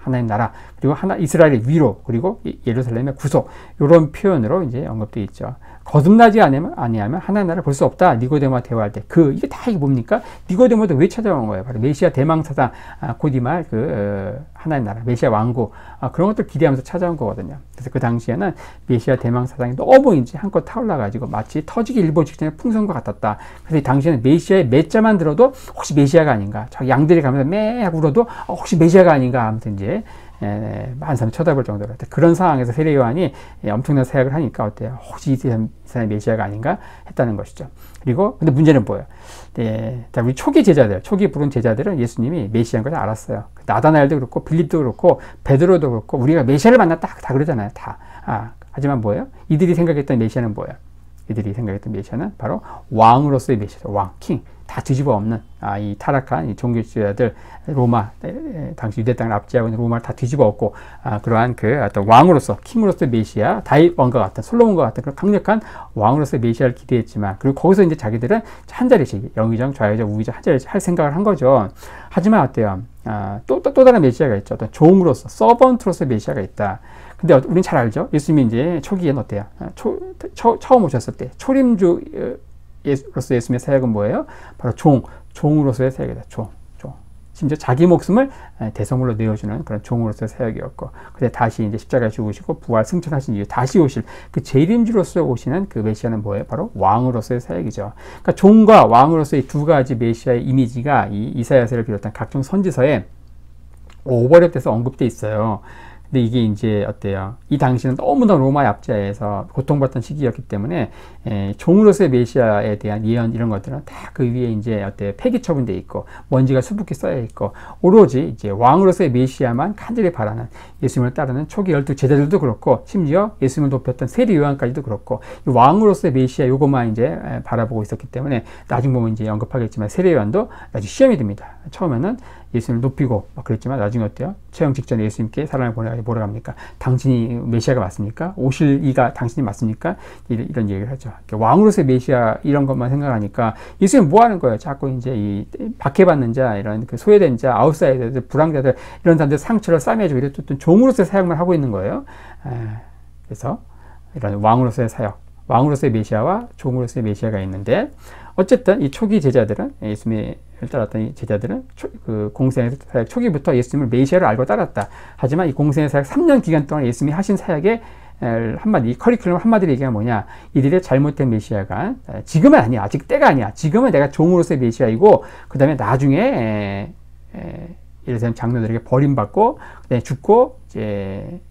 그리고 이스라엘의 위로, 그리고 예루살렘의 구속, 이런 표현으로 이제 언급되어 있죠. 거듭나지 아니하면 하나님 나라를 볼 수 없다. 니고데모와 대화할 때 이게 다 이게 뭡니까? 니고데모도 왜 찾아온 거예요? 바로 메시아 대망 사상, 곧 이 말 하나님 나라, 메시아 왕국, 그런 것들 기대하면서 찾아온 거거든요. 그래서 그 당시에는 메시아 대망 사상이 너무 이제 한껏 타올라가지고 마치 터지기 일보 직전의 풍선과 같았다. 그래서 이 당시에는 메시아의 매자만 들어도 혹시 메시아가 아닌가? 저 양들이 가면서 매 하고 울어도 혹시 메시아가 아닌가 하면서 이제 많은 사람이 쳐다볼 정도로 그런 상황에서 세례 요한이 엄청난 사역을 하니까 어때요? 혹시 이 사람이 메시아가 아닌가 했다는 것이죠. 그리고 근데 문제는 뭐예요? 자, 우리 초기 제자들, 초기 부른 제자들은 예수님이 메시아인 걸 알았어요. 나다나엘도 그렇고 빌립도 그렇고 베드로도 그렇고 우리가 메시아를 만났다 다 그러잖아요. 다. 하지만 뭐예요? 이들이 생각했던 메시아는 뭐예요? 이들이 생각했던 메시아는 바로 왕으로서의 메시아죠. 왕, 킹. 다 뒤집어 엎는 이 타락한 이 종교 지도자들 로마 당시 유대 땅을 압제하고 있는 로마를 다 뒤집어 엎고 그러한 그 어떤 왕으로서 킹으로서의 메시아 다윗 왕과 같은 솔로몬과 같은 그런 강력한 왕으로서의 메시아를 기대했지만 그리고 거기서 이제 자기들은 한 자리씩 영의정 좌의정 우의정 한 자리씩 할 생각을 한 거죠. 하지만 어때요? 또 다른 메시아가 있죠. 어떤 종으로서 서번트로서의 메시아가 있다. 근데 우리는 잘 알죠. 예수님이 이제 초기에는 어때요? 처음 오셨을 때 초림주 로서 예수님의 사역은 뭐예요? 바로 종으로서의 사역이다. 종. 심지어 자기 목숨을 대성물로 내어주는 그런 종으로서의 사역이었고, 근데 다시 이제 십자가에 죽으시고 부활 승천하신 이후 다시 오실 그 재림주로서 오시는 그 메시아는 뭐예요? 바로 왕으로서의 사역이죠. 그러니까 종과 왕으로서의 두 가지 메시아의 이미지가 이 이사야서를 비롯한 각종 선지서에 오버랩돼서 언급돼 있어요. 근데 이게 이제 어때요? 이 당시는 너무나 로마의 압제에서 고통받던 시기였기 때문에 종으로서의 메시아에 대한 예언 이런 것들은 다 그 위에 이제 어때 폐기 처분돼 있고 먼지가 수북히 쌓여 있고 오로지 이제 왕으로서의 메시아만 간절히 바라는 예수님을 따르는 초기 12 제자들도 그렇고 심지어 예수님을 높였던 세례 요한까지도 그렇고 이 왕으로서의 메시아 요것만 이제 바라보고 있었기 때문에 나중 보면 이제 언급하겠지만 세례 요한도 나중에 시험이 됩니다. 처음에는 예수님을 높이고 막 그랬지만 나중에 어때요? 처형 직전에 예수님께 사람을 보내가지고 뭐라 합니까? 당신이 메시아가 맞습니까? 오실 이가 당신이 맞습니까? 이런 얘기를 하죠. 왕으로서의 메시아 이런 것만 생각하니까 예수님 뭐 하는 거예요? 자꾸 이제 이 박해받는 자, 이런 그 소외된 자, 아웃사이더들, 불황자들 이런 사람들 상처를 싸매주고 이랬던 종으로서의 사역만 하고 있는 거예요. 그래서 이런 왕으로서의 사역, 왕으로서의 메시아와 종으로서의 메시아가 있는데 어쨌든 이 초기 제자들은 예수님을 따랐던 이 제자들은 그 공생의 사역 초기부터 예수님을 메시아로 알고 따랐다. 하지만 이 공생의 사역 3년 기간 동안 예수님이 하신 사역의 한마디, 커리큘럼 한마디로 얘기하면 뭐냐? 이들의 잘못된 메시아가 지금은 아니야. 아직 때가 아니야. 지금은 내가 종으로서의 메시아이고 그 다음에 나중에 예를 들면 장로들에게 버림받고 그다음에 죽고 이제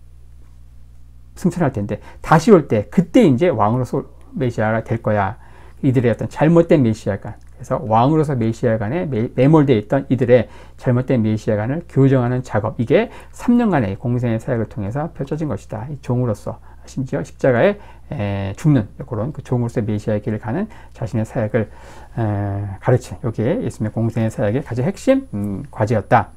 승천할 텐데 다시 올 때 그때 이제 왕으로서 메시아가 될 거야. 이들의 어떤 잘못된 메시아관, 그래서 왕으로서 메시아관에 매몰되어 있던 이들의 잘못된 메시아관을 교정하는 작업, 이게 3년간의 공생의 사역을 통해서 펼쳐진 것이다. 이 종으로서 심지어 십자가에 죽는 그런 그 종으로서 메시아의 길을 가는 자신의 사역을 가르치는, 이게 예수님의 공생의 사역의 가장 핵심 과제였다.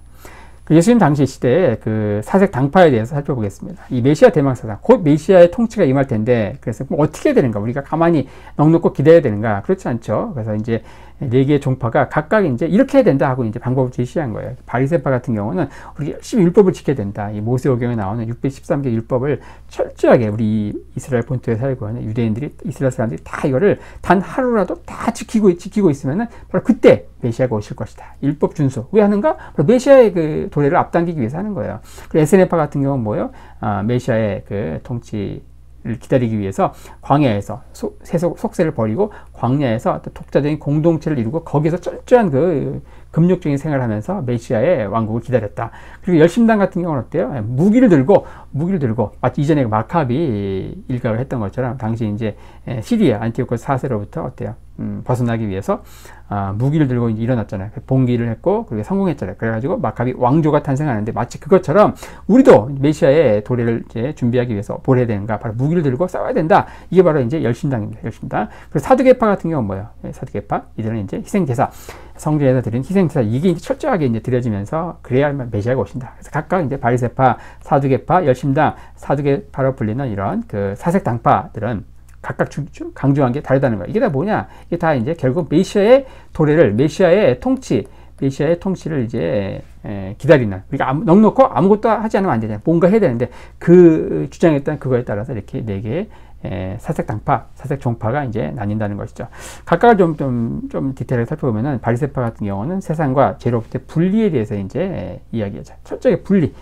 예수님 당시 시대에 그 사색 당파에 대해서 살펴보겠습니다. 이 메시아 대망사상, 곧 메시아의 통치가 임할 텐데, 그래서 어떻게 해야 되는가? 우리가 가만히 넉넉히 기다려야 되는가? 그렇지 않죠. 그래서 이제 네 개의 종파가 각각 이제 이렇게 해야 된다 하고 이제 방법을 제시한 거예요. 바리새파 같은 경우는 우리 열심히 율법을 지켜야 된다. 이 모세오경에 나오는 613개 율법을 철저하게 우리 이스라엘 본토에 살고 있는 유대인들이, 이스라엘 사람들이 다 이거를 단 하루라도 다 지키고 있으면은 바로 그때 메시아가 오실 것이다. 율법 준수. 왜 하는가? 바로 메시아의 그 도래를 앞당기기 위해서 하는 거예요. 그리고 에스네파 같은 경우는 뭐예요? 메시아의 그 통치를 기다리기 위해서 광야에서 속세를 버리고 광야에서 독자적인 공동체를 이루고 거기서 철저한 그 금욕적인 생활을 하면서 메시아의 왕국을 기다렸다. 그리고 열심당 같은 경우는 어때요? 무기를 들고 마치 이전에 마카비 일각을 했던 것처럼 당시 이제 시리아 안티오코스 4세로부터 어때요? 벗어나기 위해서 무기를 들고 이제 일어났잖아요. 봉기를 했고 그리고 성공했잖아요. 그래가지고 마카비 왕조가 탄생하는데 마치 그것처럼 우리도 메시아의 도래를 이제 준비하기 위해서 뭘 해야 되는가? 바로 무기를 들고 싸워야 된다. 이게 바로 이제 열심당입니다. 열심당. 그리고 사두개파 같은 경우는 뭐예요? 사두개파 이들은 이제 희생제사, 성전에서 드린 희생제사, 이게 이제 철저하게 이제 드려지면서 그래야만 메시아가 오신다. 그래서 각각 이제 바리새파, 사두개파, 열심당, 사두개파로 불리는 이런 그 사색당파들은 각각 강조한 게 다르다는 거야. 이게 다 뭐냐? 이게 다 이제 결국 메시아의 도래를, 메시아의 통치를 이제 기다리는, 우리가 넉넉히 아무것도 하지 않으면 안 되잖아요. 뭔가 해야 되는데 그 주장했던 그거에 따라서 이렇게 네 개의 사색당파, 사색종파가 이제 나뉜다는 것이죠. 각각을 좀 디테일하게 살펴보면은 바리새파 같은 경우는 세상과 죄로부터의 분리에 대해서 이제 이야기하죠. 철저하게 분리.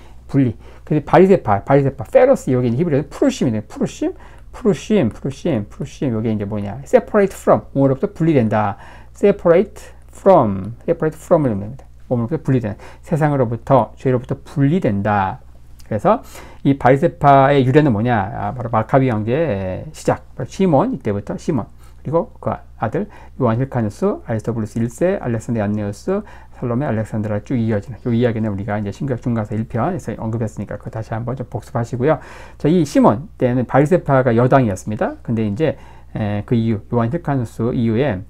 근데 바리새파, 페러스, 여기 히브리어는 푸르심이네요. 푸르심, 여기 이제 뭐냐? separate from, 뭐로부터 분리된다. separate from을 의미합니다. 몸으로부터 분리된, 세상으로부터, 죄로부터 분리된다. 그래서 이 바리새파의 유래는 뭐냐? 바로 마카비 황제의 시작. 시몬, 이때부터 시몬. 그리고 그 아들 요한 힐카누스, 아리스토블루스 1세, 알렉산더 안네우스, 살로메, 알렉산드라 쭉 이어지는 이 이야기는 우리가 이제 신구약 중간서 1편에서 언급했으니까 그거 다시 한번 좀 복습하시고요. 자, 이 시몬 때는 바리새파가 여당이었습니다. 근데 이제 그 이후 요한 힐카누스 이후에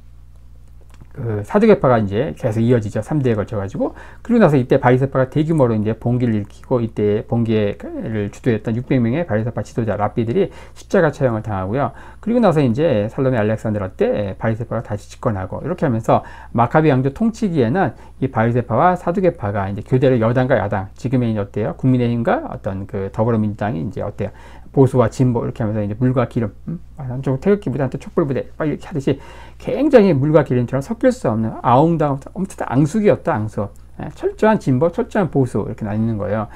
그 사두개파가 이제 계속 이어지죠. 3대에 걸쳐가지고. 그리고 나서 이때 바리새파가 대규모로 이제 봉기를 일으키고 이때 봉기를 주도했던 600명의 바리새파 지도자 랍비들이 십자가 처형을 당하고요. 그리고 나서 이제 살로메 알렉산드라 때 바리새파가 다시 집권하고 이렇게 하면서 마카비 왕조 통치기에는 이 바리새파와 사두개파가 이제 교대로 여당과 야당, 지금의 어때요? 국민의힘과 어떤 그 더불어민주당이 이제 어때요? 보수와 진보 이렇게 하면서 이제 물과 기름, 좀 태극기보다는 또 촛불부대 이렇게 하듯이 굉장히 물과 기름처럼 섞일 수 없는 아웅다웅 엄청 앙숙이었다, 앙숙. 철저한 진보, 철저한 보수 이렇게 나뉘는 거예요.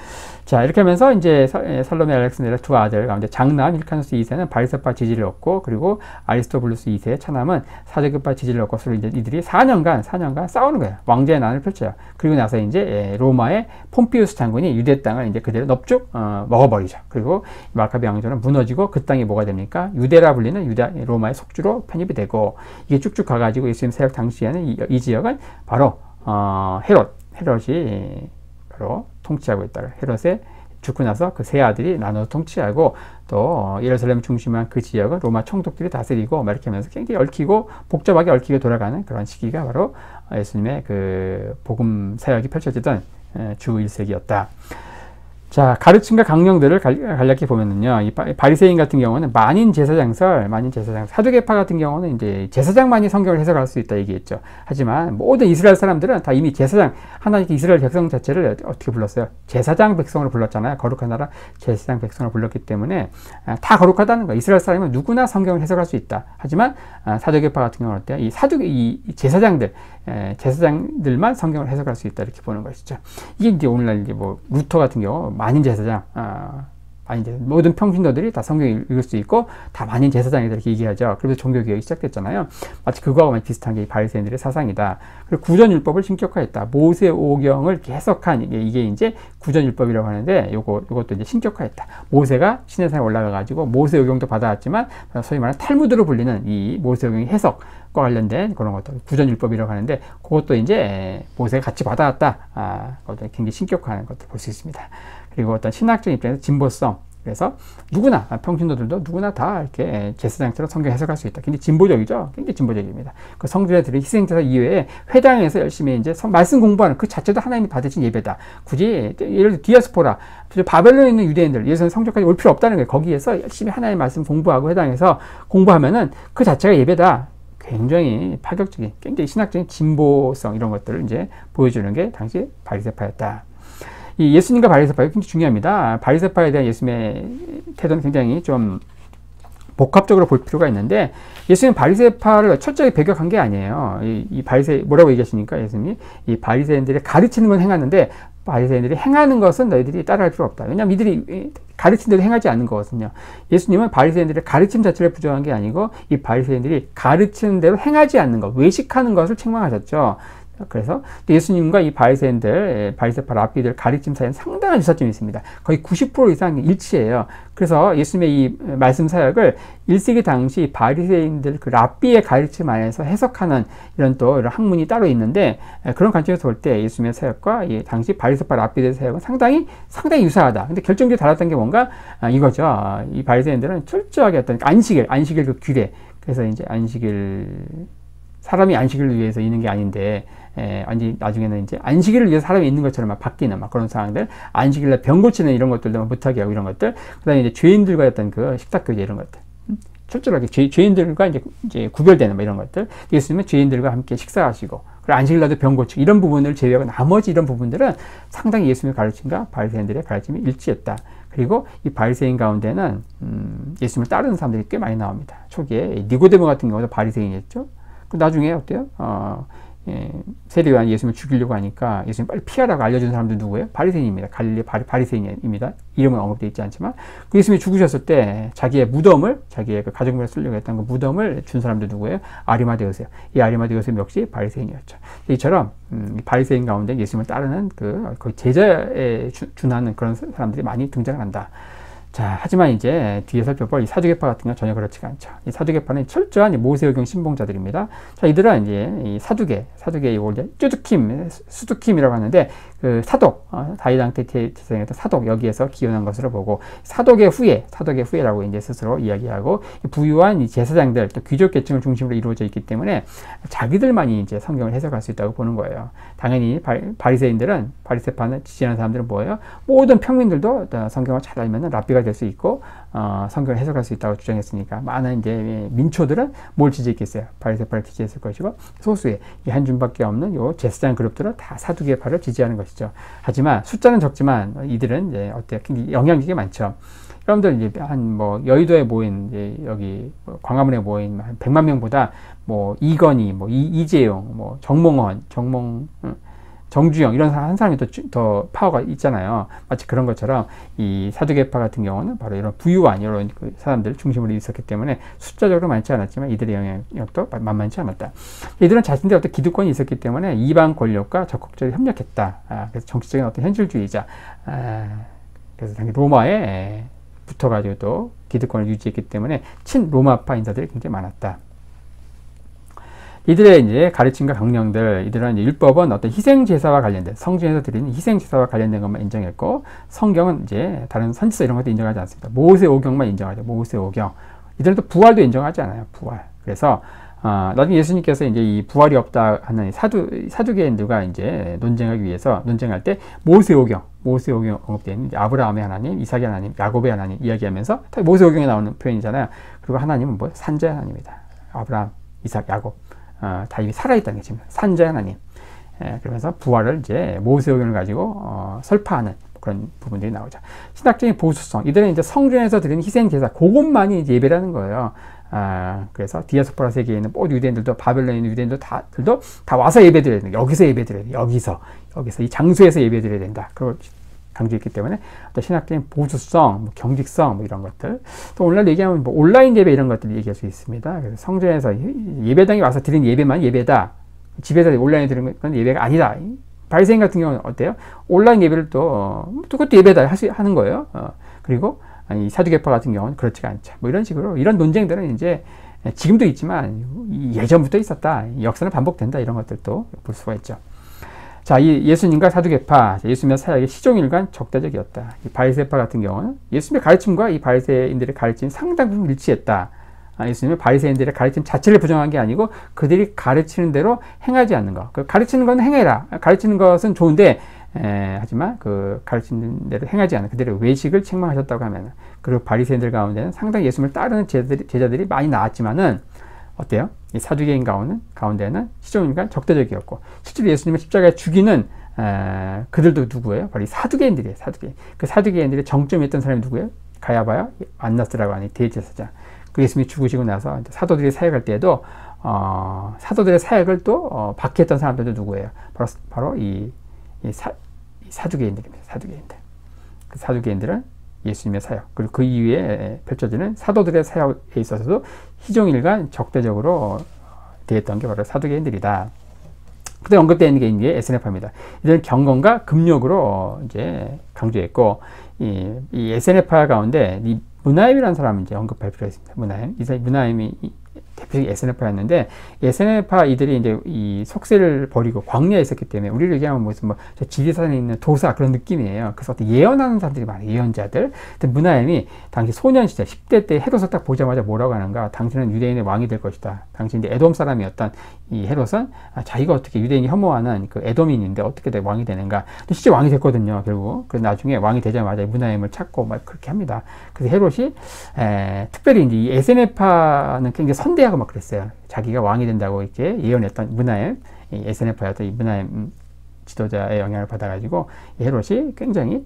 자, 이렇게 하면서 이제 살로메 알렉산드라 두 아들 가운데 장남 힐카누스 2세는 바리새파 지지를 얻고 그리고 아리스토블루스 2세의 차남은 사두개파 지지를 얻고 서로 이제 이들이 4년간 싸우는 거예요. 왕제의 난을 펼쳐요. 그리고 나서 이제 로마의 폼피우스 장군이 유대 땅을 이제 그대로 넙죽 먹어버리죠. 그리고 마카비 왕조는 무너지고 그 땅이 뭐가 됩니까? 유대라 불리는 로마의 속주로 편입이 되고 이게 쭉쭉 가가지고 예수님 사역 당시에는 이 지역은 바로 헤롯이 바로 통치하고 있다. 헤롯의 죽고 나서 그 세 아들이 나눠서 통치하고 또 예루살렘 중심한 그 지역은 로마 총독들이 다스리고 막 이렇게 하면서 굉장히 얽히고 복잡하게 얽히게 돌아가는 그런 시기가 바로 예수님의 그 복음 사역이 펼쳐지던 주 1세기였다. 자, 가르침과 강령들을 간략히 보면은요, 이 바리새인 같은 경우는 만인 제사장설, 사두개파 같은 경우는 이제 제사장만이 성경을 해석할 수 있다 얘기했죠. 하지만 모든 이스라엘 사람들은 다 이미 제사장, 하나님 이스라엘 백성 자체를 어떻게 불렀어요? 제사장 백성으로 불렀잖아요. 거룩한 나라 제사장 백성으로 불렀기 때문에 다 거룩하다는 거예요. 이스라엘 사람은 누구나 성경을 해석할 수 있다. 하지만 사두개파 같은 경우는 어때요? 이 제사장들만 성경을 해석할 수 있다 이렇게 보는 것이죠. 이게 이제 오늘날 이제 뭐 루터 같은 경우 만인 제사장, 모든 평신도들이 다 성경을 읽을 수 있고 다 만인 제사장이다 이렇게 얘기하죠. 그래서 종교개혁이 시작됐잖아요. 마치 그거하고 비슷한 게 바리새인들의 사상이다. 그리고 구전율법을 신격화했다. 모세오경을 해석한 이게 이제 구전율법이라고 하는데 요것도 이제 신격화했다. 모세가 시내산에 올라가가지고 모세오경도 받아왔지만 소위 말하는 탈무드로 불리는 이 모세오경의 해석 과 관련된 그런 것들 구전율법이라고 하는데 그것도 이제 모세가 같이 받아왔다. 그것도 굉장히 신격화하는 것들 볼 수 있습니다. 그리고 어떤 신학적인 입장에서 진보성, 그래서 누구나 평신도들도 누구나 다 이렇게 제사장처럼 성경 해석할 수 있다. 굉장히 진보적이죠. 굉장히 진보적입니다. 그 성전에 희생제사 이외에 회당에서 열심히 이제 말씀 공부하는 그 자체도 하나님이 받으신 예배다. 굳이 예를 들어 디아스포라, 바벨론에 있는 유대인들, 예수는 성전까지 올 필요 없다는 거예요. 거기에서 열심히 하나님의 말씀 공부하고 회당에서 공부하면은 그 자체가 예배다. 굉장히 파격적인, 굉장히 신학적인 진보성 이런 것들을 이제 보여주는 게 당시 바리새파였다. 이 예수님과 바리새파가 굉장히 중요합니다. 바리새파에 대한 예수님의 태도는 굉장히 좀 복합적으로 볼 필요가 있는데 예수님은 바리새파를 철저히 배격한 게 아니에요. 이 바리새 뭐라고 얘기하시니까 예수님이 이 바리새인들이 가르치는 건 행하는데 바리새인들이 행하는 것은 너희들이 따라할 필요 없다. 왜냐하면 이들이 가르친 대로 행하지 않는 거거든요. 예수님은 바리새인들의 가르침 자체를 부정한 게 아니고 이 바리새인들이 가르치는 대로 행하지 않는 것, 외식하는 것을 책망하셨죠. 그래서 예수님과 이 바리새파 랍비들 가르침 사이에는 상당한 유사점이 있습니다. 거의 90% 이상 일치해요. 그래서 예수님의 이 말씀 사역을 1세기 당시 바리새인들 그 랍비의 가르침 안에서 해석하는 이런 학문이 따로 있는데 그런 관점에서 볼 때 예수님의 사역과 이 당시 바리새파 랍비들의 사역은 상당히 유사하다. 근데 결정적으로 달랐던 게 뭔가 이거죠. 이 바리새인들은 철저하게 어떤 안식일 그 규례. 그래서 이제 사람이 안식일을 위해서 있는 게 아닌데, 나중에는 이제 안식일을 위해서 사람이 있는 것처럼 막 바뀌는 그런 상황들, 안식일날 병 고치는 이런 것들도 못하게 하고 이런 것들, 그 다음에 이제 죄인들과 어떤 그 식탁교제 이런 것들, 철저하게 죄인들과 이제 구별되는 이런 것들, 예수님은 죄인들과 함께 식사하시고, 그리고 안식일날도 병 고치고 이런 부분을 제외하고 나머지 이런 부분들은 상당히 예수님의 가르침과 바리새인들의 가르침이 일치했다. 그리고 이 바리새인 가운데는 예수님을 따르는 사람들이 꽤 많이 나옵니다. 초기에 니고데모 같은 경우도 바리새인이었죠. 나중에 어때요? 세례요한이 예수님을 죽이려고 하니까 예수님 빨리 피하라고 알려준 사람도 누구예요? 바리새인입니다. 갈릴리 바리새인입니다. 이름은 언급되어 있지 않지만 그 예수님이 죽으셨을 때 자기의 무덤을 자기의 그 가족물에 쓰려고 했던 그 무덤을 준 사람도 누구예요? 아리마데오세요. 이 아리마데오세 역시 바리새인이었죠. 이처럼 바리새인 가운데 예수님을 따르는 거의 제자에 준하는 그런 사람들이 많이 등장을 한다. 자, 하지만 이제 뒤에 살펴볼 이 사두개파 같은 건 전혀 그렇지가 않죠. 이 사두개파는 철저한 모세의경 신봉자들입니다. 자, 이들은 이제 이 사두개 이걸 이제 수두킴이라고 하는데 그 사독, 다윗왕 때 제사장이었던 사독 여기에서 기원한 것으로 보고 사독의 후예라고 이제 스스로 이야기하고 부유한 이 제사장들 또 귀족 계층을 중심으로 이루어져 있기 때문에 자기들만이 이제 성경을 해석할 수 있다고 보는 거예요. 당연히 바리새인들은 바리새파는 지지하는 사람들은 뭐예요? 모든 평민들도 성경을 잘 알면 랍비가 될 수 있고 성경을 해석할 수 있다고 주장했으니까 많은 이제 민초들은 뭘 지지했겠어요? 바리새파를 지지했을 것이고 소수의 이 한 줌밖에 없는 요 제사장 그룹들은 다 사두개파를 지지하는 것이죠. 하지만 숫자는 적지만 이들은 이제 어때요? 굉장히 영향력이 많죠. 여러분들 이제 한 여의도에 모인 이제 여기 광화문에 모인 한 100만 명보다 이건희, 이재용, 정주영 이런 한 사람이 더 파워가 있잖아요. 마치 그런 것처럼 이 사두개파 같은 경우는 바로 이런 부유한 이런 그 사람들 중심으로 있었기 때문에 숫자적으로 많지 않았지만 이들의 영향력도 만만치 않았다. 이들은 자신들의 어떤 기득권이 있었기 때문에 이방 권력과 적극적으로 협력했다. 그래서 정치적인 어떤 현실주의자. 그래서 당연히 로마에 붙어가지고 또 기득권을 유지했기 때문에 친로마파 인사들이 굉장히 많았다. 이들의 이제 가르침과 강령들, 이들은 율법은 어떤 희생제사와 관련된, 성전에서 드리는 희생제사와 관련된 것만 인정했고, 성경은 이제 다른 선지서 이런 것도 인정하지 않습니다. 모세오경만 인정하죠. 모세오경. 이들은 또 부활도 인정하지 않아요. 부활. 그래서, 나중에 예수님께서 이제 이 부활이 없다 하는 사두개인들과 이제 논쟁할 때 모세오경 언급되는 아브라함의 하나님, 이삭의 하나님, 야곱의 하나님 이야기하면서 모세오경에 나오는 표현이잖아요. 그리고 하나님은 산자의 하나님이다. 아브라함, 이삭, 야곱. 다 이미 살아있다는 게 지금 산자의 하나님. 그러면서 부활을 이제 모세오경을 가지고 설파하는 그런 부분들이 나오죠. 신학적인 보수성. 이들은 이제 성전에서 드리는 희생제사, 그것만이 이제 예배라는 거예요. 그래서 디아스포라 세계에 있는 모든 유대인들도 바벨론에 있는 유대인들도 다 와서 예배드려야 된다. 여기서 예배드려야 된다. 여기서 이 장소에서 예배드려야 된다. 그걸 강조했기 때문에 또 신학적인 보수성, 경직성 이런 것들. 또 오늘날 얘기하면 온라인 예배 이런 것들 얘기할 수 있습니다. 그래서 성전에서 예배당에 와서 드리는 예배만 예배다. 집에서 온라인에 드리는 건 예배가 아니다. 바리새인 같은 경우는 어때요? 온라인 예배를 또 그것도 예배다 하는 거예요. 그리고 이 사두개파 같은 경우는 그렇지가 않죠. 이런 식으로 이런 논쟁들은 이제 지금도 있지만 예전부터 있었다. 역사는 반복된다. 이런 것들도 볼 수가 있죠. 자, 이 예수님과 사두개파, 예수님의 사역이 시종일관 적대적이었다. 이 바리새파 같은 경우는 예수님의 가르침과 이 바리새인들의 가르침이 상당 부분 일치했다. 예수님은 바리새인들의 가르침 자체를 부정한 게 아니고 그들이 가르치는 대로 행하지 않는 것. 가르치는 건 행해라. 가르치는 것은 좋은데 하지만 그 가르치는 대로 행하지 않는 그들의 외식을 책망하셨다고 하면 그리고 바리새인들 가운데는 상당히 예수님을 따르는 제자들이 많이 나왔지만은 어때요? 이 사두개인 가운데는 시종일관 적대적이었고 실제로 예수님을 십자가에 죽이는 그들도 누구예요? 바로 이 사두개인들이에요. 그 사두개인들의 정점이었던 사람이 누구예요? 가야바요? 안나스라고 하는 대제사장. 그 예수님이 죽으시고 나서 사도들이 사역할 때에도 사도들의 사역을 또 박해했던 사람들도 누구예요? 바로 이 사두개인들입니다. 그 사두개인들은 예수님의 사역, 그리고 그 이후에 펼쳐지는 사도들의 사역에 있어서도 희종일관 적대적으로 대했던 게 바로 사두개인들이다. 그때 언급되는 게 이제 에스네파입니다. 이들은 경건과 금욕으로 이제 강조했고, 이 에스네파 가운데 이 문하임이라는 사람을 이제 언급할 필요가 있습니다. 문하임이 대표적인 에스네파였는데, 에스네파 이들이 이제 이 속세를 버리고 광야에 있었기 때문에, 우리를 얘기하면 무슨 저 지리산에 있는 도사 그런 느낌이에요. 그래서 어떤 예언하는 사람들이 많아요. 예언자들. 근데 문하임이 당시 소년 시절 10대 때 헤롯을 딱 보자마자 뭐라고 하는가? 당신은 유대인의 왕이 될 것이다. 당시 이제 에돔 사람이었던 이 헤롯은 자기가 어떻게 유대인이 혐오하는 그 에돔인인데 어떻게 왕이 되는가? 근데 실제 왕이 됐거든요. 결국. 그래서 나중에 왕이 되자마자 문하임을 찾고 막 그렇게 합니다. 그래서 헤롯이 특별히 이제 이 에스네파는 굉장히 선대하고 막 그랬어요. 자기가 왕이 된다고 이렇게 예언했던 문하임, 에스네파였던 이 문하임 지도자의 영향을 받아가지고 헤롯이 굉장히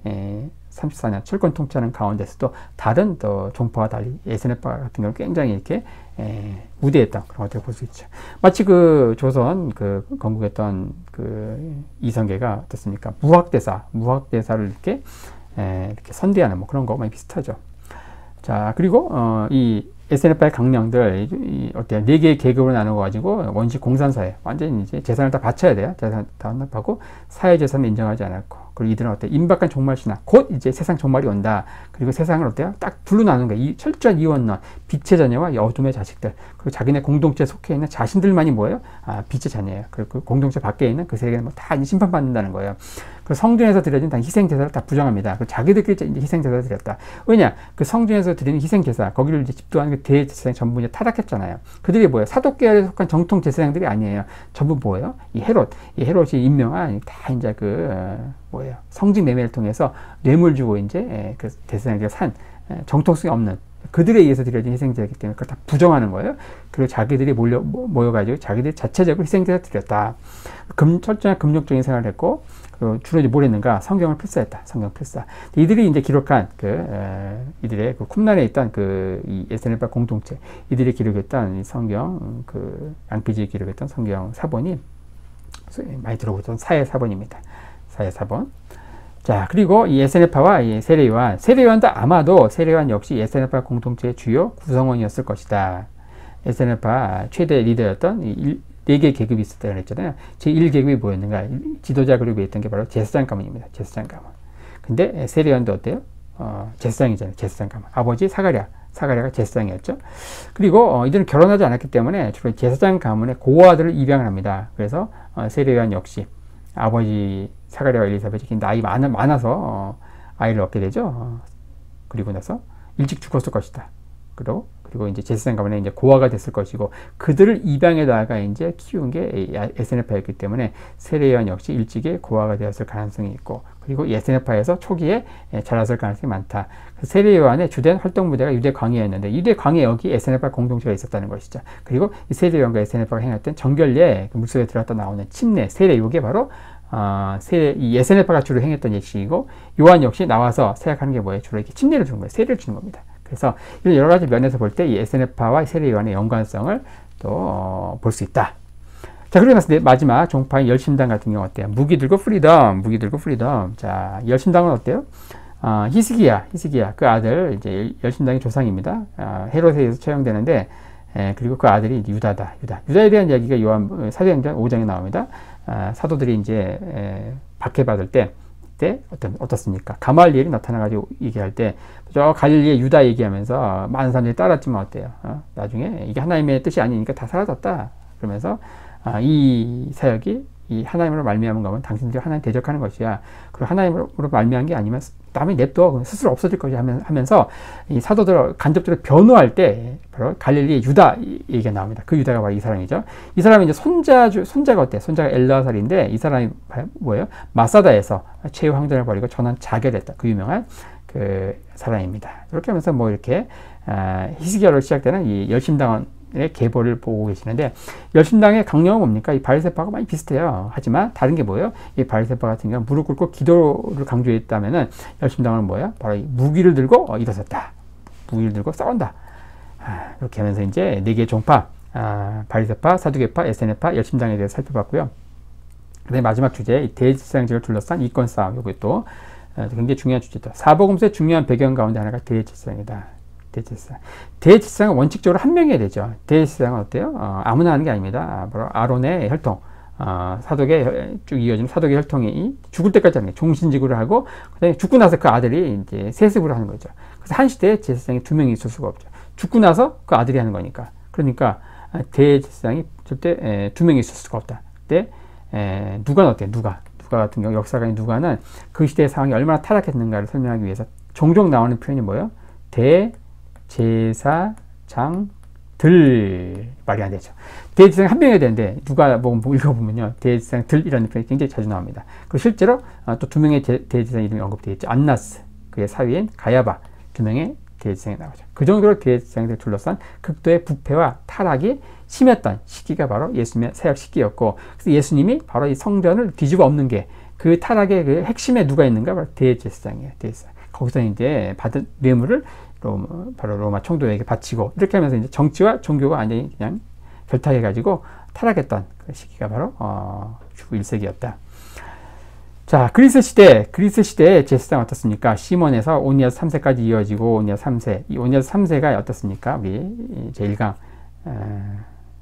34년 철권 통치하는 가운데서도 다른 또 종파와 달리 에세네파 같은 경우는 굉장히 이렇게 우대했던 그런 것들을 볼 수 있죠. 마치 그 조선 그 건국했던 그 이성계가 어떻습니까? 무학대사를 이렇게 선대하는 뭐 그런 거 많이 비슷하죠. 자, 그리고 이 에세네파의 강령들 어때요? 4개의 계급으로 나누어 가지고 원시 공산사회 완전히 이제 재산을 다 바쳐야 돼요. 재산 다 헌납하고 사회 재산을 인정하지 않았고, 그리고 이들은 어때? 임박한 종말신화, 곧 이제 세상 종말이 온다. 그리고 세상을 어때요? 딱 둘로 나누는 거예요. 철저한 이원론, 빛의 자녀와 어둠의 자식들, 그리고 자기네 공동체에 속해 있는 자신들만이 뭐예요? 빛의 자녀예요. 그리고 그 공동체 밖에 있는 그 세계는 뭐 다 심판받는다는 거예요. 그 성전에서 드려진 희생제사를 다 부정합니다. 그 자기들끼리 이제 희생제사를 드렸다. 왜냐? 그 성전에서 드리는 희생제사, 거기를 이제 집도하는 그 대제사장이 전부 이제 타락했잖아요. 그들이 뭐예요? 사독계열에 속한 정통 제사장들이 아니에요. 전부 뭐예요? 이 헤롯이 임명한 다 이제 뭐예요? 성직 매매를 통해서 뇌물 주고 이제 그 제사장들이 산 정통성이 없는 그들에 의해서 드려진 희생제이기 때문에 그걸 다 부정하는 거예요. 그리고 자기들이 모여가지고 자기들이 자체적으로 희생제를 드렸다. 철저한 금욕적인 생활을 했고, 주로 이제 뭘 했는가? 성경을 필사했다. 성경 필사. 이들이 이제 기록한 이들의 그 쿰란에 있던 이 에세네파 공동체, 이들이 기록했던 이 성경, 양피지에 기록했던 성경 사본이 많이 들어보던 사회 사본입니다. 사회 사본. 자, 그리고 이 에세네파와 이 세례요한도 아마도 세례요한 역시 에세네파 공동체의 주요 구성원이었을 것이다. 에세네파 최대 리더였던 4개의 계급이 있었다고 했잖아요. 제1계급이 뭐였는가? 지도자 그룹에 있던 게 바로 제사장 가문입니다. 제사장 가문. 근데 세례요한도 어때요? 제사장이잖아요. 제사장 가문. 아버지 사가랴가 제사장이었죠. 그리고 이들은 결혼하지 않았기 때문에 주로 제사장 가문의 고아들을 입양을 합니다. 그래서 세례요한 역시 아버지 사가랴와 엘리사벳이 나이 많아서 아이를 얻게 되죠. 그리고 나서 일찍 죽었을 것이다. 그리고 이제 제사장 가문에 이제 고아가 됐을 것이고, 그들을 입양에다가 이제 키운 게 에세네파였기 때문에 세례요한 역시 일찍이 고아가 되었을 가능성이 있고, 그리고 에세네파에서 초기에 자랐을 가능성이 많다. 세례요한의 주된 활동 무대가 유대 광야였는데, 유대 광야 여기 에세네파 공동체가 있었다는 것이죠. 그리고 이 세례요한과 에세네파가 행했던 정결례, 물속에 들어갔다 나오는 침례, 세례, 이게 바로 이 에세네파가 주로 행했던 예식이고, 요한 역시 나와서 생각하는 게 뭐예요? 주로 이렇게 침례를 주는 거예요. 세례를 주는 겁니다. 그래서 이런 여러 가지 면에서 볼 때 이 에세네파와 세례요한의 연관성을 또 볼 수 있다. 자, 그리고 나서 마지막 종파인 열심당 같은 경우 어때요? 무기 들고 프리덤. 자, 열심당은 어때요? 히스기야 그 아들 이제 열심당의 조상입니다. 헤롯에 의해서 처형되는데, 그리고 그 아들이 유다에 대한 이야기가 요한 사도행전 5장에 나옵니다. 사도들이 이제 박해받을 때 어떻습니까? 가말리엘이 나타나가지고 얘기할 때, 저 갈릴리의 유다 얘기하면서 많은 사람들이 따랐지만 어때요? 나중에 이게 하나님의 뜻이 아니니까 다 사라졌다. 그러면서 이 사역이 이 하나님으로 말미암은 거면 당신들이 하나님 대적하는 것이야. 그리고 하나님으로 말미암은 게 아니면 남이 냅둬 스스로 없어질 것이야 하면서 이 사도들 간접적으로 변호할 때 바로 갈릴리의 유다 얘기가 나옵니다. 그 유다가 바로 이 사람이죠. 이 사람이 이제 손자가 어때? 손자가 엘라살인데, 이 사람이 뭐예요? 마사다에서 최후 황전을 벌이고 전원 자결했다. 그 유명한 그 사람입니다. 이렇게 하면서 뭐 이렇게 히스기야로 시작되는 이 열심당원의 계보를 보고 계시는데, 열심당의 강령은 뭡니까? 이 바알세파가 많이 비슷해요. 하지만 다른 게 뭐예요? 이 바알세파 같은 경우는 무릎 꿇고 기도를 강조했다면은, 열심당원은 뭐예요? 바로 이 무기를 들고 일어섰다. 무기를 들고 싸운다. 이렇게 하면서 이제 4개의 종파, 바리새파, 사두개파, 에세네파, 열심당에 대해서 살펴봤고요. 그다음에 마지막 주제, 이 대제사장직을 둘러싼 이권 싸움. 이게 또 굉장히 중요한 주제다. 사복음서의 중요한 배경 가운데 하나가 대제사장이다. 대제사장은 원칙적으로 한 명이어야 되죠. 대제사장은 어때요? 아무나 하는 게 아닙니다. 바로 아론의 혈통, 사독에 쭉 이어지는 사독의 혈통이 죽을 때까지 하는 게 종신직으로 하고, 그다음에 죽고 나서 그 아들이 이제 세습으로 하는 거죠. 그래서 한 시대에 제사장이 2명이 있을 수가 없죠. 죽고 나서 그 아들이 하는 거니까. 그러니까 대제사장이 절대 2명이 있을 수가 없다. 근데 누가는 어때요? 누가 같은 경우, 역사가인 누가는 그 시대의 상황이 얼마나 타락했는가를 설명하기 위해서 종종 나오는 표현이 뭐예요? 대제사장들. 말이 안 되죠. 대제사장 한 명이어야 되는데, 누가 뭐 읽어보면요, 대제사장들이라는 표현이 굉장히 자주 나옵니다. 그리고 실제로 또 2명의 대제사장 이름이 언급되어 있죠. 안나스, 그의 사위인 가야바, 2명의 대제사장이 나오죠. 그 정도로 대제사장들을 둘러싼 극도의 부패와 타락이 심했던 시기가 바로 예수님의 사역 시기였고, 그래서 예수님이 바로 이 성전을 뒤집어 엎는 게, 그 타락의 그 핵심에 누가 있는가? 바로 대제사장이에요. 대제사장. 거기서 이제 받은 뇌물을 바로 로마 총독에게 바치고 이렇게 하면서 이제 정치와 종교가 완전히 그냥 결탁해가지고 타락했던 그 시기가 바로 주 1세기였다. 자, 그리스 시대의 제사장 어떻습니까? 시몬에서 오니아스 3세까지 이어지고 오니아스 3세, 이 오니아스 3세가 어떻습니까? 우리 제1강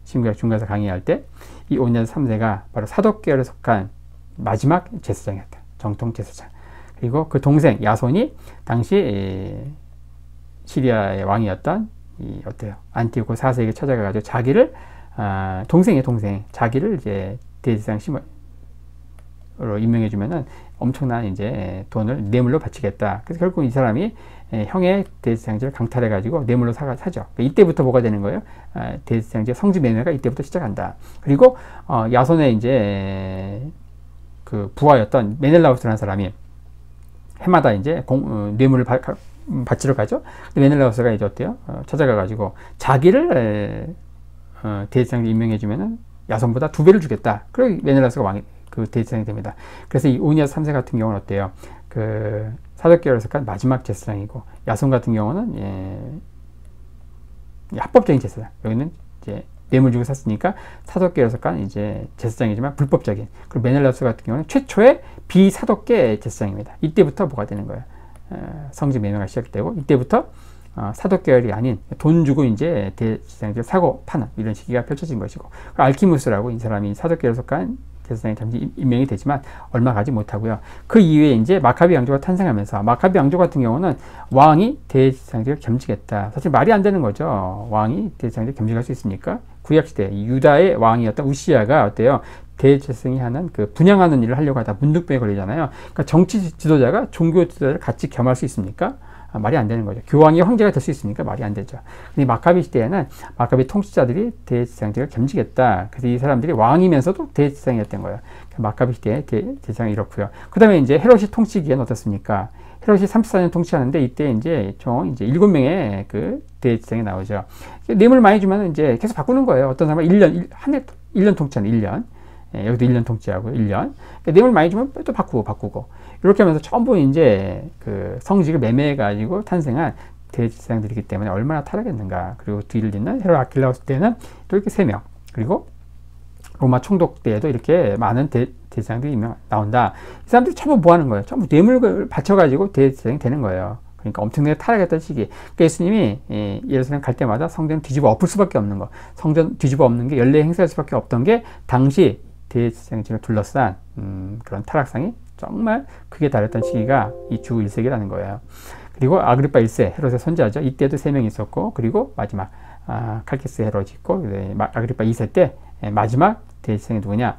신구약 중간에서 강의할 때 이 오니아스 3세가 바로 사독계열에 속한 마지막 제사장이었다. 정통 제사장. 그리고 그 동생 야손이 당시 시리아의 왕이었던 안티오코 4세에게 찾아가가지고 자기를 동생 자기를 이제 대제사장 시몬으로 임명해주면은 엄청난 이제 돈을 뇌물로 바치겠다. 그래서 결국 이 사람이 형의 대제사장직을 강탈해가지고 뇌물로 사죠. 이때부터 뭐가 되는 거예요? 대제사장직 성지 매매가 이때부터 시작한다. 그리고 야손의 이제 그 부하였던 메넬라우스라는 사람이 해마다 이제 뇌물을 바치러 가죠. 메넬라우스가 이제 어때요? 찾아가가지고 자기를 대제사장직 임명해주면은 야손보다 2배를 주겠다. 그리고 메넬라우스가 그 대제사장이 됩니다. 그래서 이 오니아스 3세 같은 경우는 어때요? 그 사독계열에 속한 마지막 제사장이고 야손 같은 경우는 합법적인 제사장. 여기는 이제 뇌물 주고 샀으니까 사독계열에 속한 이제 제사장이지만 불법적인. 그리고 메넬라우스 같은 경우는 최초의 비사독계 제사장입니다. 이때부터 뭐가 되는 거예요? 성지 매매가 시작되고 이때부터 사독계열이 아닌 돈 주고 이제 대제사장을 사고 파는 이런 시기가 펼쳐진 것이고, 알키무스라고 이 사람이 사독계열에 속한 제사장이 잠시 임명이 되지만 얼마 가지 못하고요. 그 이후에 이제 마카비 왕조가 탄생하면서 마카비 왕조 같은 경우는 왕이 대제사장직을 겸직했다. 사실 말이 안 되는 거죠. 왕이 대제사장직을 겸직할 수 있습니까? 구약시대 유다의 왕이었던 우시야가 어때요? 대제사장이 하는 그 분양하는 일을 하려고 하다 문둥병에 걸리잖아요. 그러니까 정치 지도자가 종교 지도자를 같이 겸할 수 있습니까? 말이 안 되는 거죠. 교황이 황제가 될 수 있으니까 말이 안 되죠. 근데 마카비 시대에는 마카비 통치자들이 대제사장직을 겸직했다. 그래서 이 사람들이 왕이면서도 대제사장이었던 거예요. 마카비 시대의 대제사장이 이렇고요. 그 다음에 이제 헤롯이 통치기에는 어떻습니까? 헤롯이 34년 통치하는데 이때 이제 총 7명의 그 대제사장이 나오죠. 뇌물 많이 주면 이제 계속 바꾸는 거예요. 어떤 사람은 1년 통치하는 1년. 여기도 1년 통치하고 1년. 그러니까 뇌물 많이 주면 또 바꾸고. 이렇게 하면서 전부 이제 그 성직을 매매해가지고 탄생한 대제사장들이기 때문에 얼마나 타락했는가. 그리고 뒤를 잇는 헤롯 아킬라우스 때는 또 이렇게 3명. 그리고 로마 총독 때에도 이렇게 많은 대제사장들이 나온다. 이 사람들이 전부 뭐 하는 거예요? 전부 뇌물을 바쳐가지고 대제사장이 되는 거예요. 그러니까 엄청나게 타락했던 시기. 그러니까 예수님이 예루살렘 갈 때마다 성전 뒤집어 엎을 수밖에 없는 거. 성전 뒤집어 엎는 게 연례 행사할 수밖에 없던 게 당시 대제사장직을 둘러싼 그런 타락상이 정말 크게 다뤘던 시기가 이 주 1세기라는 거예요. 그리고 아그리파 1세, 헤롯의 손자죠. 이때도 3명 있었고, 그리고 마지막 칼키스 헤롯이 있고, 아그리파 2세 때 마지막 대제사장이 누구냐?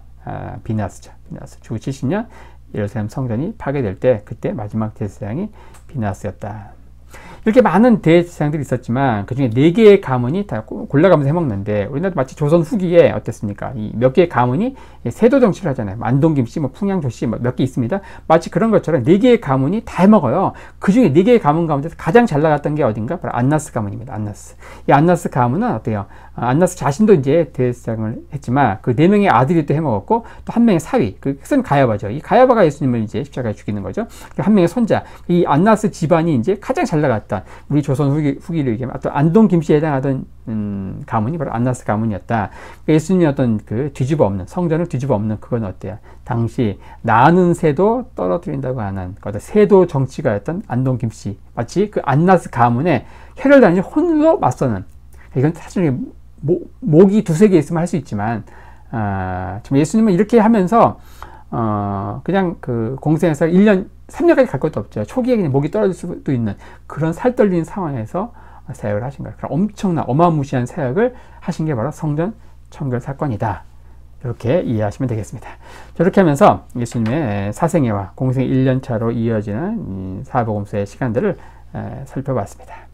비나스죠. 비나스. 주 70년 예루살렘 성전이 파괴될 때 그때 마지막 대제사장이 비나스였다. 이렇게 많은 대제사장들이 있었지만 그중에 4개의 가문이 다 골라가면서 해먹는데, 우리나라 마치 조선 후기에 어땠습니까? 이 몇 개의 가문이 세도 정치를 하잖아요. 안동 김씨, 풍양 조씨 몇 개 있습니다. 마치 그런 것처럼 4개의 가문이 다 해먹어요. 그 중에 4개의 가문 가운데서 가장 잘 나갔던 게 어딘가? 바로 안나스 가문입니다. 안나스. 이 안나스 가문은 어때요? 안나스 자신도 이제 대제사장을 했지만 그 4명의 아들이 또 해먹었고, 또 한 명의 사위, 그 큰 가야바죠. 이 가야바가 예수님을 이제 십자가에 죽이는 거죠. 한 명의 손자. 이 안나스 집안이 이제 가장 잘 나갔던, 우리 조선 후기를 얘기하면 또 안동 김씨에 해당하던 가문이 바로 안나스 가문이었다. 그러니까 예수님이 어떤 그 뒤집어 엎는, 성전을 뒤집어 엎는 그건 어때요? 당시 나는 새도 떨어뜨린다고 하는 새도 정치가였던 안동 김씨, 마치 그 안나스 가문의 혈혈단지 홀로 맞서는, 이건 사실 목이 2-3개 있으면 할 수 있지만 좀 예수님은 이렇게 하면서 그냥 그 공생에서 3년까지 갈 것도 없죠. 초기에 그냥 목이 떨어질 수도 있는 그런 살떨리는 상황에서 사역을 하신 거예요. 그럼 엄청난 어마무시한 사역을 하신 게 바로 성전 청결 사건이다. 이렇게 이해하시면 되겠습니다. 이렇게 하면서 예수님의 사생애와 공생 1년차로 이어지는 사복음서의 시간들을 살펴봤습니다.